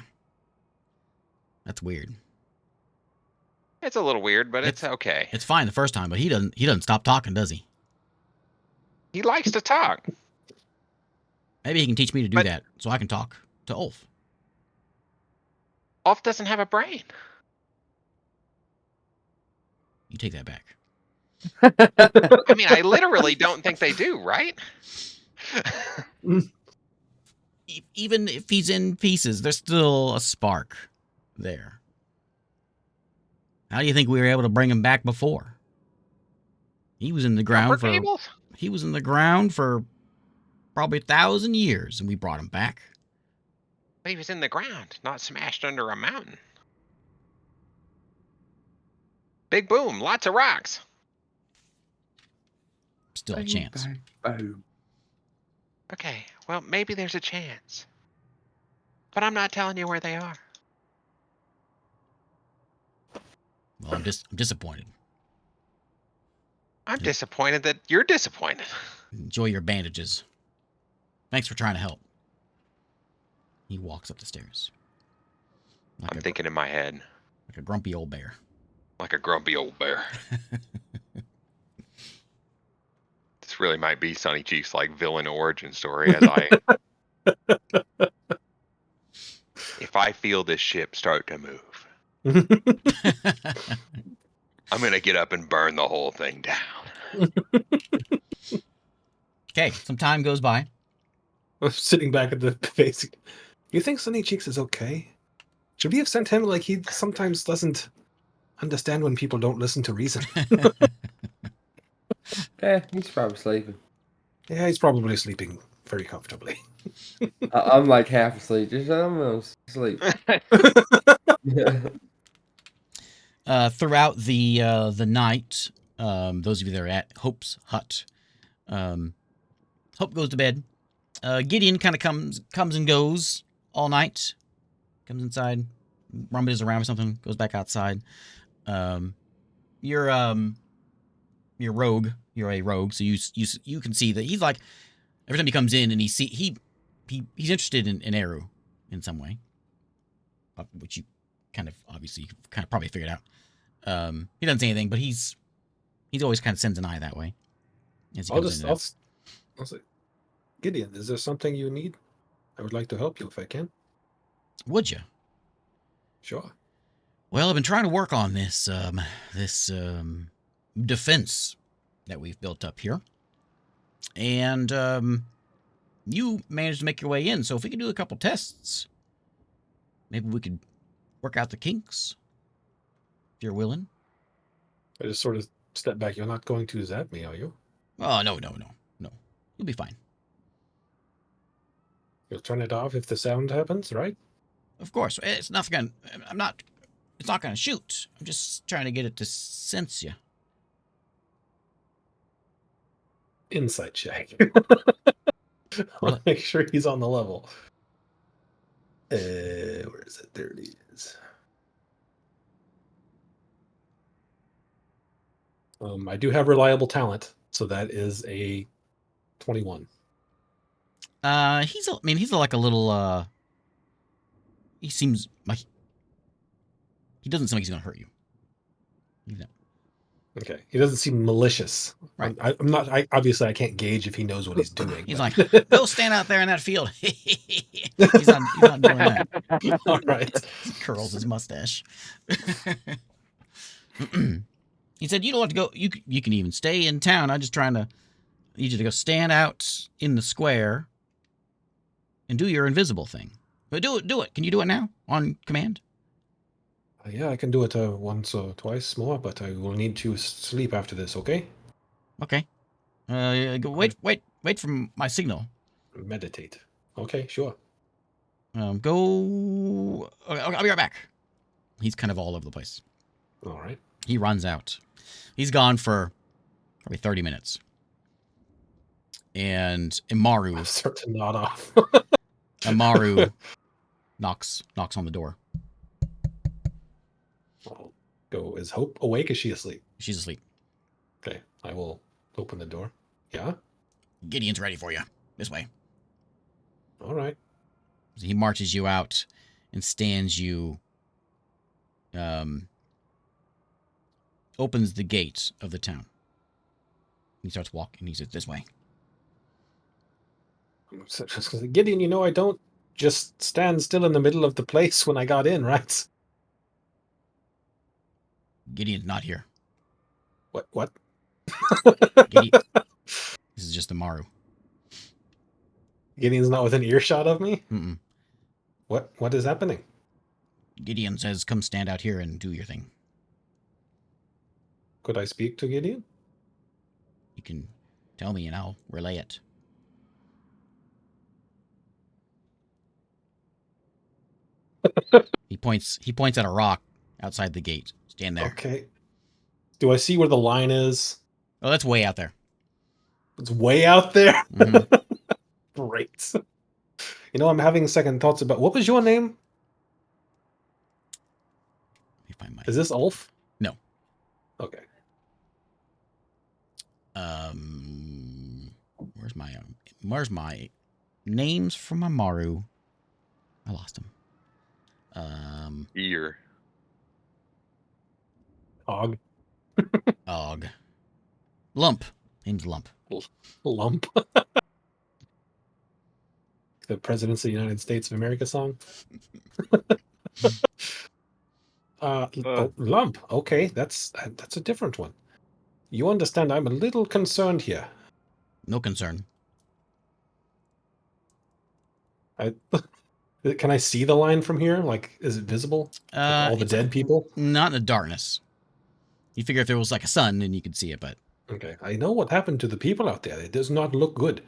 That's weird. It's a little weird, but it's okay. It's fine the first time, but he doesn't stop talking, does he? He likes to talk. Maybe he can teach me to do that so I can talk to Ulf. Ulf doesn't have a brain. You take that back. I mean, I literally don't think they do, right? Even if he's in pieces, there's still a spark there. How do you think we were able to bring him back before? He was in the ground He was in the ground for probably 1,000 years, and we brought him back. But he was in the ground, not smashed under a mountain. Big boom, lots of rocks. Still a chance. Boom. Okay, well, maybe there's a chance. But I'm not telling you where they are. Well, I'm disappointed. I'm disappointed that you're disappointed. Enjoy your bandages. Thanks for trying to help. He walks up the stairs. I'm thinking in my head. Like a grumpy old bear. Like a grumpy old bear. This really might be Sunny Cheeks' like villain origin story as I if I feel this ship start to move, I'm gonna get up and burn the whole thing down. Okay, some time goes by. I'm sitting back at the face. You think Sunny Cheeks is okay? Should we have sent him? Like, he sometimes doesn't understand when people don't listen to reason. He's probably sleeping. Yeah, he's probably sleeping very comfortably. I'm like half asleep. Just almost asleep. Throughout the night, those of you that are at Hope's hut, Hope goes to bed. Gideon kind of comes and goes all night. Comes inside, rumbles around or something, goes back outside. You're rogue. You're a rogue, so you can see that he's like every time he comes in and he's interested in Eru in some way, which you kind of probably figured out. He doesn't say anything, but he's always kind of sends an eye that way. As he I'll comes in and just, I'll say, Gideon, is there something you need? I would like to help you if I can. Would you? Sure. Well, I've been trying to work on this defense that we've built up here, and you managed to make your way in. So if we could do a couple tests, maybe we could work out the kinks. If you're willing. I just sort of step back. You're not going to zap me, are you? Oh no. You'll be fine. You'll turn it off if the sound happens, right? Of course, it's not gonna. It's not gonna shoot. I'm just trying to get it to sense you. Insight check. I'll Really? make sure he's on the level. Where is it? There it is. I do have reliable talent, so that is a 21. He's like a little. He seems like he doesn't seem like he's gonna hurt you. He's not. Okay, he doesn't seem malicious. Right. I'm not. Obviously, I can't gauge if he knows what he's doing. He's but- like, go stand out there in that field. He's not doing that. All right. He curls his mustache. He said, "You don't have to go. You can even stay in town. I'm just trying to need you to go stand out in the square and do your invisible thing. But do it. Can you do it now on command?" Yeah, I can do it once or twice more, but I will need to sleep after this. Okay? Okay. Wait for my signal. Meditate. Okay, sure. Go. I'll be right back. He's kind of all over the place. All right. He runs out. He's gone for probably 30 minutes. And Imaru I'll start to nod off. knocks on the door. I'll go. Is Hope awake? Is she asleep? She's asleep. Okay, I will open the door. Yeah. Gideon's ready for you. This way. All right. So he marches you out and stands you. Opens the gate of the town. He starts walking. He says, "This way." Gideon, you know I don't just stand still in the middle of the place when I got in, right? Gideon's not here. What? Gideon, this is just Imaru. Gideon's not within earshot of me? Mm-mm. What is happening? Gideon says, "Come stand out here and do your thing." Could I speak to Gideon? You can tell me and I'll relay it. He points at a rock outside the gate. Stand there. Okay. Do I see where the line is? Oh, that's way out there. It's way out there? Mhm. Great. You know, I'm having second thoughts about... What was your name? Let me find my... Is this Ulf? No. Okay. Where's my names from Imaru? I lost him. Ear. Og. Og. Lump. Name's Lump. Lump. the Presidents of the United States of America song. Lump. Okay, that's a different one. You understand? I'm a little concerned here. No concern. Can I see the line from here? Like, is it visible? Like all the It's dead people? not in the darkness. You figure if there was like a sun, then you could see it, but Okay, I know what happened to the people out there. It does not look good.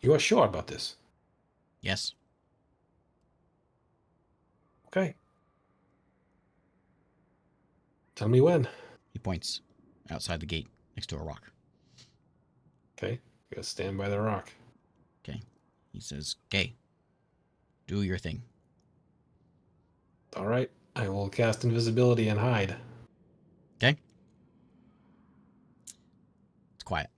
You are sure about this? yes. Okay. Tell me when. He points outside the gate next to a rock. Okay, gotta stand by the rock. Okay. He says, "Okay, do your thing." All right, I will cast invisibility and hide. Okay. It's quiet.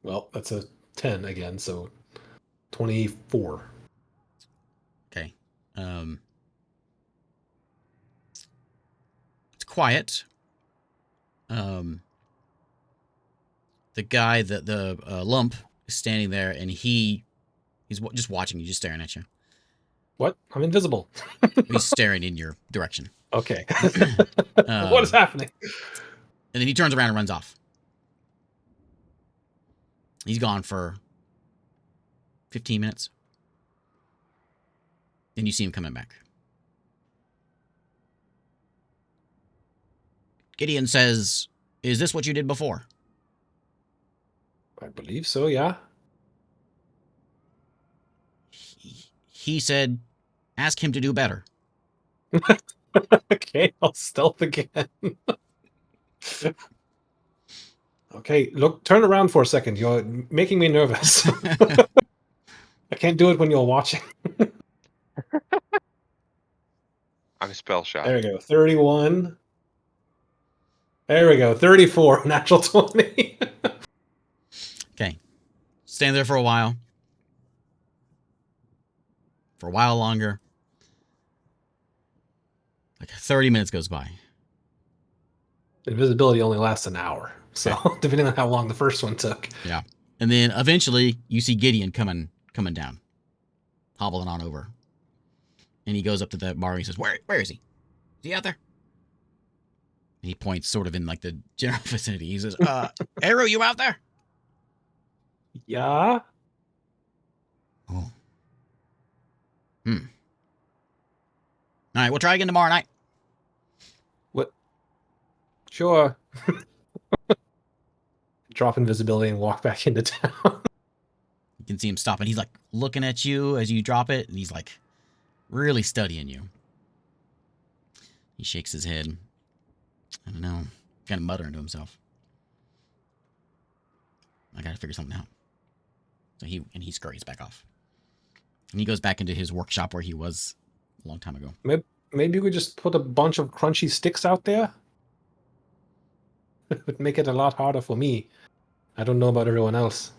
Well, that's a 10 again, so 24. Okay. It's quiet. The guy, the lump, is standing there, and he's just watching you, just staring at you. What? I'm invisible. He's staring in your direction. Okay. What is happening? And then he turns around and runs off. He's gone for 15 minutes. Then you see him coming back. Gideon says, "Is this what you did before?" I believe so, yeah. He said, "Ask him to do better." Okay, I'll stealth again. Okay, look, turn around for a second. You're making me nervous. I can't do it when you're watching. I'm spell shot. There we go. 31. There we go. 34. Natural 20. Okay. Stand there for a while. For a while longer. Like 30 minutes goes by. Invisibility only lasts an hour. So depending on how long the first one took. Yeah. And then eventually you see Gideon coming down. Hobbling on over. And he goes up to the bar and he says, Where is he? Is he out there? And he points sort of in like the general vicinity. He says, Arrow, you out there? Yeah. Oh. All right, we'll try again tomorrow night. What? Sure. Drop invisibility and walk back into town. You can see him stopping. He's like looking at you as you drop it, and he's like really studying you. He shakes his head. I don't know. Kind of muttering to himself. I gotta figure something out. So he scurries back off. And he goes back into his workshop where he was a long time ago. Maybe we just put a bunch of crunchy sticks out there? It would make it a lot harder for me. I don't know about everyone else.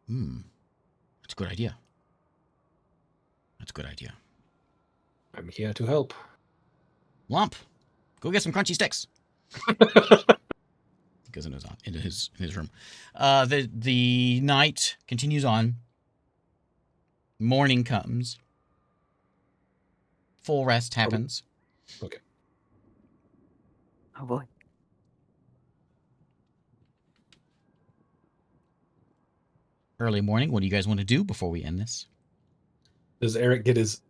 That's a good idea. That's a good idea. I'm here to help. Lump, go get some crunchy sticks. He goes into his room. The night continues on. Morning comes. Full rest happens. Okay. Oh boy. Early morning. What do you guys want to do before we end this? Does Eric get his...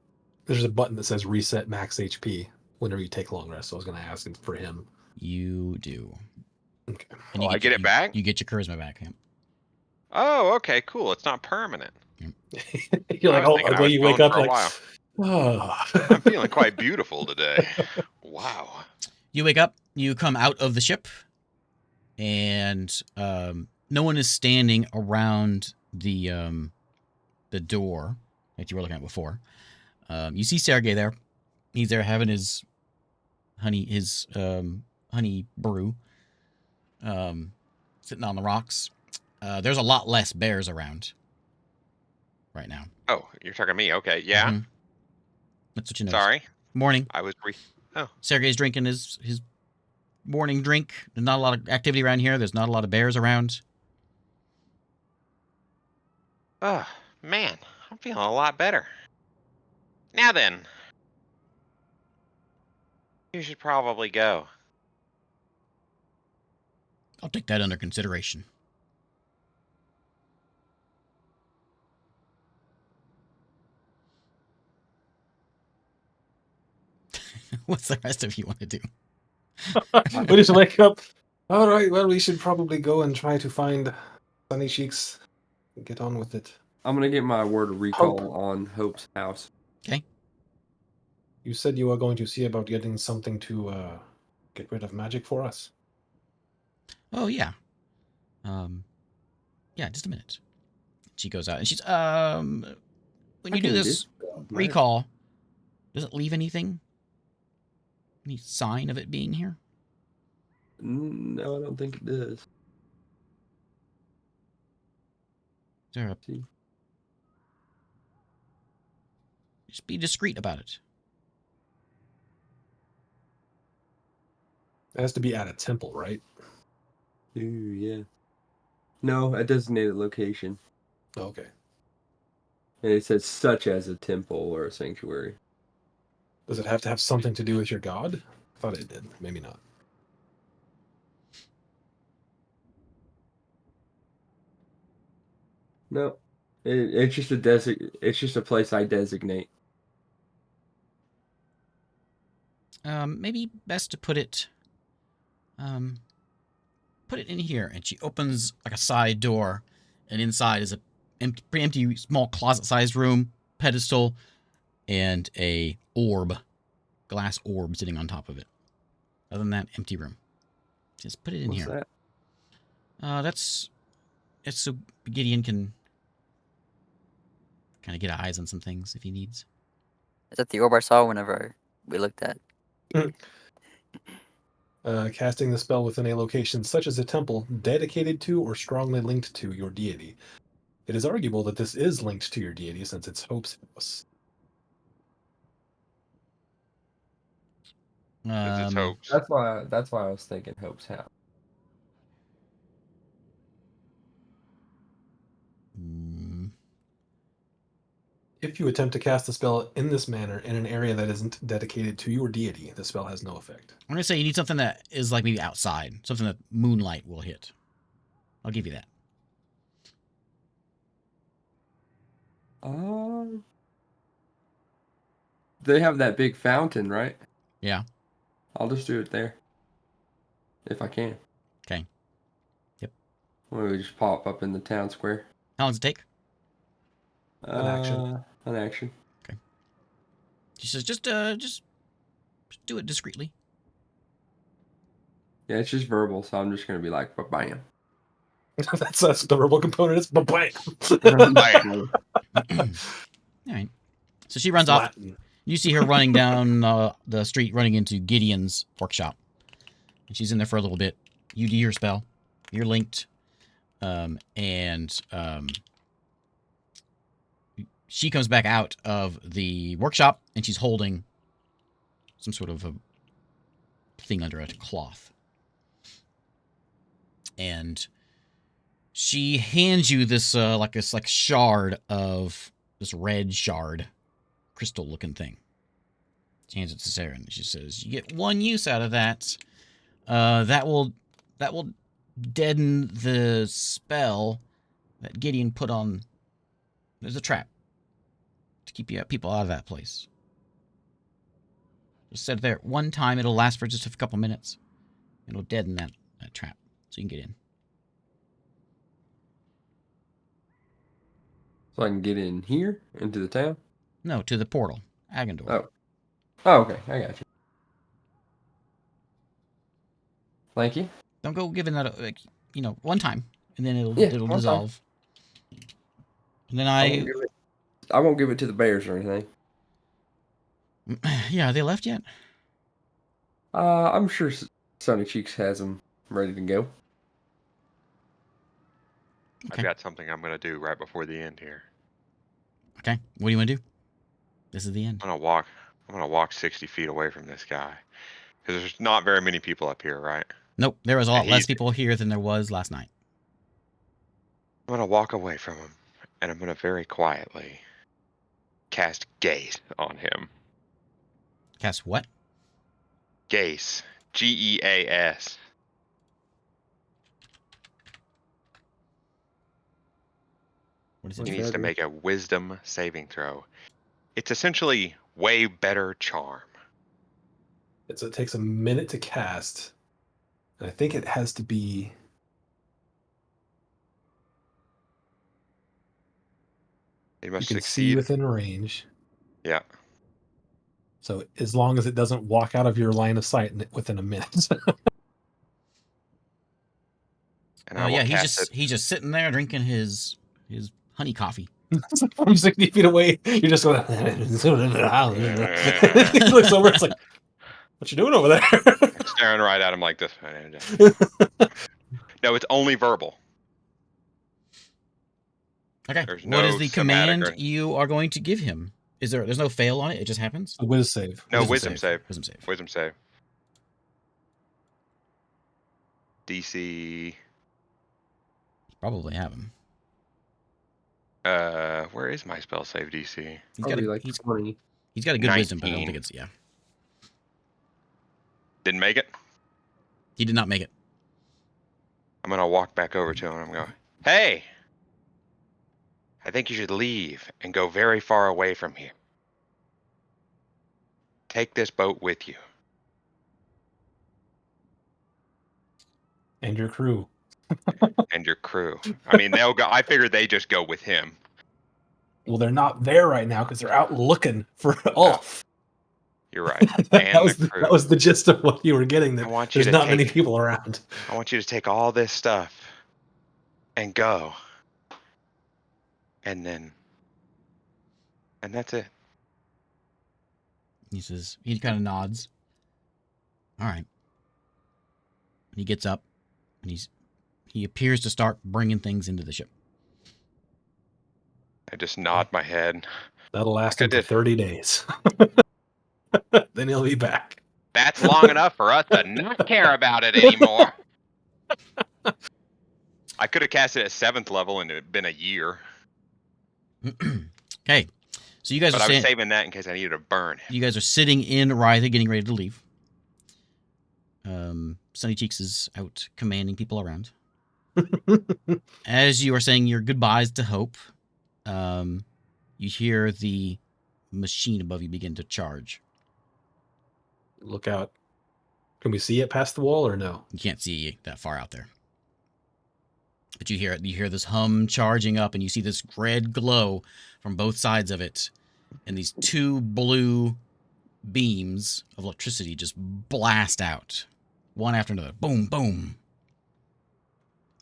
There's a button that says reset max HP whenever you take long rest, so I was going to ask him for him. You do. Okay. And I get it back? You get your charisma back. Yeah. Oh, okay, cool. It's not permanent. You're like, I was oh, thinking I the way was you wake gone up, for a like, while. oh. I'm feeling quite beautiful today. Wow. You wake up. You come out of the ship, and no one is standing around the door that you were looking at before. You see Sergey there. He's there having his honey brew, sitting on the rocks. There's a lot less bears around right now. Oh, you're talking to me. Okay, yeah. Mhm. That's what you know. Sorry. Morning. I was Sergey's drinking his morning drink. There's not a lot of activity around here. There's not a lot of bears around. Oh, man, I'm feeling a lot better. Now then, you should probably go. I'll take that under consideration. What's the rest of you want to do? We just wake up. All right, well, we should probably go and try to find Sunny Cheeks and get on with it. I'm gonna get my word of recall Hope. on Hope's house. Okay. You said you were going to see about getting something to get rid of magic for us. Oh, yeah. Yeah, just a minute. She goes out and she's, when I you do can this dispel magic. recall, does it leave anything? Any sign of it being here? No, I don't think it does. Is there a... See. Just be discreet about it. It has to be at a temple, right? Ooh, yeah. No, a designated location. Okay. And it says such as a temple or a sanctuary. Does it have to have something to do with your god? I thought it did. Maybe not. No. It's just it's just a place I designate. Maybe best to put it in here. And she opens like a side door, and inside is a pretty empty, small closet-sized room, pedestal, and a glass orb sitting on top of it. Other than that, empty room. Just put it in What's here. that? It's so Gideon can kind of get eyes on some things if he needs. Is that the orb I saw whenever we looked at? Casting the spell within a location such as a temple dedicated to or strongly linked to your deity. It is arguable that this is linked to your deity since it's Hope's house. It's hopes. That's why I was thinking Hope's house. mm, If you attempt to cast the spell in this manner in an area that isn't dedicated to your deity, the spell has no effect. I'm gonna say you need something that is like maybe outside, something that moonlight will hit. I'll give you that. They have that big fountain, right? Yeah. I'll just do it there. If I can. Okay. Yep. Or we just pop up in the town square. How long does it take? An action. An action. She says, just do it discreetly. Yeah, it's just verbal, so I'm just gonna be like, bam. That's the verbal component. It's bam. All right. So she runs off. Latin. You see her running down the street, running into Gideon's workshop. And she's in there for a little bit. You do your spell. You're linked. She comes back out of the workshop, and she's holding some sort of a thing under a cloth. And she hands you this shard of this red shard, crystal-looking thing. She hands it to Sarah, and she says, "You get one use out of that. That will deaden the spell that Gideon put on. There's a trap to keep people out of that place. Just set it there one time. It'll last for just a couple minutes. It'll deaden that trap, so you can get in." So I can get in here into the town? No, to the portal, Agandor. Oh, okay, I got you. Thank you. Don't go giving that, one time, and then it'll one time. dissolve. And then I won't give it to the bears or anything. Yeah, are they left yet? I'm sure Sunny Cheeks has them ready to go. Okay. I've got something I'm gonna do right before the end here. Okay, what do you want to do? This is the end. I'm gonna walk 60 feet away from this guy. Because there's not very many people up here, right? Nope, there was a lot And less he's- people here than there was last night. I'm gonna walk away from him, and I'm gonna very quietly cast Gaze on him. Cast what? Gaze. Geas. What is He it? What's needs that to do? make a wisdom saving throw. It's essentially way better charm. It takes a minute to cast. And I think it has to be. He You must can see succeed. within range. Yeah. So as long as it doesn't walk out of your line of sight within a minute. And I will Yeah, cast he's just sitting there drinking his honey coffee. From 60 feet away, you're just going. it. He looks over. It's like, what you doing over there? I'm staring right at him like this. No, it's only verbal. Okay. There's What is no the somatic command or- you are going to give him? There's no fail on it, it just happens? A whiz save. No, wisdom save. Wisdom save. Wisdom save. DC. Probably have him. Where is my spell save DC? Probably like 20. He's got a good wisdom, but I don't 19. think it's Didn't make it. He did not make it. I'm gonna walk back over to him and I'm going, hey! I think you should leave and go very far away from here. Take this boat with you. And your crew. And your crew. I mean, they'll go. I figured they just go with him. Well, they're not there right now because they're out looking for Ulf. You're right. that, And was the crew. that was the gist of what you were getting. That I want you there's to not many take- people around. I want you to take all this stuff and go. And that's it. He says, he kind of nods. All right. He gets up and he appears to start bringing things into the ship. I just nod my head. That'll last I him for did. 30 days. Then he'll be back. That's long enough for us to not care about it anymore. I could have cast it at 7th level and it had been a year. Okay. So you guys But are I was saying, saving that in case I needed to burn. you guys are sitting in Rytha getting ready to leave. Sunny Cheeks is out commanding people around. As you are saying your goodbyes to Hope, you hear the machine above you begin to charge. Look out. Can we see it past the wall or no? You can't see that far out there. But you hear it. You hear this hum charging up, and you see this red glow from both sides of it. And these two blue beams of electricity just blast out. One after another. Boom, boom.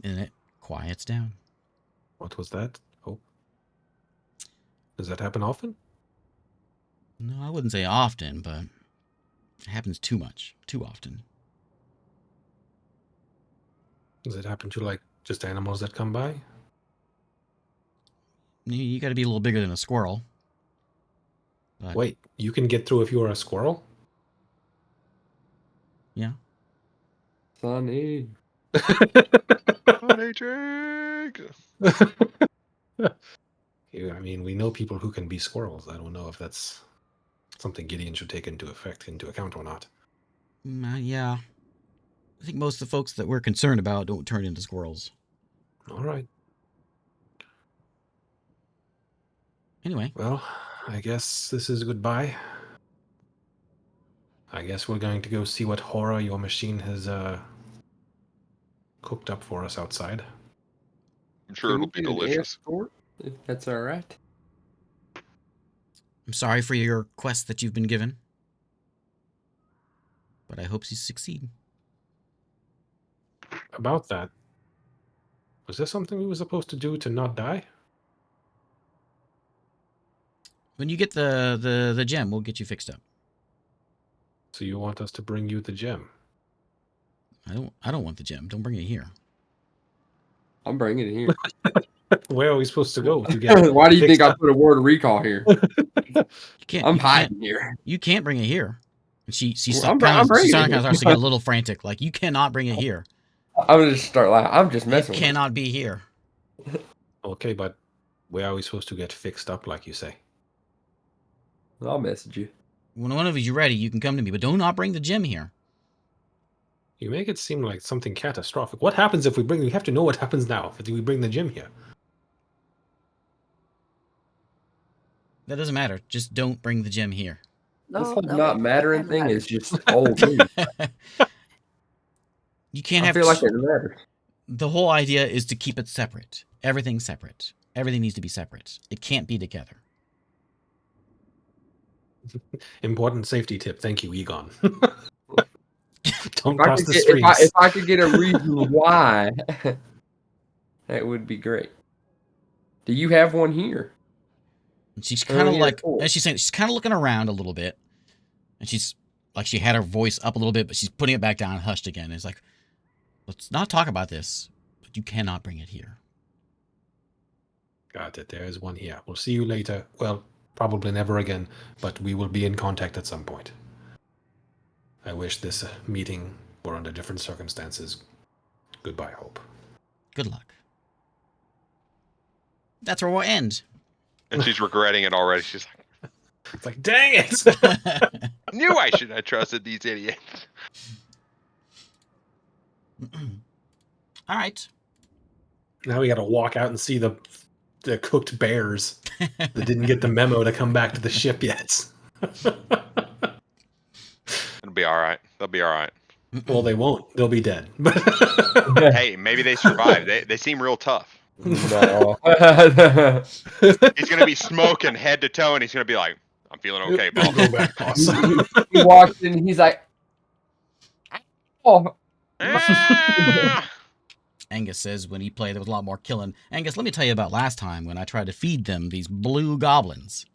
And it quiets down. What was that? Oh. Does that happen often? No, I wouldn't say often, but it happens too much. Too often. Does it happen to like just animals that come by? You got to be a little bigger than a squirrel. But Wait, you can get through if you are a squirrel? yeah. Sunny. Honey Jake! I mean, we know people who can be squirrels. I don't know if that's something Gideon should take into account or not. Yeah. I think most of the folks that we're concerned about don't turn into squirrels. All right. Anyway, Well, I guess this is goodbye. I guess we're going to go see what horror your machine has cooked up for us outside. I'm sure it'll be Can we get an delicious. escort, if that's all right. I'm sorry for your quest that you've been given. But I hope you succeed. About that, was there something we were supposed to do to not die? When you get the gem, we'll get you fixed up. So you want us to bring you the gem? I don't want the gem. Don't bring it here. I'm bringing it here. Where are we supposed to go to get it Why do you think fixed I up? put a word of recall here? You can't. I'm you can't- hiding here. You can't bring it here. And she Well, I'm bringing it kind of here. starts to get a little frantic. Like, you cannot bring it here. I'm gonna just start laughing. I'm just It messing with it. cannot be here. Okay, but where are we supposed to get fixed up, like you say? I'll message you. When one of you's ready, you can come to me, but do not bring the gem here. You make it seem like something catastrophic. What happens if we bring? We have to know what happens now if we bring the gym here. That doesn't matter. Just don't bring the gem here. This No, whole no, not it mattering can thing matter. is just old news. You can't I have feel like it matters. the whole idea is to keep it separate. Everything's separate. Everything needs to be separate. It can't be together. Important safety tip. Thank you, Egon. Don't If I cross could the get, streams. if I could get a reason why, that would be great. Do you have one here? And she's Or kind of only like, four? as she's saying, she's kind of looking around a little bit. And she's like, she had her voice up a little bit, but she's putting it back down, hushed again. It's like, let's not talk about this, but you cannot bring it here. Got it. There is one here. We'll see you later. Well, probably never again, but we will be in contact at some point. I wish this meeting were under different circumstances. Goodbye, Hope. Good luck. That's where we'll end. And she's regretting it already. She's like, It's like, dang it! knew I shouldn't have trusted these idiots. All right. Now we got to walk out and see the cooked bears that didn't get the memo to come back to the ship yet. It'll be all right. They'll be all right. Well, they won't. They'll be dead. Hey, maybe they survive. They seem real tough. No. He's gonna be smoking head to toe, and he's gonna be like, "I'm feeling okay, I'll boss." go back, boss. He walks in and he's like, oh. Ah! Angus says when he played, there was a lot more killing. Angus, let me tell you about last time when I tried to feed them these blue goblins.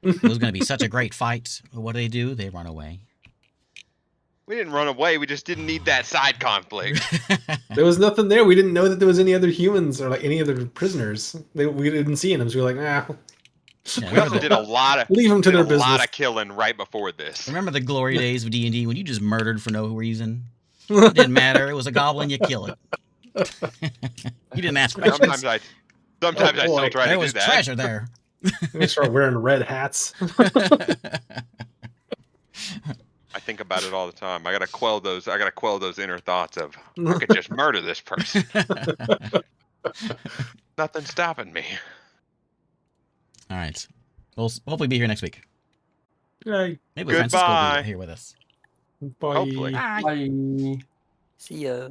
It was going to be such a great fight. What do? They run away. We didn't run away. We just didn't need that side conflict. There was nothing there. We didn't know that there was any other humans or like any other prisoners. We didn't see them, so we were like, nah. Yeah, We also did a lot of Leave them to their business. lot of killing right before this. Remember the glory days of D&D when you just murdered for no reason? It didn't matter. It was a goblin, you kill it. You didn't ask questions. Sometimes I Oh, still boy. try There to was do that. treasure there. We start wearing red hats. I think about it all the time. I gotta quell those inner thoughts of I could just murder this person. Nothing's stopping me. All right. We'll hopefully be here next week. Yay. Maybe Francisco will Goodbye. be here with us. Bye. Hopefully. Bye. Bye. See ya.